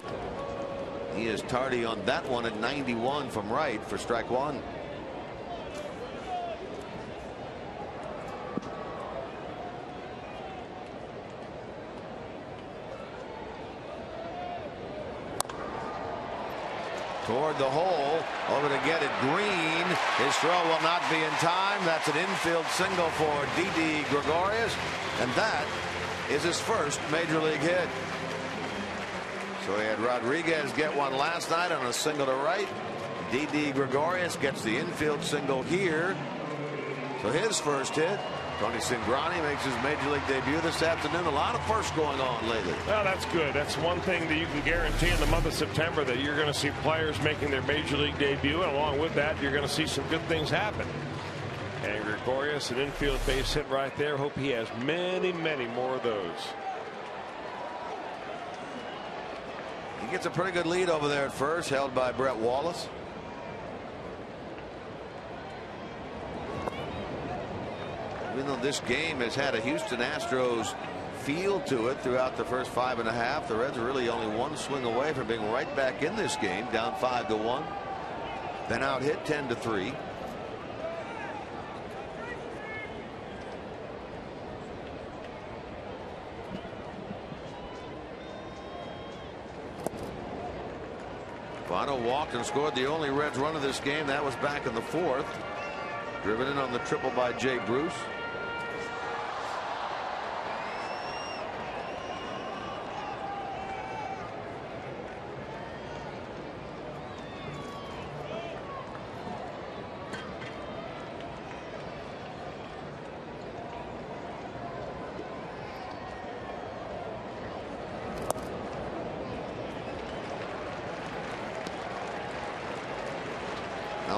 Speaker 2: He is tardy on that one at 91 from right for strike 1. Toward the hole, over to get it, Green. His throw will not be in time. That's an infield single for Didi Gregorius, and that is his first major league hit. So he had Rodriguez get one last night on a single to right. Didi Gregorius gets the infield single here. So his first hit. Tony Sgrany makes his major league debut this afternoon. A lot of firsts going on lately.
Speaker 3: Well, that's good. That's one thing that you can guarantee in the month of September, that you're going to see players making their major league debut, and along with that, you're going to see some good things happen. And Gregorius, an infield base hit right there. Hope he has many, many more of those.
Speaker 2: He gets a pretty good lead over there at first, held by Brett Wallace. Even though this game has had a Houston Astros feel to it throughout the first 5.5, the Reds are really only one swing away from being right back in this game, down 5-1. Then out hit 10-3. Votto walked and scored the only Reds run of this game. That was back in the 4th. Driven in on the triple by Jay Bruce.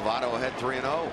Speaker 2: Votto ahead 3-0.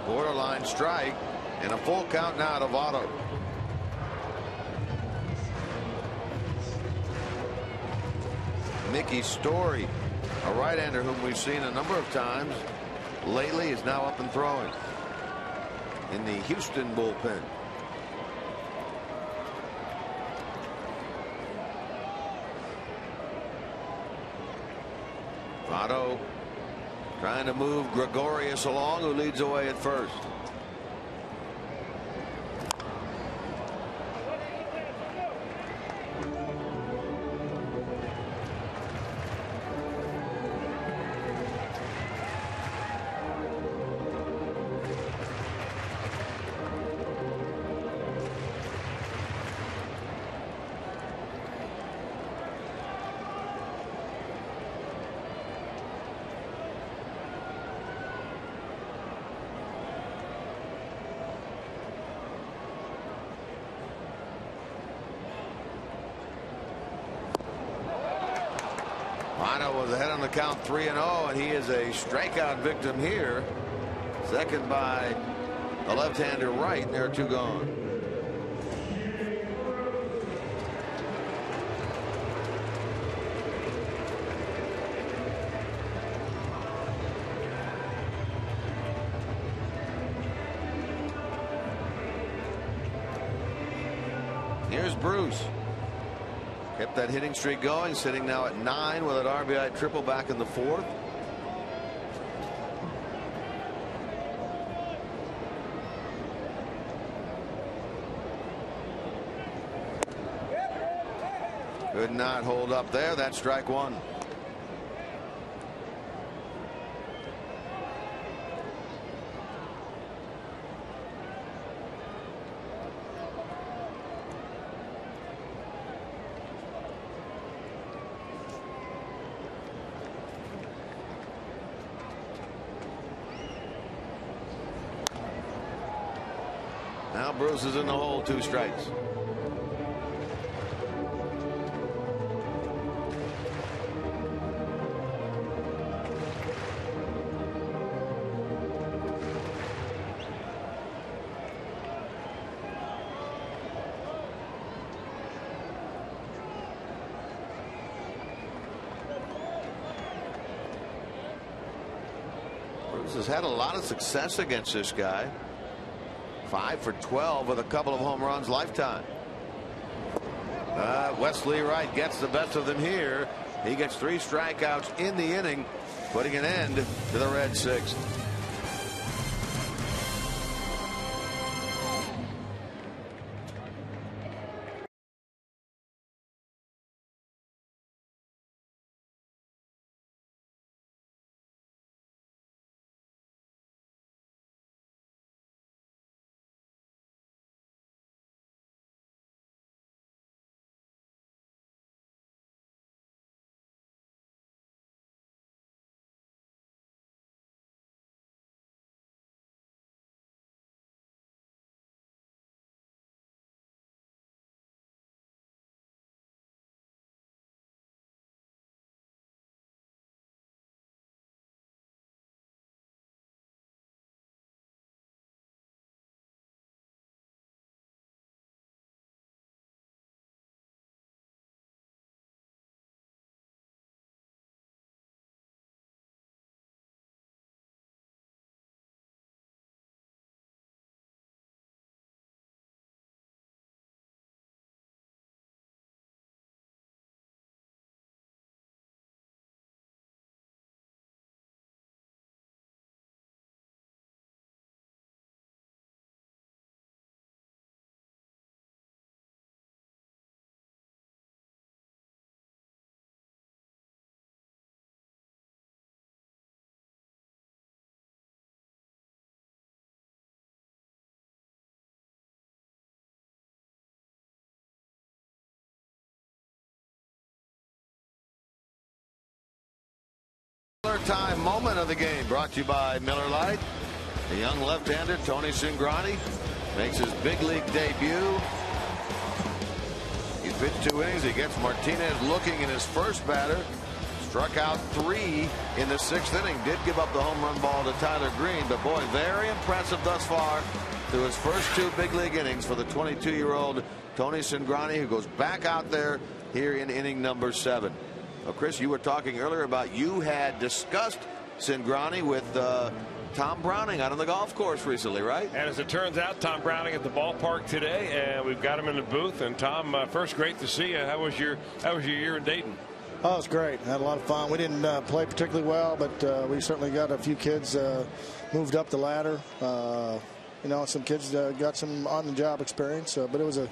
Speaker 2: Borderline strike and a full count now to Votto. Mickey Story, a right-hander whom we've seen a number of times lately, is now up and throwing in the Houston bullpen. Votto trying to move Gregorius along, who leads away at first. Votto was ahead on the count 3-0, and he is a strikeout victim here. Second by the left-hander Wright, and there are 2 gone. Here's Bruce. Kept that hitting streak going, sitting now at 9 with an RBI triple back in the 4th. Could not hold up there. That's strike 1. Now Bruce is in the hole, 2 strikes. Bruce has had a lot of success against this guy. 5 for 12 with a couple of home runs lifetime. Wesley Wright gets the best of them here. He gets 3 strikeouts in the inning, putting an end to the Red 6th. Time moment of the game brought to you by Miller Lite. The young left-hander Tony Sgrany makes his big league debut. He pitched 2 innings. He gets Martinez looking in his first batter. Struck out 3 in the 6th inning. Did give up the home run ball to Tyler Green, but boy, very impressive thus far through his first 2 big league innings for the 22-year-old Tony Sgrany, who goes back out there here in inning number 7. Well, Chris, you were talking earlier about you had discussed Sgrany with Tom Browning out on the golf course recently, right?
Speaker 3: And as it turns out, Tom Browning at the ballpark today, and we've got him in the booth. And Tom, first, great to see you. How was your year in Dayton?
Speaker 8: Oh, it was great. Had a lot of fun. We didn't play particularly well, but we certainly got a few kids moved up the ladder. You know, some kids got some on-the-job experience, but it was a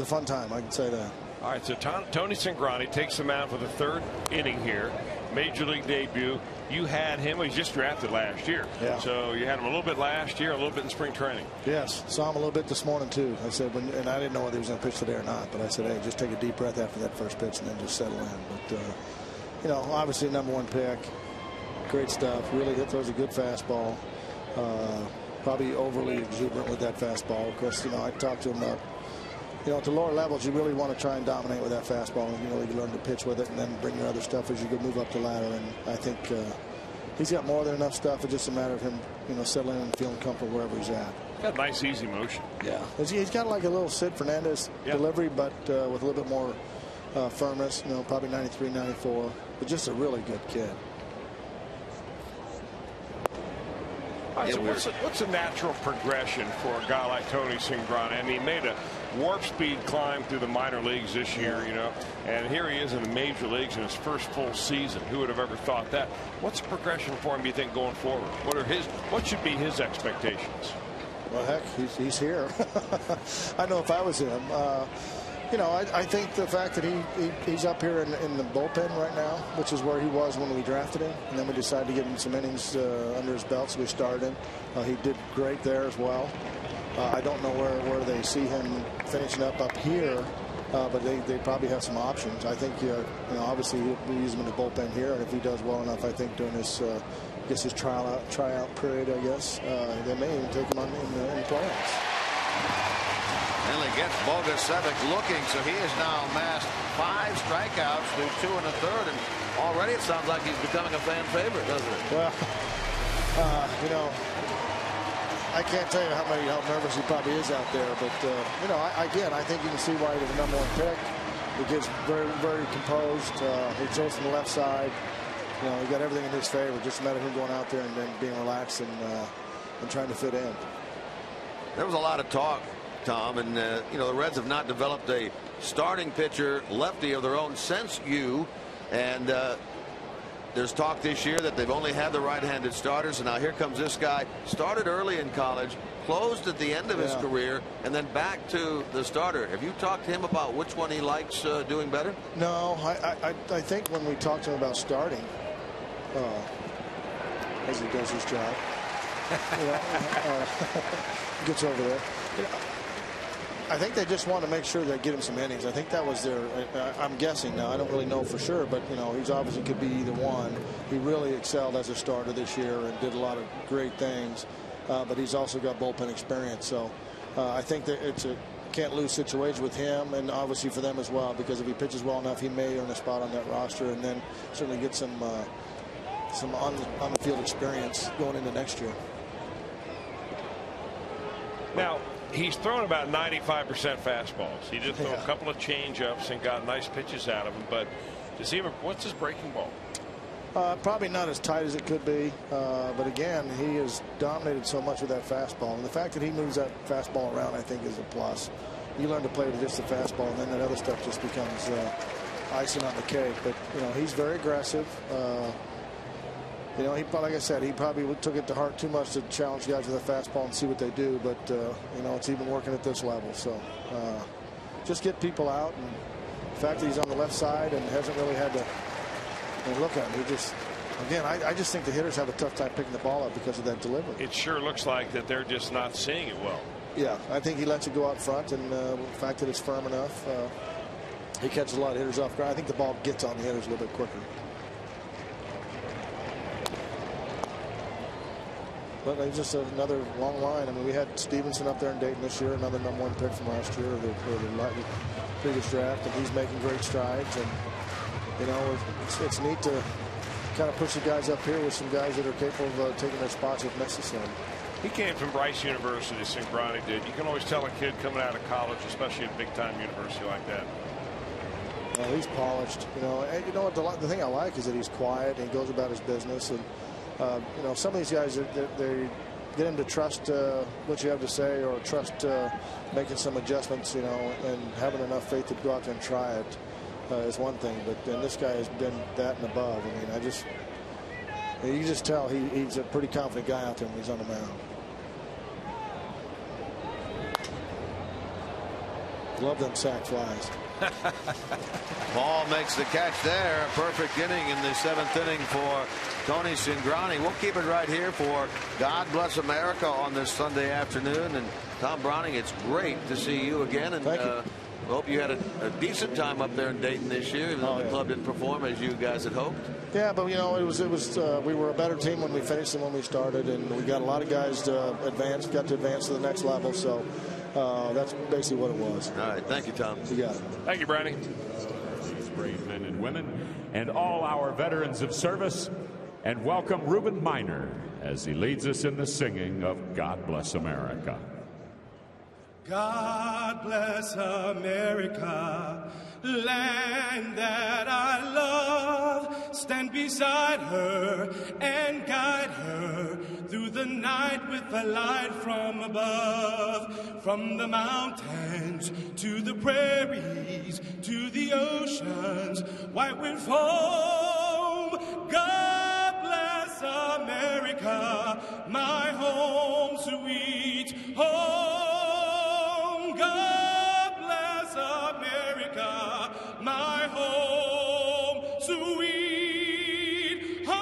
Speaker 8: fun time. I can say that.
Speaker 3: All right, so Tony Sgrany takes him out for the 3rd inning here. Major league debut. You had him. He was just drafted last year.
Speaker 8: Yeah.
Speaker 3: So you had him a little bit last year, a little bit in spring training.
Speaker 8: Yes. Saw him a little bit this morning, too. I said, and I didn't know whether he was going to pitch today or not, but I said, hey, just take a deep breath after that first pitch and then just settle in. But, you know, obviously #1 pick. Great stuff. Really throws a good fastball. Probably overly exuberant with that fastball. Of course, you know, I talked to him about, you know, at the lower levels, you really want to try and dominate with that fastball, and you really learn to pitch with it and then bring your other stuff as you go move up the ladder. And I think he's got more than enough stuff. It's just a matter of him, you know, settling in and feeling comfortable wherever he's at.
Speaker 3: Got nice, easy motion.
Speaker 8: Yeah. He's got like a little Sid Fernandez delivery, but with a little bit more firmness, you know, probably 93, 94, but just a really good kid.
Speaker 3: All right, so what's a natural progression for a guy like Tony Sgrany? I mean, he made a warp speed climb through the minor leagues this year, you know, and here he is in the major leagues in his first full season. Who would have ever thought that? What's a progression for him, do you think, going forward? What should be his expectations?
Speaker 8: Well, heck, he's here. I know if I was him. You know, I think the fact that he's up here in the bullpen right now, which is where he was when we drafted him, and then we decided to give him some innings under his belt, so we started him. He did great there as well. I don't know where they see him finishing up here, but they probably have some options. I think, you know, obviously we'll use him in the bullpen here, and if he does well enough, I think during his tryout period, I guess they may even take him on in the playoffs.
Speaker 2: Finley gets Bogusevic looking, so he has now amassed 5 strikeouts through 2 1/3, and already it sounds like he's becoming a fan favorite, doesn't it?
Speaker 8: Well, you know, I can't tell you how nervous he probably is out there, but you know, again, I think you can see why he was the #1 pick. He gets very, very composed. He throws from the left side. You know, he got everything in his favor. Just a matter of him going out there and then being relaxed and trying to fit in.
Speaker 2: There was a lot of talk, Tom, and you know, the Reds have not developed a starting pitcher lefty of their own since you, and there's talk this year that they've only had the right-handed starters, and now here comes this guy. Started early in college, closed at the end of his career, and then back to the starter. Have you talked to him about which one he likes doing better?
Speaker 8: No, I think when we talked to him about starting, as he does his job, you know, gets over there. You know, I think they just want to make sure they get him some innings. I think that was their. I'm guessing now. I don't really know for sure, but you know, he's obviously could be either one. He really excelled as a starter this year and did a lot of great things. But he's also got bullpen experience, so I think that it's a can't lose situation with him, and obviously for them as well, because if he pitches well enough, he may earn a spot on that roster, and then certainly get some on the field experience going into next year.
Speaker 3: Now, he's thrown about 95% fastballs. He did throw a couple of change-ups and got nice pitches out of him. But does he ever, what's his breaking ball?
Speaker 8: Probably not as tight as it could be. But again, he has dominated so much with that fastball. And the fact that he moves that fastball around, I think, is a plus. You learn to play with just the fastball, and then that other stuff just becomes icing on the cake. But, you know, he's very aggressive. You know, like I said, he probably took it to heart too much to challenge guys with a fastball and see what they do. But, you know, it's even working at this level. So just get people out. And the fact that he's on the left side and hasn't really had to look at him. He just, again, I just think the hitters have a tough time picking the ball up because of that delivery.
Speaker 3: It sure looks like that they're just not seeing it well.
Speaker 8: Yeah, I think he lets it go out front. And the fact that it's firm enough, he catches a lot of hitters off guard. I think the ball gets on the hitters a little bit quicker. But it's just another long line. I mean, we had Stevenson up there in Dayton this year, another #1 pick from last year, or the previous draft, and he's making great strides. And you know, it's neat to kind of push the guys up here with some guys that are capable of taking their spots if necessary.
Speaker 3: He came from Rice University, Sgrany did. You can always tell a kid coming out of college, especially a big-time university like that.
Speaker 8: Well, he's polished, you know. And you know what? The thing I like is that he's quiet and he goes about his business. And you know, some of these guys, they get him to trust what you have to say, or trust making some adjustments, you know, and having enough faith to go out there and try it is one thing. But then this guy has been that and above. I mean, you just tell he's a pretty confident guy out there when he's on the mound. Love them sac flies.
Speaker 2: Paul makes the catch there. A perfect inning in the 7th inning for Tony Sgrany. We'll keep it right here for God Bless America on this Sunday afternoon. And Tom Browning, it's great to see you again. And
Speaker 8: thank you.
Speaker 2: Hope you had a decent time up there in Dayton this year, even though the club didn't perform as you guys had hoped.
Speaker 8: Yeah, but you know, it was we were a better team when we finished than when we started, and we got a lot of guys to advance to the next level. So that's basically what it was.
Speaker 2: All right, thank you, Tom.
Speaker 8: You got it.
Speaker 3: Thank you, Brownie.
Speaker 1: These brave men and women, and all our veterans of service, and welcome Reuben Miner as he leads us in the singing of God Bless America.
Speaker 9: God bless America, land that I love. Stand beside her and guide her through the night with the light from above. From the mountains to the prairies to the oceans, white with foam. God bless America, my home sweet home. God bless America, my home sweet home.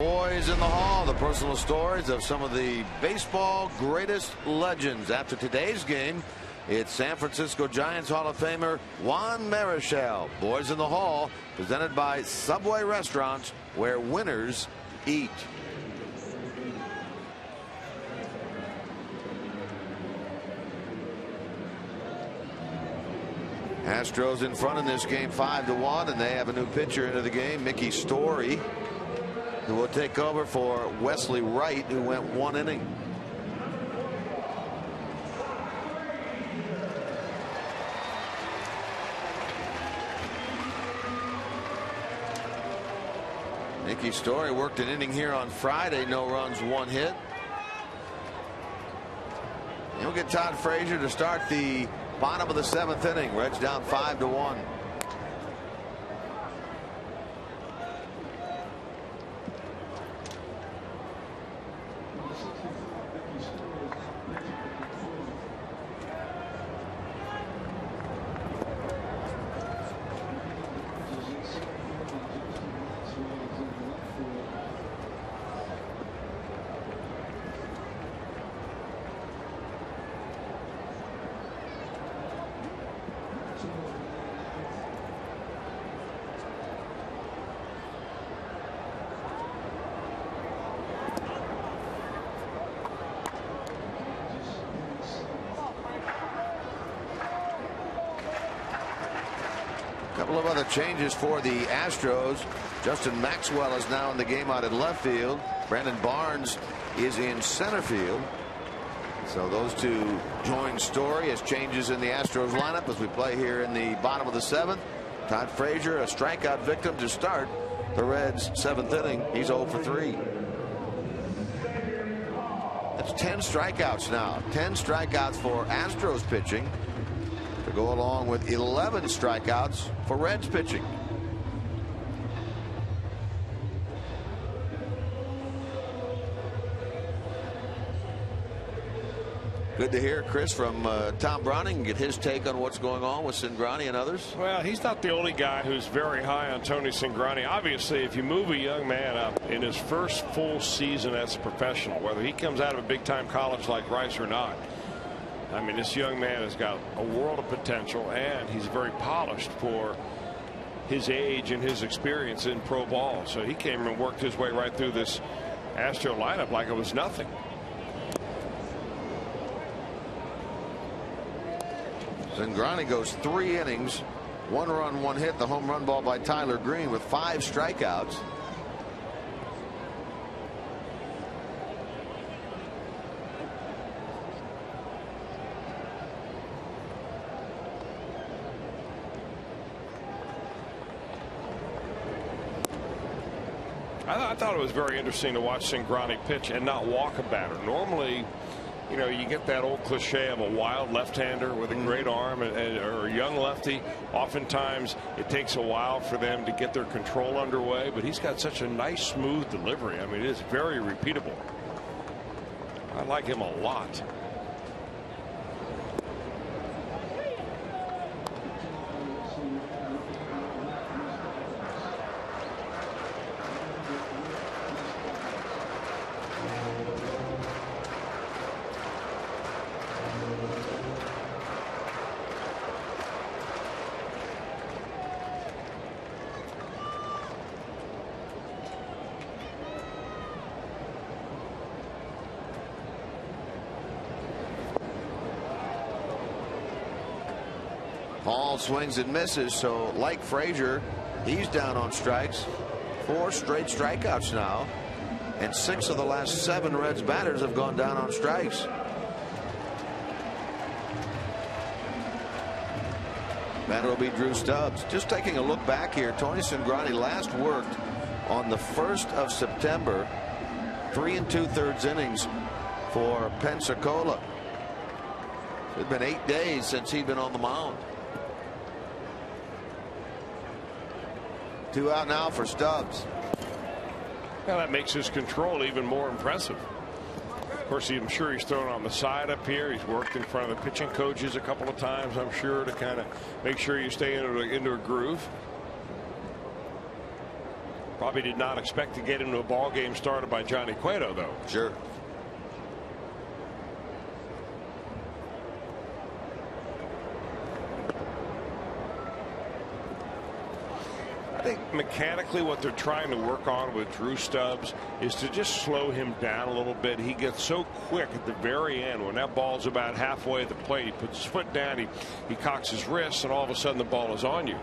Speaker 2: Boys in the Hall, the personal stories of some of the baseball greatest legends. After today's game, it's San Francisco Giants Hall of Famer Juan Marichal. Boys in the Hall, presented by Subway Restaurants, where winners eat. Astros in front in this game 5-1, and they have a new pitcher into the game, Mickey Story, who will take over for Wesley Wright, who went 1 inning. Mickey Story worked an inning here on Friday, no runs, 1 hit. You'll get Todd Frazier to start the bottom of the 7th inning. Reds down 5-1. Couple of other changes for the Astros. Justin Maxwell is now in the game out in left field. Brandon Barnes is in center field. So those two join Story as changes in the Astros lineup as we play here in the bottom of the 7th. Todd Frazier, a strikeout victim to start the Reds' 7th inning. He's 0 for 3. That's 10 strikeouts now. 10 strikeouts for Astros pitching, to go along with 11 strikeouts for Reds pitching. Good to hear, Chris, from Tom Browning, get his take on what's going on with Sgrany and others.
Speaker 3: Well, he's not the only guy who's very high on Tony Sgrany. Obviously, if you move a young man up in his first full season as a professional, whether he comes out of a big-time college like Rice or not, I mean, this young man has got a world of potential, and he's very polished for his age and his experience in pro ball. So he came and worked his way right through this Astro lineup like it was nothing.
Speaker 2: Sgrany goes 3 innings, 1 run, 1 hit, the home run ball by Tyler Green with 5 strikeouts.
Speaker 3: I thought it was very interesting to watch Sgrany pitch and not walk a batter. Normally, you know, you get that old cliche of a wild left-hander with a great arm or a young lefty. Oftentimes, it takes a while for them to get their control underway, but he's got such a nice, smooth delivery. I mean, it is very repeatable. I like him a lot.
Speaker 2: Hall swings and misses, so like Frazier, he's down on strikes. 4 straight strikeouts now, and 6 of the last 7 Reds batters have gone down on strikes. Batter will be Drew Stubbs. Just taking a look back here, Tony Sgrany last worked on the 1st of September, 3 2/3 innings for Pensacola. It's been 8 days since he'd been on the mound. 2 out now for Stubbs.
Speaker 3: Now that makes his control even more impressive. Of course, I'm sure he's thrown on the side up here. He's worked in front of the pitching coaches a couple of times, I'm sure, to kind of make sure you stay into a groove. Probably did not expect to get into a ball game started by Johnny Cueto, though.
Speaker 2: Sure.
Speaker 3: I think mechanically what they're trying to work on with Drew Stubbs is to just slow him down a little bit. He gets so quick at the very end. When that ball's about halfway at the plate, he puts his foot down, he cocks his wrist, and all of a sudden the ball is on you.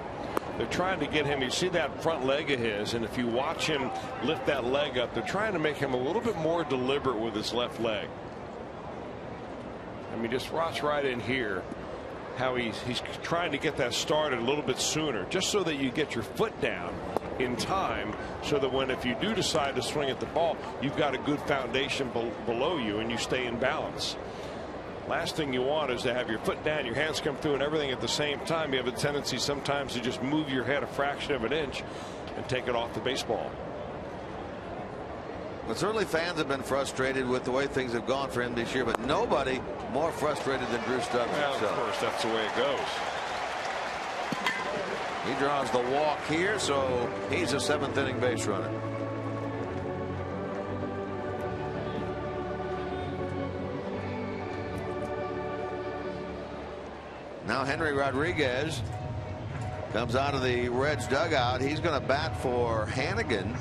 Speaker 3: They're trying to get him. You see that front leg of his, and if you watch him lift that leg up, they're trying to make him a little bit more deliberate with his left leg. I mean, just watch right in here how he's trying to get that started a little bit sooner, just so that you get your foot down in time, so that if you do decide to swing at the ball, you've got a good foundation below you and you stay in balance. Last thing you want is to have your foot down, your hands come through, and everything at the same time. You have a tendency sometimes to just move your head a fraction of an inch and take it off the baseball.
Speaker 2: Well, certainly fans have been frustrated with the way things have gone for him this year, but nobody more frustrated than Drew Stubbs himself.
Speaker 3: Of course, that's the way it goes.
Speaker 2: He draws the walk here, so he's a 7th inning base runner. Now Henry Rodriguez comes out of the Reds dugout. He's going to bat for Hannigan.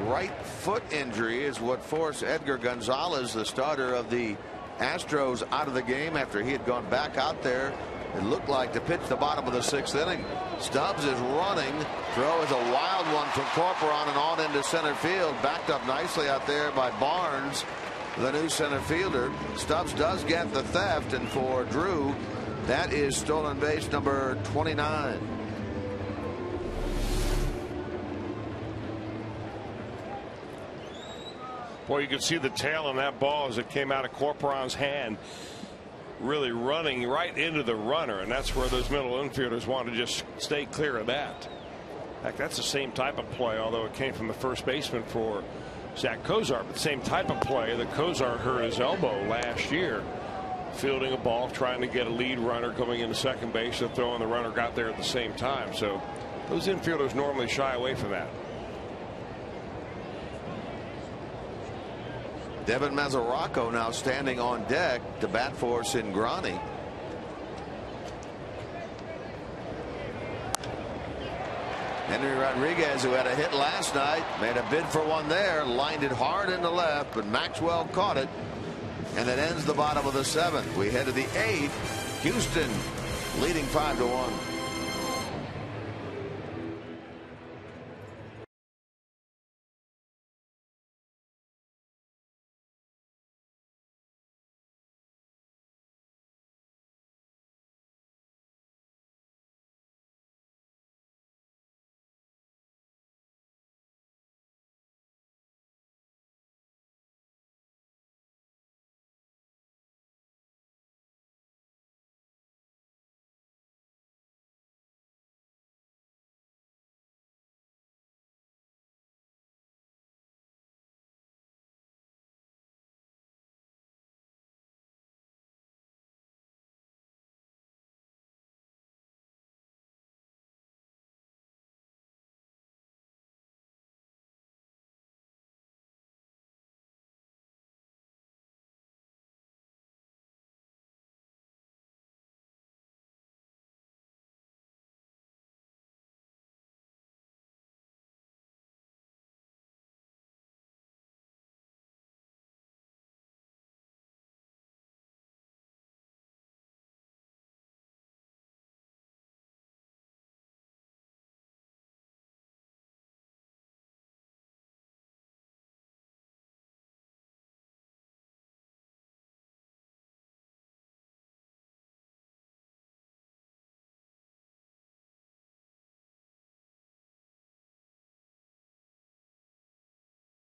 Speaker 2: Right foot injury is what forced Edgar Gonzalez, the starter of the Astros, out of the game after he had gone back out there. It looked like to pitch the bottom of the 6th inning. Stubbs is running. Throw is a wild one from Corcoran and on into center field. Backed up nicely out there by Barnes, the new center fielder. Stubbs does get the theft, and for Drew, that is stolen base number 29.
Speaker 3: Boy, you could see the tail on that ball as it came out of Corcoran's hand, really running right into the runner, and that's where those middle infielders want to just stay clear of that. In fact, that's the same type of play, although it came from the first baseman for Zach Kozar, but the same type of play that Kozar hurt his elbow last year, fielding a ball, trying to get a lead runner coming into second base, and throwing the runner got there at the same time. So those infielders normally shy away from that.
Speaker 2: Devin Mazzaraco now standing on deck to bat for Sgrany. Henry Rodriguez, who had a hit last night, made a bid for one there, lined it hard into left, but Maxwell caught it, and that ends the bottom of the 7th. We head to the 8th. Houston leading 5-1.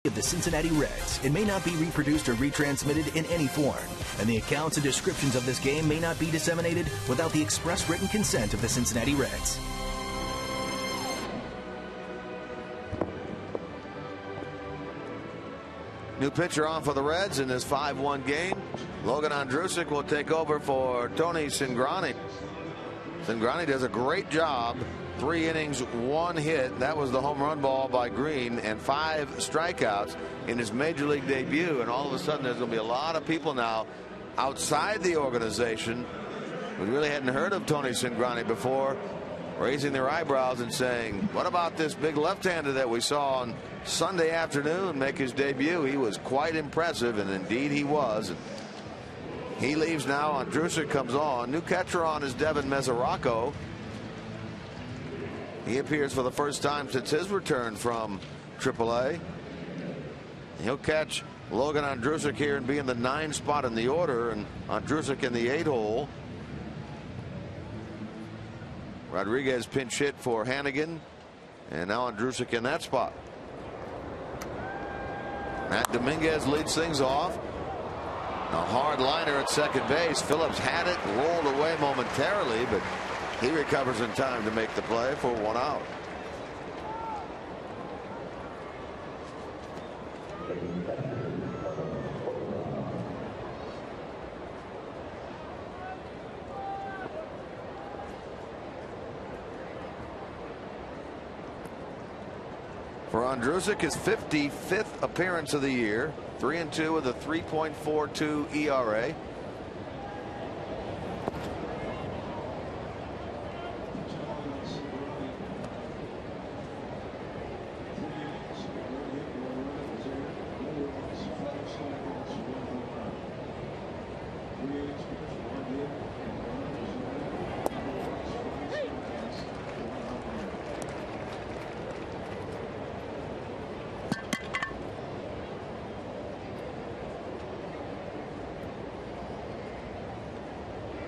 Speaker 10: Of the Cincinnati Reds. It may not be reproduced or retransmitted in any form, and the accounts and descriptions of this game may not be disseminated without the express written consent of the Cincinnati Reds.
Speaker 2: New pitcher on for the Reds in this 5-1 game. Logan Andrusek will take over for Tony Sgrany. Sgrany does a great job. 3 innings, 1 hit. That was the home run ball by Green, and 5 strikeouts in his major league debut. And all of a sudden, there's going to be a lot of people now outside the organization who really hadn't heard of Tony Sgrany before, raising their eyebrows and saying, what about this big left-hander that we saw on Sunday afternoon make his debut? He was quite impressive, and indeed he was. And he leaves now. Andrusek comes on. New catcher on is Devin Mesoraco. He appears for the first time since his return from AAA. He'll catch Logan Andrusek here and be in the 9 spot in the order, and Andrusek in the 8 hole. Rodriguez pinch hit for Hannigan, and now Andrusek in that spot. Matt Dominguez leads things off. A hard liner at second base. Phillips had it, rolled away momentarily, but he recovers in time to make the play for 1 out. For Andrusek, his 55th appearance of the year. 3-2 with a 3.42 ERA.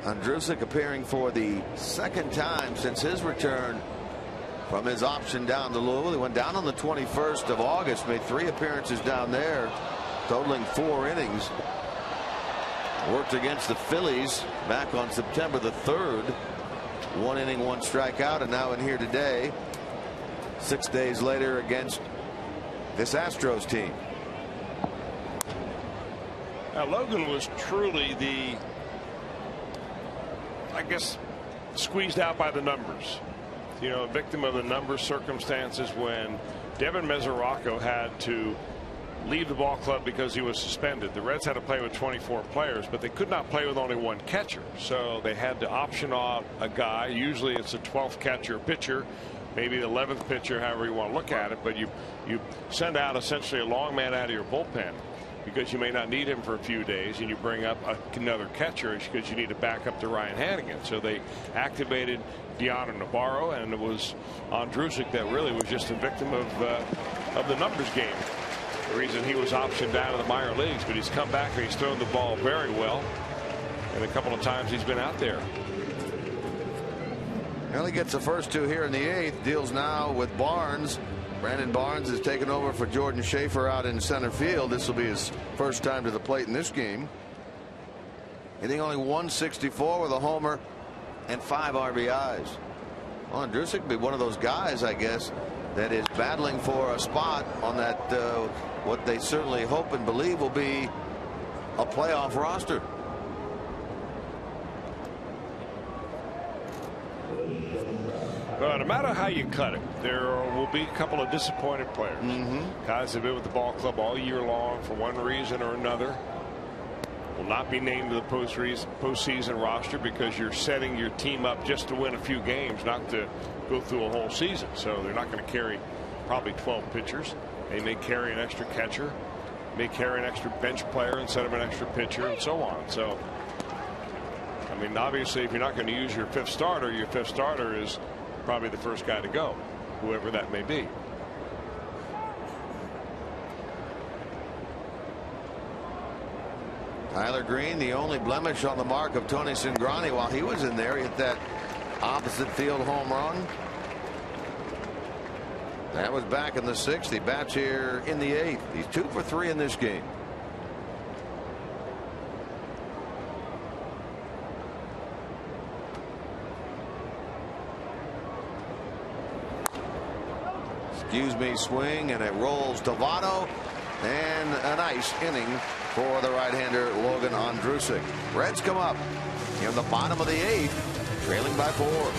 Speaker 2: Andrusek appearing for the 2nd time since his return from his option down to Louisville. He went down on the 21st of August, made 3 appearances down there, totaling 4 innings. Worked against the Phillies back on September the 3rd. 1 inning, 1 strikeout, and now in here today, 6 days later against this Astros team.
Speaker 3: Now, Logan was truly the, I guess, squeezed out by the numbers. You know, a victim of the numbers circumstances when Devin Mesoraco had to leave the ball club because he was suspended. The Reds had to play with 24 players, but they could not play with only 1 catcher. So they had to option out a guy. Usually it's a 12th catcher pitcher, maybe the 11th pitcher, however you want to look at it. But you send out essentially a long man out of your bullpen because you may not need him for a few days, and you bring up another catcher because you need to back up to Ryan Hannigan. So they activated Deanna Navarro, and it was Andrusek that really was just a victim of the numbers game. The reason he was optioned down to the minor leagues, but he's come back and he's thrown the ball very well, and a couple of times he's been out there.
Speaker 2: Well, he gets the first 2 here in the 8th. Deals now with Barnes. Brandon Barnes has taken over for Jordan Schaefer out in center field. This will be his first time to the plate in this game. Hitting only 164 with a homer and 5 RBIs. Well, Andrusek will be one of those guys, I guess, that is battling for a spot on that what they certainly hope and believe will be a playoff roster.
Speaker 3: Well, no matter how you cut it, there will be a couple of disappointed players. Guys have been with the ball club all year long for one reason or another. Will not be named to the postseason roster because you're setting your team up just to win a few games, not to go through a whole season. So they're not going to carry probably 12 pitchers. They may carry an extra catcher, may carry an extra bench player instead of an extra pitcher, and so on. So, I mean, obviously, if you're not going to use your 5th starter is probably the first guy to go, whoever that may be.
Speaker 2: Tyler Green, the only blemish on the mark of Tony Sgrany while he was in there. He hit that opposite field home run. That was back in the 6th. He bats here in the 8th. He's 2 for 3 in this game. Excuse me, swing, and it rolls to Votto. And a nice inning for the right-hander Logan Ondrusek. Reds come up in the bottom of the 8th, trailing by 4.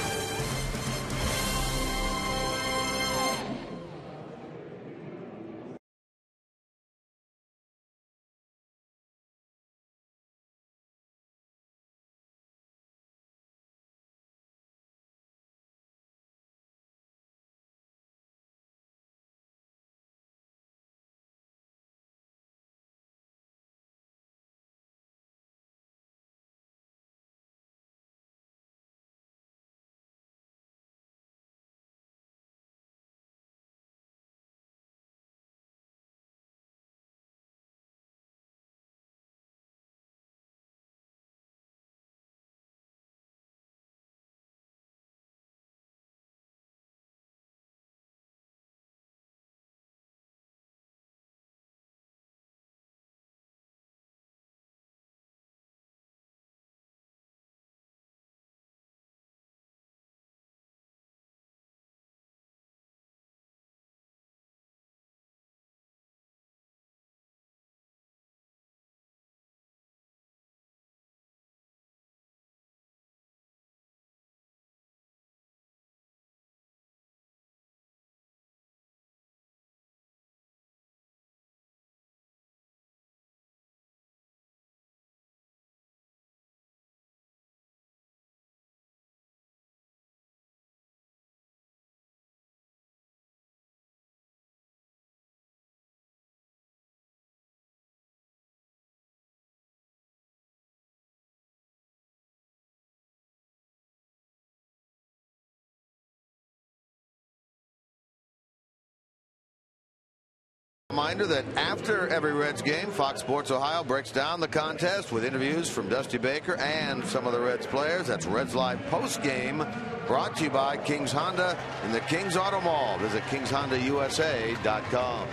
Speaker 2: Reminder that after every Reds game, Fox Sports Ohio breaks down the contest with interviews from Dusty Baker and some of the Reds players. That's Reds Live post game, brought to you by Kings Honda in the Kings Auto Mall. Visit KingsHondaUSA.com.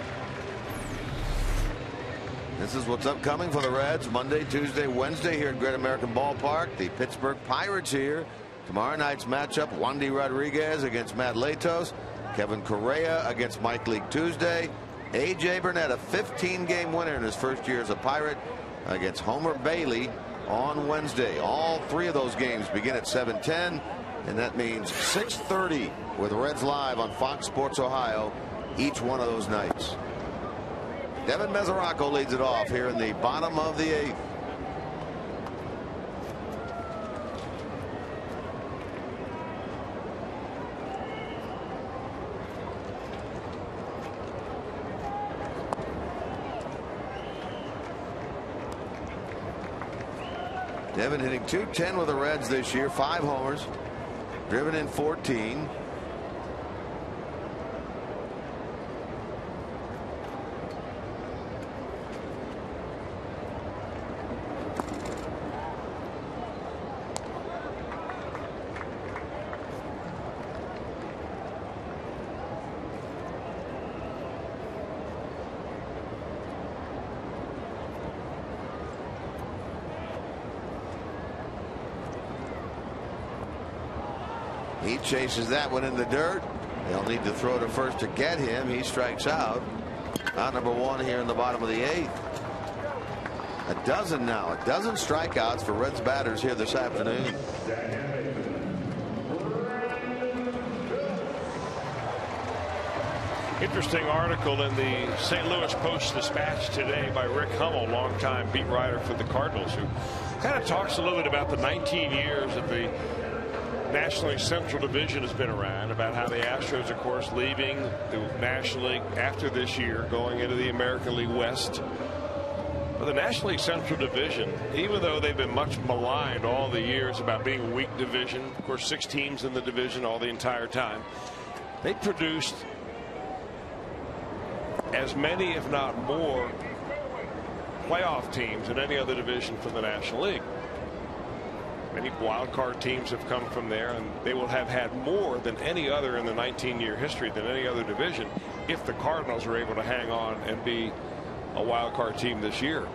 Speaker 2: This is what's upcoming for the Reds Monday, Tuesday, Wednesday here at Great American Ballpark. The Pittsburgh Pirates here. Tomorrow night's matchup, Wandy Rodriguez against Matt Latos. Kevin Correa against Mike Leake Tuesday. A.J. Burnett, a 15-game winner in his first year as a Pirate, against Homer Bailey on Wednesday. All 3 of those games begin at 7:10, and that means 6:30 with Reds Live on Fox Sports Ohio each one of those nights. Devin Mesoraco leads it off here in the bottom of the 8th. Devin hitting .210 with the Reds this year, 5 homers, driven in 14. He chases that one in the dirt. They'll need to throw to first to get him. He strikes out. Out number 1 here in the bottom of the 8th. A dozen now. A dozen strikeouts for Reds batters here this afternoon.
Speaker 3: Interesting article in the St. Louis Post-Dispatch today by Rick Hummel, longtime beat writer for the Cardinals, who kind of talks a little bit about the 19 years that the National League Central Division has been around, about how the Astros, of course, leaving the National League after this year, going into the American League West. But the National League Central Division, even though they've been much maligned all the years about being a weak division, of course, 6 teams in the division all the entire time, they produced as many, if not more, playoff teams than any other division from the National League. Many wild card teams have come from there, and they will have had more than any other in the 19-year history than any other division if the Cardinals are able to hang on and be a wild card team this year.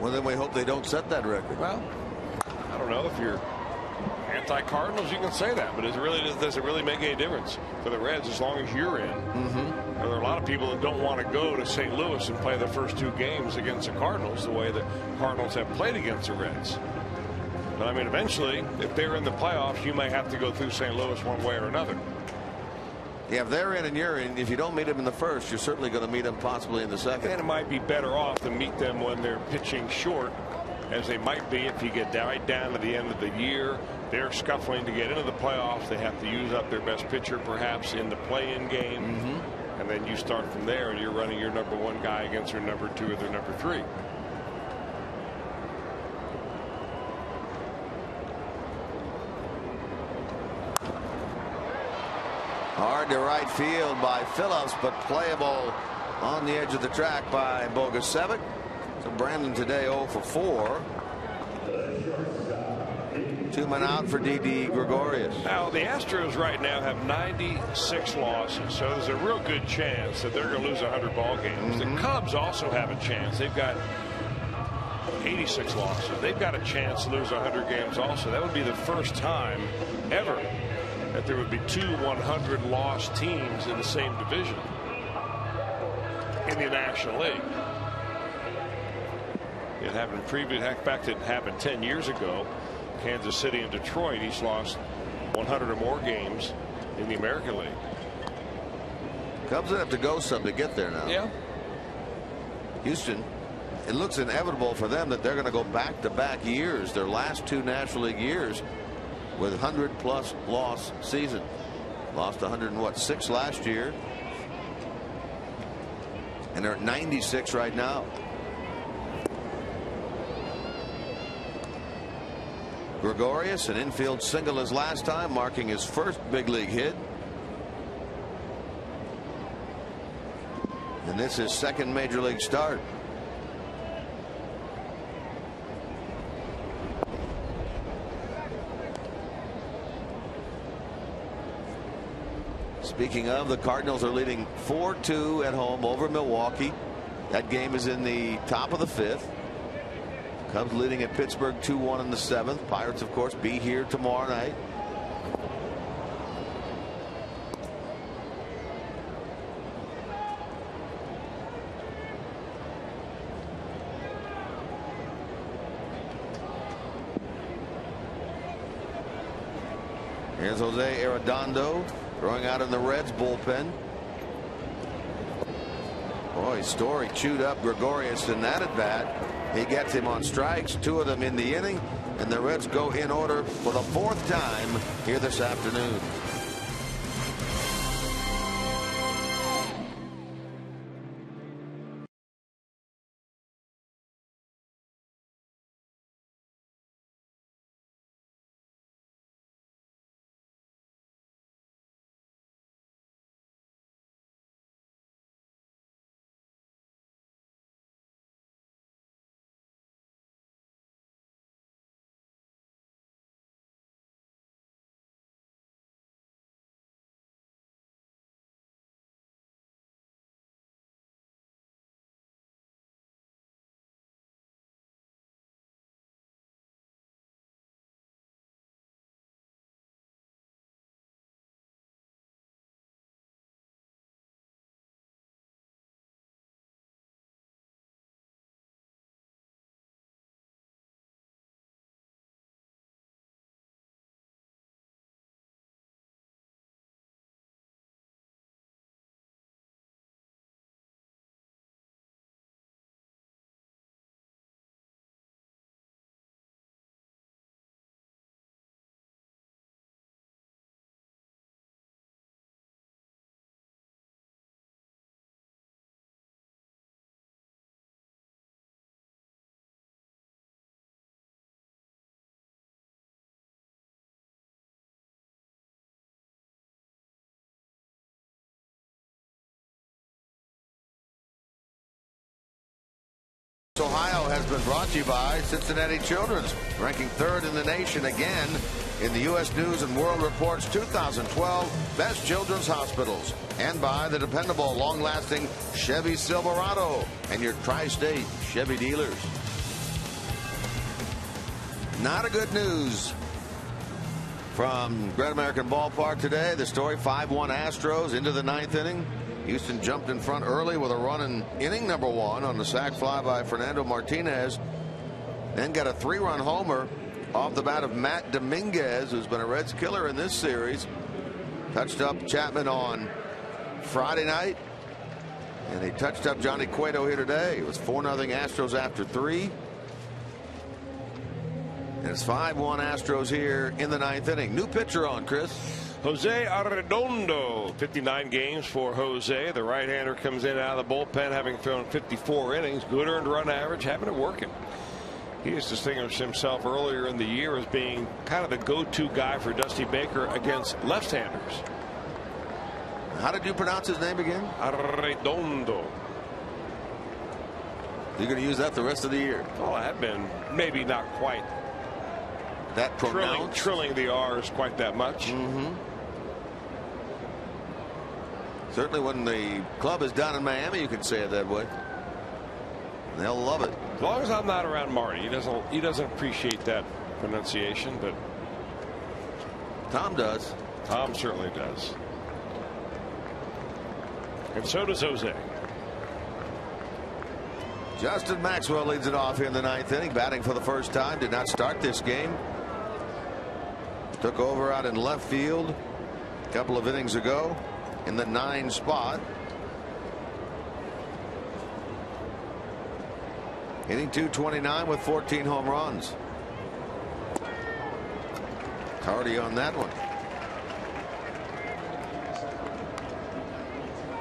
Speaker 2: Well, then we hope they don't set that record.
Speaker 3: Well, I don't know if you're Anti-Cardinals, you can say that, but does it really make any difference for the Reds as long as you're in? And there are a lot of people that don't want to go to St. Louis and play their first 2 games against the Cardinals the way the Cardinals have played against the Reds. But I mean, eventually, if they're in the playoffs, you may have to go through St. Louis one way or another.
Speaker 2: Yeah, if they're in and you're in, if you don't meet them in the first, you're certainly going to meet them possibly in the second.
Speaker 3: And it might be better off to meet them when they're pitching short, as they might be if you get right down to the end of the year. They're scuffling to get into the playoffs. They have to use up their best pitcher perhaps in the play-in game. And then you start from there and you're running your number 1 guy against their number 2 or their number 3.
Speaker 2: Hard to right field by Phillips, but playable on the edge of the track by Bogusevic. So Brandon today 0 for 4. 2 men out for Didi Gregorius.
Speaker 3: Now the Astros right now have 96 losses, so there's a real good chance that they're going to lose 100 ball games. The Cubs also have a chance. They've got 86 losses. They've got a chance to lose 100 games also. That would be the first time ever that there would be 2 100-loss teams in the same division in the National League. It happened previously. In fact, it happened 10 years ago. Kansas City and Detroit each lost 100 or more games in the American League.
Speaker 2: Cubs would have to go some to get there now.
Speaker 3: Yeah.
Speaker 2: Houston, it looks inevitable for them that they're going to go back-to-back years, their last 2 National League years, with 100-plus loss season. Lost 106 last year. And they're at 96 right now. Gregorius, an infield single his last time, marking his first big league hit. And this is second major league start. Speaking of, the Cardinals are leading 4-2 at home over Milwaukee. That game is in the top of the 5th. Cubs leading at Pittsburgh 2-1 in the 7th. Pirates, of course, be here tomorrow night. Here's Jose Arredondo throwing out in the Reds bullpen. Boy, Story chewed up Gregorius in that at bat. He gets him on strikes, 2 of them in the inning, and the Reds go in order for the 4th time here this afternoon. Ohio has been brought to you by Cincinnati Children's, ranking 3rd in the nation again in the U.S. News and World Report's 2012 Best Children's Hospitals, and by the dependable, long-lasting Chevy Silverado and your tri-state Chevy dealers. Not a good news From Great American Ballpark today, the story 5-1 Astros into the 9th inning. Houston jumped in front early with a run in inning number 1 on the sac fly by Fernando Martinez. Then got a 3-run homer off the bat of Matt Dominguez, who's been a Reds killer in this series. Touched up Chapman on Friday night. And he touched up Johnny Cueto here today. It was 4-0 Astros after 3. And it's 5-1 Astros here in the 9th inning. New pitcher on, Chris.
Speaker 3: Jose Arredondo, 59 games for Jose. The right-hander comes in out of the bullpen, having thrown 54 innings. Good earned run average, having it working. He has distinguished himself earlier in the year as being kind of the go-to guy for Dusty Baker against left-handers.
Speaker 2: How did you pronounce his name again?
Speaker 3: Arredondo.
Speaker 2: You're going to use that the rest of the year?
Speaker 3: Oh, I have been. Maybe not quite
Speaker 2: that pronounced.
Speaker 3: Trilling the R's quite that much.
Speaker 2: Certainly when the club is down in Miami, you can say it that way. They'll love it.
Speaker 3: As long as I'm not around Marty, he doesn't appreciate that pronunciation, but
Speaker 2: Tom does.
Speaker 3: Tom certainly does. And so does Jose.
Speaker 2: Justin Maxwell leads it off here in the 9th inning, batting for the first time. Did not start this game. Took over out in left field a couple of innings ago in the 9 spot. Hitting .229 with 14 home runs. Tardy on that one.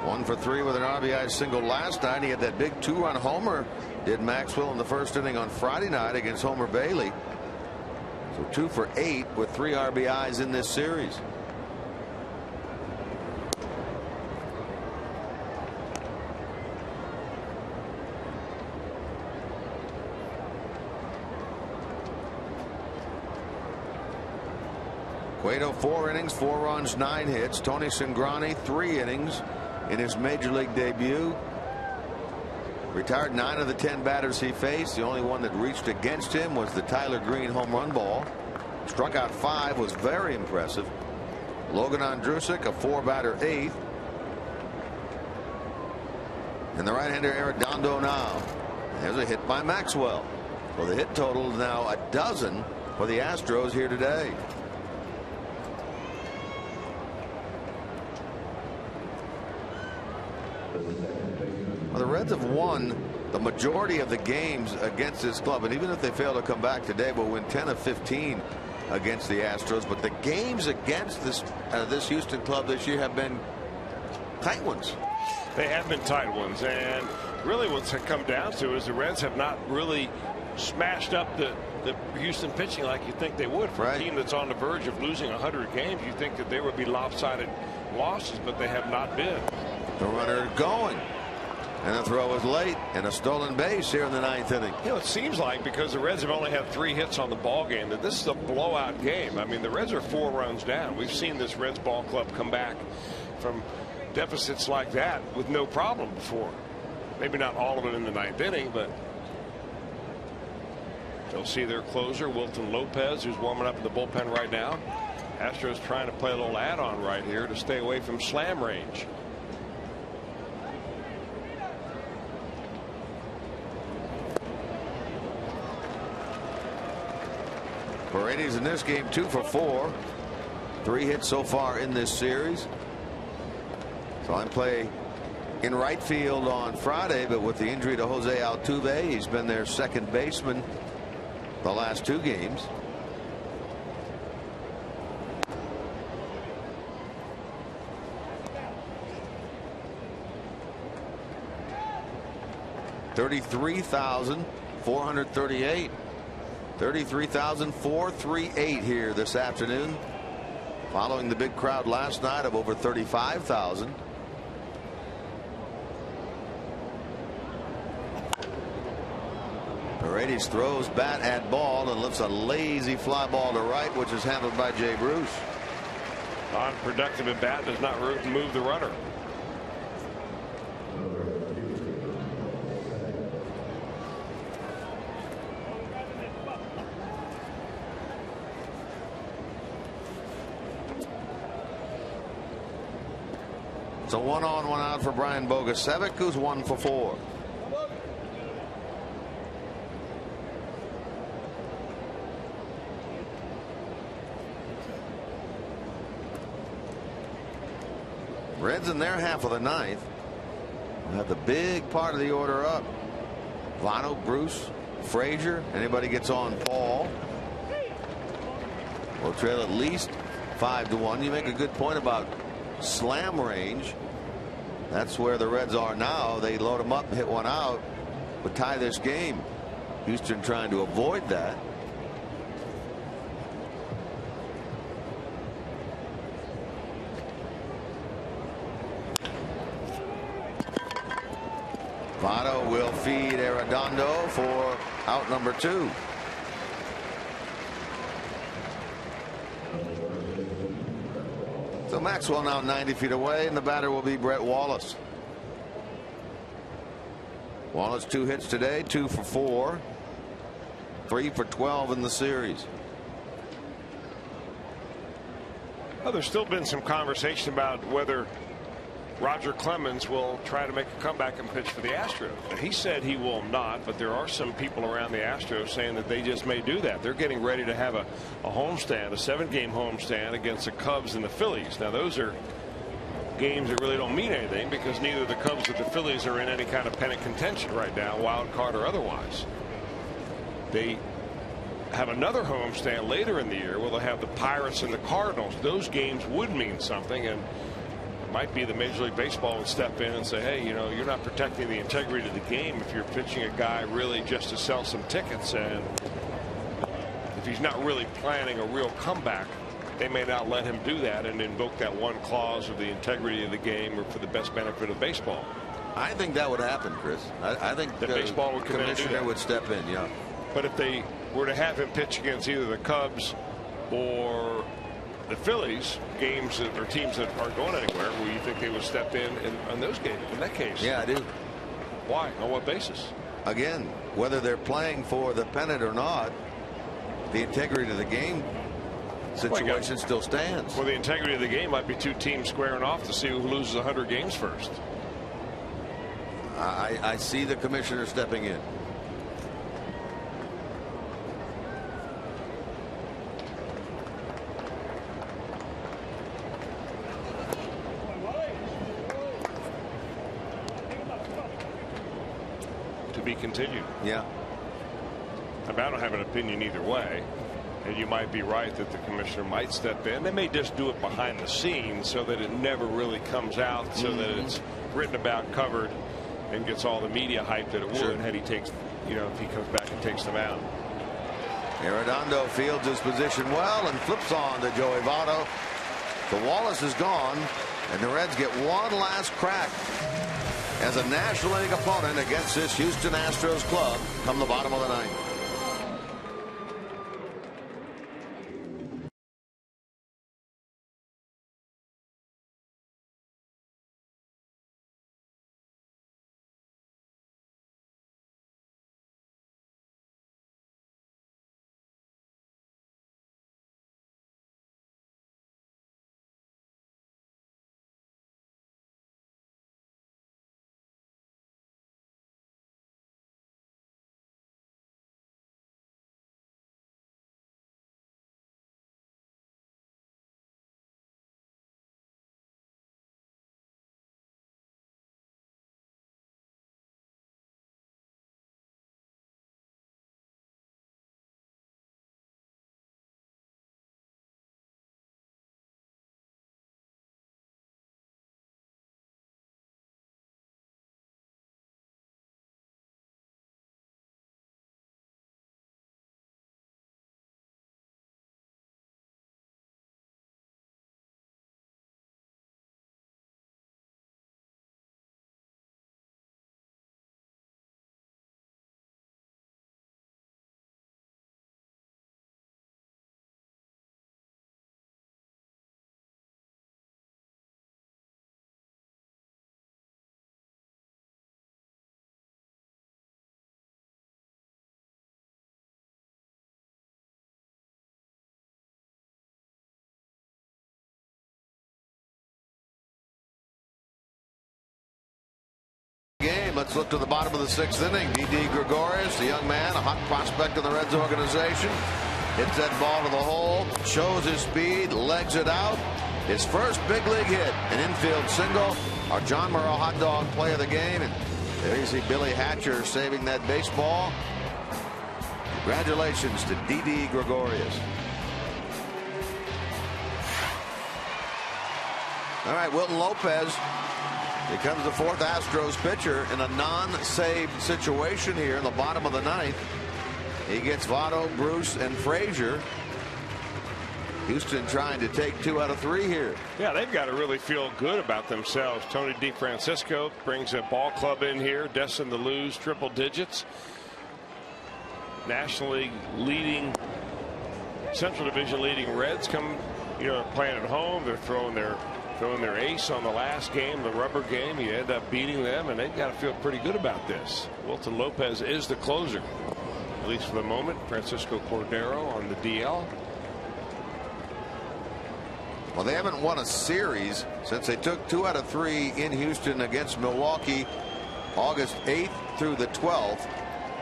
Speaker 2: 1 for 3 with an RBI single last night. He had that big 2-run homer, did Maxwell, in the first inning on Friday night against Homer Bailey. So 2 for 8 with 3 RBIs in this series. Cueto 4 innings, 4 runs, 9 hits. Tony Sgrany 3 innings in his major league debut. Retired 9 of the 10 batters he faced. The only one that reached against him was the Tyler Green home run ball. Struck out 5, was very impressive. Logan Andrusik, a 4-batter 8th. And the right-hander Arredondo now. There's a hit by Maxwell. So the hit total is now a dozen for the Astros here today. Well, the Reds have won the majority of the games against this club, and even if they fail to come back today, will win 10 of 15 against the Astros. But the games against this Houston club this year have been tight ones.
Speaker 3: They have been tight ones, and really what's come down to is the Reds have not really smashed up the Houston pitching like you think they would. For a team that's on the verge of losing 100 games, you think that they would be lopsided losses, but they have not been.
Speaker 2: The runner going, and the throw is late, and a stolen base here in the 9th inning.
Speaker 3: You know, it seems like, because the Reds have only had 3 hits on the ball game, that this is a blowout game. I mean, the Reds are 4 runs down. We've seen this Reds ball club come back from deficits like that with no problem before. Maybe not all of it in the 9th inning, but they'll see their closer, Wilton Lopez, who's warming up in the bullpen right now. Astros trying to play a little add-on right here to stay away from slam range.
Speaker 2: Paredes in this game 2 for 4. 3 hits so far in this series. So I play in right field on Friday, but with the injury to Jose Altuve, he's been their second baseman the last 2 games. $33,438. 33,438 here this afternoon, following the big crowd last night of over 35,000. Paredes throws bat at ball and lifts a lazy fly ball to right, which is handled by Jay Bruce.
Speaker 3: Unproductive at bat, does not move the runner.
Speaker 2: It's a 1-on, 1-out for Brian Bogusevic, who's 1 for 4. Reds in their half of the ninth will have the big part of the order up. Votto, Bruce, Frazier, anybody gets on, Paul. Will trail at least 5-1. You make a good point about slam range. That's where the Reds are now. They load them up, hit one out, but tie this game. Houston trying to avoid that. Votto will feed Arredondo for out number 2. So Maxwell now 90 feet away, and the batter will be Brett Wallace. Wallace 2 hits today, 2 for 4, 3 for 12 in the series.
Speaker 3: Well, there's still been some conversation about whether Roger Clemens will try to make a comeback and pitch for the Astros. Now, he said he will not, but there are some people around the Astros saying that they just may do that. They're getting ready to have a homestand, a 7-game homestand against the Cubs and the Phillies. Now, those are games that really don't mean anything because neither the Cubs or the Phillies are in any kind of pennant contention right now, wild card or otherwise. They have another homestand later in the year where they'll have the Pirates and the Cardinals. Those games would mean something, and might be the Major League Baseball would step in and say, hey, you know, you're not protecting the integrity of the game if you're pitching a guy really just to sell some tickets, and if he's not really planning a real comeback, they may not let him do that and invoke that one clause of the integrity of the game or for the best benefit of baseball.
Speaker 2: I think that would happen, Chris. I think the
Speaker 3: baseball would
Speaker 2: commissioner would step in. Yeah.
Speaker 3: But if they were to have him pitch against either the Cubs or the Phillies, games that, or teams that aren't going anywhere, will you think they would step in on those games in that case?
Speaker 2: Yeah, I do.
Speaker 3: Why? On what basis?
Speaker 2: Again, whether they're playing for the pennant or not, the integrity of the game situation still stands.
Speaker 3: Well, the integrity of the game might be 2 teams squaring off to see who loses 100 games first.
Speaker 2: I see the commissioner stepping in.
Speaker 3: To be continued.
Speaker 2: Yeah.
Speaker 3: I don't have an opinion either way, and you might be right that the commissioner might step in. They may just do it behind the scenes so that it never really comes out, so that it's written about, covered, and gets all the media hype that it would had he takes, you know, if he comes back and takes them out.
Speaker 2: Arredondo fields his position well and flips on to Joey Votto. The Wallace is gone, and the Reds get one last crack as a National League opponent against this Houston Astros club come the bottom of the ninth. game. Let's look to the bottom of the 6th inning. Didi Gregorius, the young man, a hot prospect in the Reds organization, hits that ball to the hole, shows his speed, legs it out. His first big league hit, an infield single. Our John Morrell hot dog play of the game. And there you see Billy Hatcher saving that baseball. Congratulations to Didi Gregorius. All right, Wilton Lopez becomes the 4th Astros pitcher in a non-saved situation here in the bottom of the 9th. He gets Votto, Bruce, and Frazier. Houston trying to take 2 out of 3 here.
Speaker 3: Yeah, they've got to really feel good about themselves. Tony DeFrancisco brings a ball club in here, destined to lose triple digits. National League leading, Central Division leading Reds come, playing at home. They're throwing their ace on the last game, the rubber game. You end up beating them, and they've got to feel pretty good about this. Wilton Lopez is the closer, at least for the moment. Francisco Cordero on the DL.
Speaker 2: Well, they haven't won a series since they took 2 out of 3 in Houston against Milwaukee August 8th through the 12th.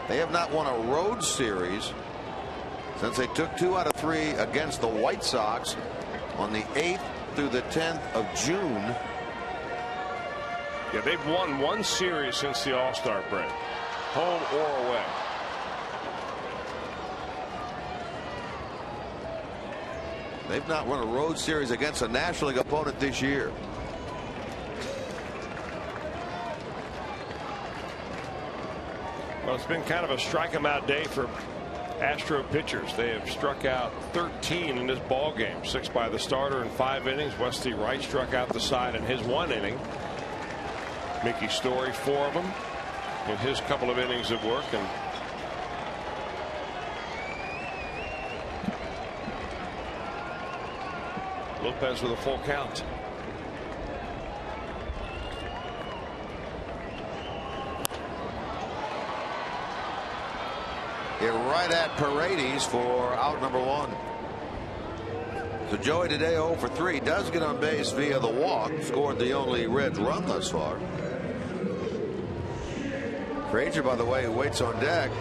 Speaker 2: They have not won a road series since they took 2 out of 3 against the White Sox on the 8th through the 10th of June.
Speaker 3: Yeah, they've won 1 series since the All-Star break, home or away.
Speaker 2: They've not won a road series against a National League opponent this year.
Speaker 3: Well, it's been kind of a strike 'em out day for Astro pitchers. They have struck out 13 in this ball game, 6 by the starter in 5 innings. Westy Wright struck out the side in his 1 inning. Mickey Story 4 of them in his couple of innings of work. And Lopez with a full count.
Speaker 2: Hit right at Paredes for out number 1. So Joey today 0 for 3, does get on base via the walk, scored the only Reds run thus far. Frazier, by the way, who waits on deck,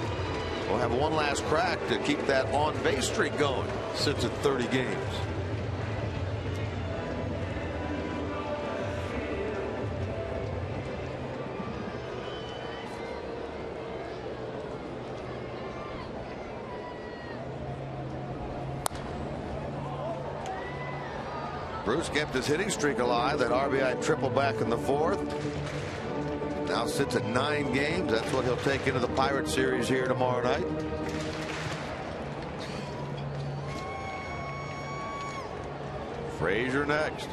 Speaker 2: will have one last crack to keep that on base streak going. Sits at 30 games. Bruce kept his hitting streak alive. That RBI triple back in the 4th. Now sits at 9 games. That's what he'll take into the Pirate series here tomorrow night. Frazier next.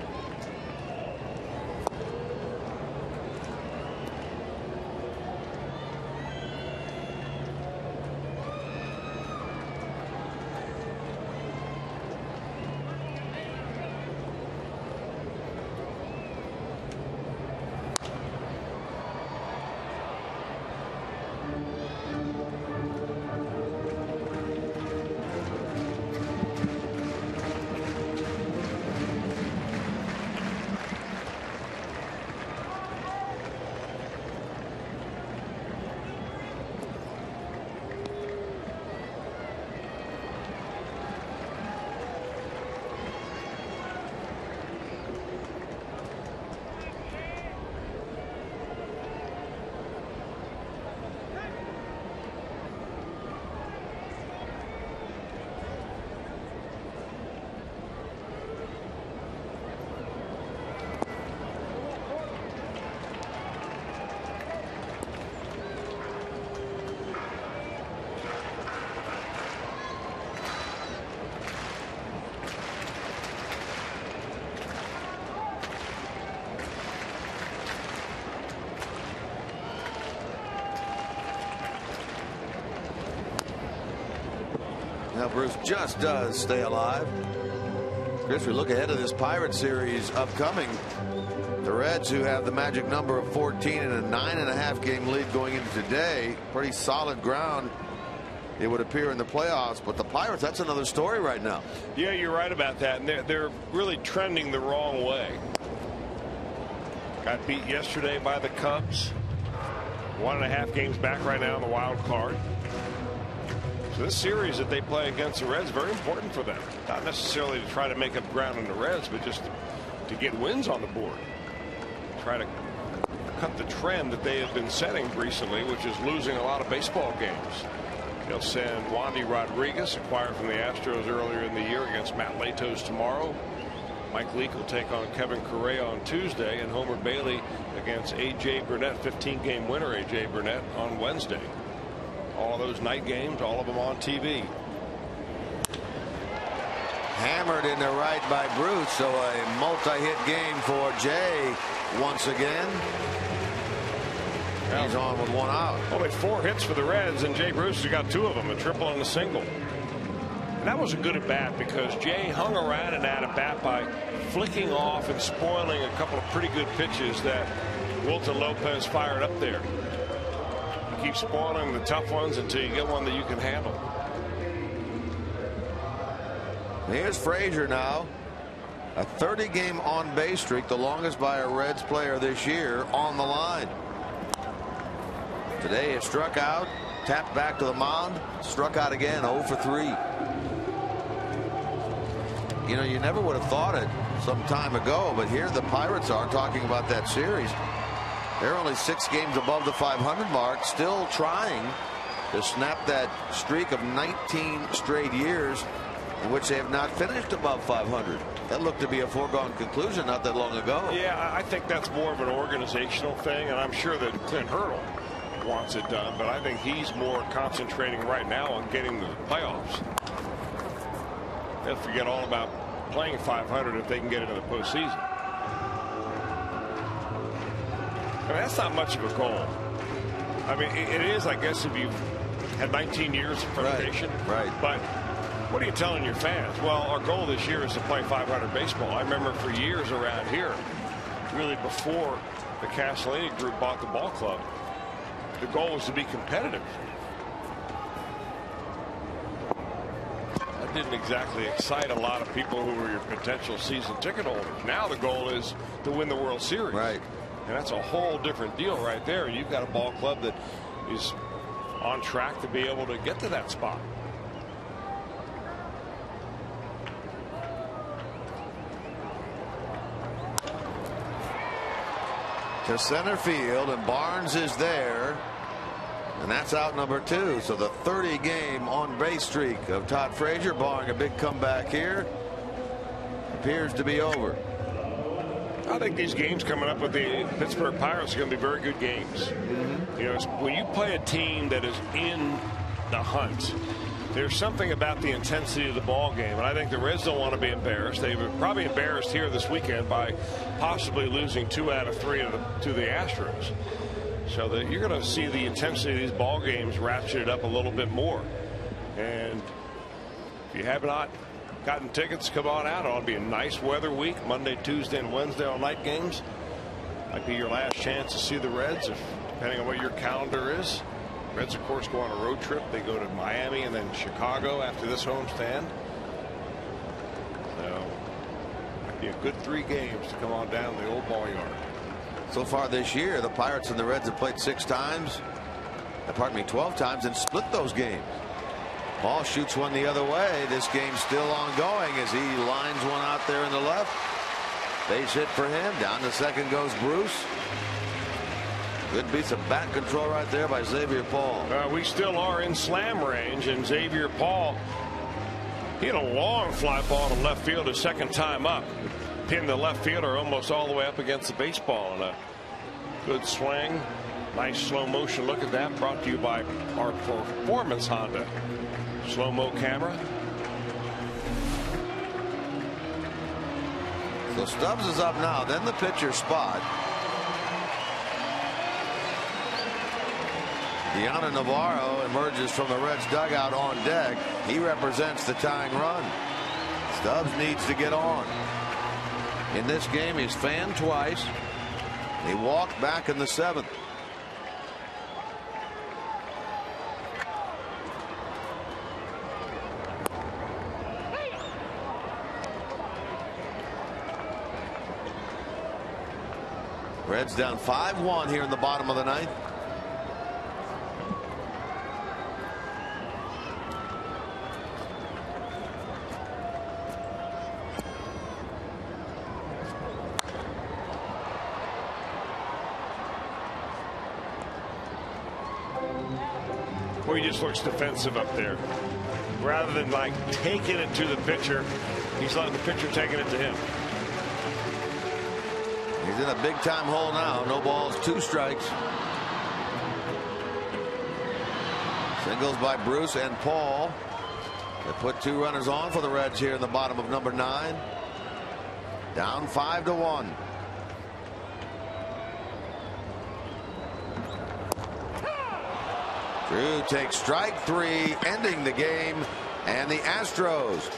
Speaker 2: Now Bruce just does stay alive. Chris, we look ahead to this Pirate series upcoming. The Reds, who have the magic number of 14 and a 9.5 game lead going into today, pretty solid ground, it would appear, in the playoffs. But the Pirates, that's another story right now.
Speaker 3: Yeah, you're right about that. And they're really trending the wrong way. Got beat yesterday by the Cubs. 1.5 games back right now in the wild card. So this series that they play against the Reds is very important for them. Not necessarily to try to make up ground in the Reds, but just to get wins on the board. Try to cut the trend that they have been setting recently, which is losing a lot of baseball games. They'll send Wandy Rodriguez, acquired from the Astros earlier in the year, against Matt Latos tomorrow. Mike Leake will take on Kevin Correa on Tuesday, and Homer Bailey against A.J. Burnett, 15-game winner A.J. Burnett, on Wednesday. All those night games, all of them on TV.
Speaker 2: Hammered in the right by Bruce, so a multi-hit game for Jay once again. He's on with 1 out.
Speaker 3: Only 4 hits for the Reds, and Jay Bruce has got 2 of them, a triple and a single. And that was a good at bat because Jay hung around in that at bat by flicking off and spoiling a couple of pretty good pitches that Wilton Lopez fired up there. You keep spoiling the tough ones until you get one that you can handle.
Speaker 2: Here's Frazier now. A 30-game on-base streak, the longest by a Reds player this year, on the line. Today it struck out, tapped back to the mound, struck out again, 0 for 3. You know, you never would have thought it some time ago, but here the Pirates are talking about that series. They're only 6 games above the 500 mark, still trying to snap that streak of 19 straight years in which they have not finished above 500. That looked to be a foregone conclusion not that long ago.
Speaker 3: Yeah, I think that's more of an organizational thing, and I'm sure that Clint Hurdle wants it done, but I think he's more concentrating right now on getting the playoffs. They'll forget all about playing 500 if they can get into the postseason. I mean, that's not much of a goal. I mean, it is, I guess, if you've had 19 years of preparation.
Speaker 2: Right.
Speaker 3: But what are you telling your fans? Well, our goal this year is to play 500 baseball. I remember for years around here, really before the Castellini group bought the ball club, the goal was to be competitive. That didn't exactly excite a lot of people who were your potential season ticket holders. Now the goal is to win the World Series.
Speaker 2: Right.
Speaker 3: And that's a whole different deal right there. You've got a ball club that is on track to be able to get to that spot.
Speaker 2: To center field, and Barnes is there, and that's out number 2. So the 30-game on-base streak of Todd Frazier, barring a big comeback here, appears to be over.
Speaker 3: I think these games coming up with the Pittsburgh Pirates are going to be very good games. You know, when you play a team that is in the hunt, there's something about the intensity of the ball game, and I think the Reds don't want to be embarrassed. They were probably embarrassed here this weekend by possibly losing 2 out of 3 to the Astros. So that you're going to see the intensity of these ball games ratcheted up a little bit more. And if you have not gotten tickets, come on out. It'll be a nice weather week. Monday, Tuesday, and Wednesday all night games. Might be your last chance to see the Reds, depending on what your calendar is. Reds, of course, go on a road trip. They go to Miami and then Chicago after this homestand. So, might be a good 3 games to come on down to the old ball yard.
Speaker 2: So far this year, the Pirates and the Reds have played 12 times and split those games. Paul shoots one the other way. This game's still ongoing as he lines one out there in the left. Base hit for him. Down to second goes Bruce. Good piece of bat control right there by Xavier Paul.
Speaker 3: We still are in slam range, and Xavier Paul, he had a long fly ball to left field his second time up. Pinned the left fielder almost all the way up against the baseball, and a good swing. Nice slow motion look at that, brought to you by our Performance Honda slow-mo camera.
Speaker 2: So Stubbs is up now, then the pitcher spot. Deanna Navarro emerges from the Reds dugout on deck. He represents the tying run. Stubbs needs to get on. In this game, he's fanned twice. He walked back in the 7th. Reds down 5-1 here in the bottom of the 9th.
Speaker 3: or he just looks defensive up there. Rather than like taking it to the pitcher, he's letting the pitcher taking it to him.
Speaker 2: He's in a big time hole now. No balls, 2 strikes. Singles by Bruce and Paul. They put 2 runners on for the Reds here in the bottom of number 9. Down 5-1. Drew takes strike 3, ending the game, and the Astros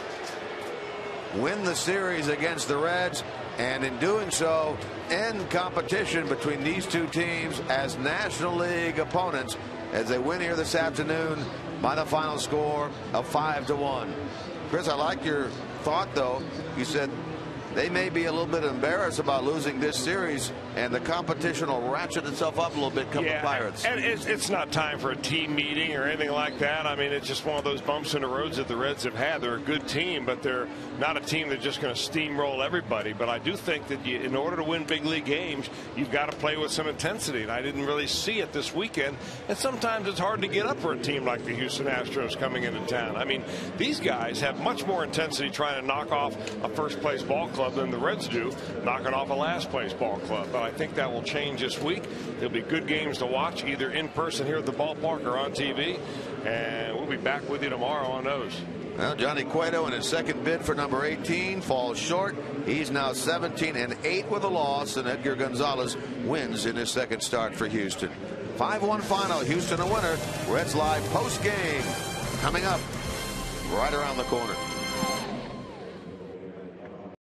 Speaker 2: win the series against the Reds, and in doing so end competition between these 2 teams as National League opponents as they win here this afternoon by the final score of 5-1. Chris, I like your thought, though. You said they may be a little bit embarrassed about losing this series, and the competition will ratchet itself up a little bit come the Pirates.
Speaker 3: And it's not time for a team meeting or anything like that. I mean, it's just one of those bumps in the roads that the Reds have had. They're a good team, but they're not a team that's just going to steamroll everybody. But I do think that in order to win big league games, you've got to play with some intensity. And I didn't really see it this weekend. And sometimes it's hard to get up for a team like the Houston Astros coming into town. I mean, these guys have much more intensity trying to knock off a first-place ball club than the Reds do knocking off a last-place ball club. But I think that will change this week. There'll be good games to watch either in person here at the ballpark or on TV. And we'll be back with you tomorrow on those.
Speaker 2: Well, Johnny Cueto in his second bid for number 18 falls short. He's now 17-8 with a loss, and Edgar Gonzalez wins in his second start for Houston. 5-1 final. Houston a winner. Reds Live post game coming up right around the corner.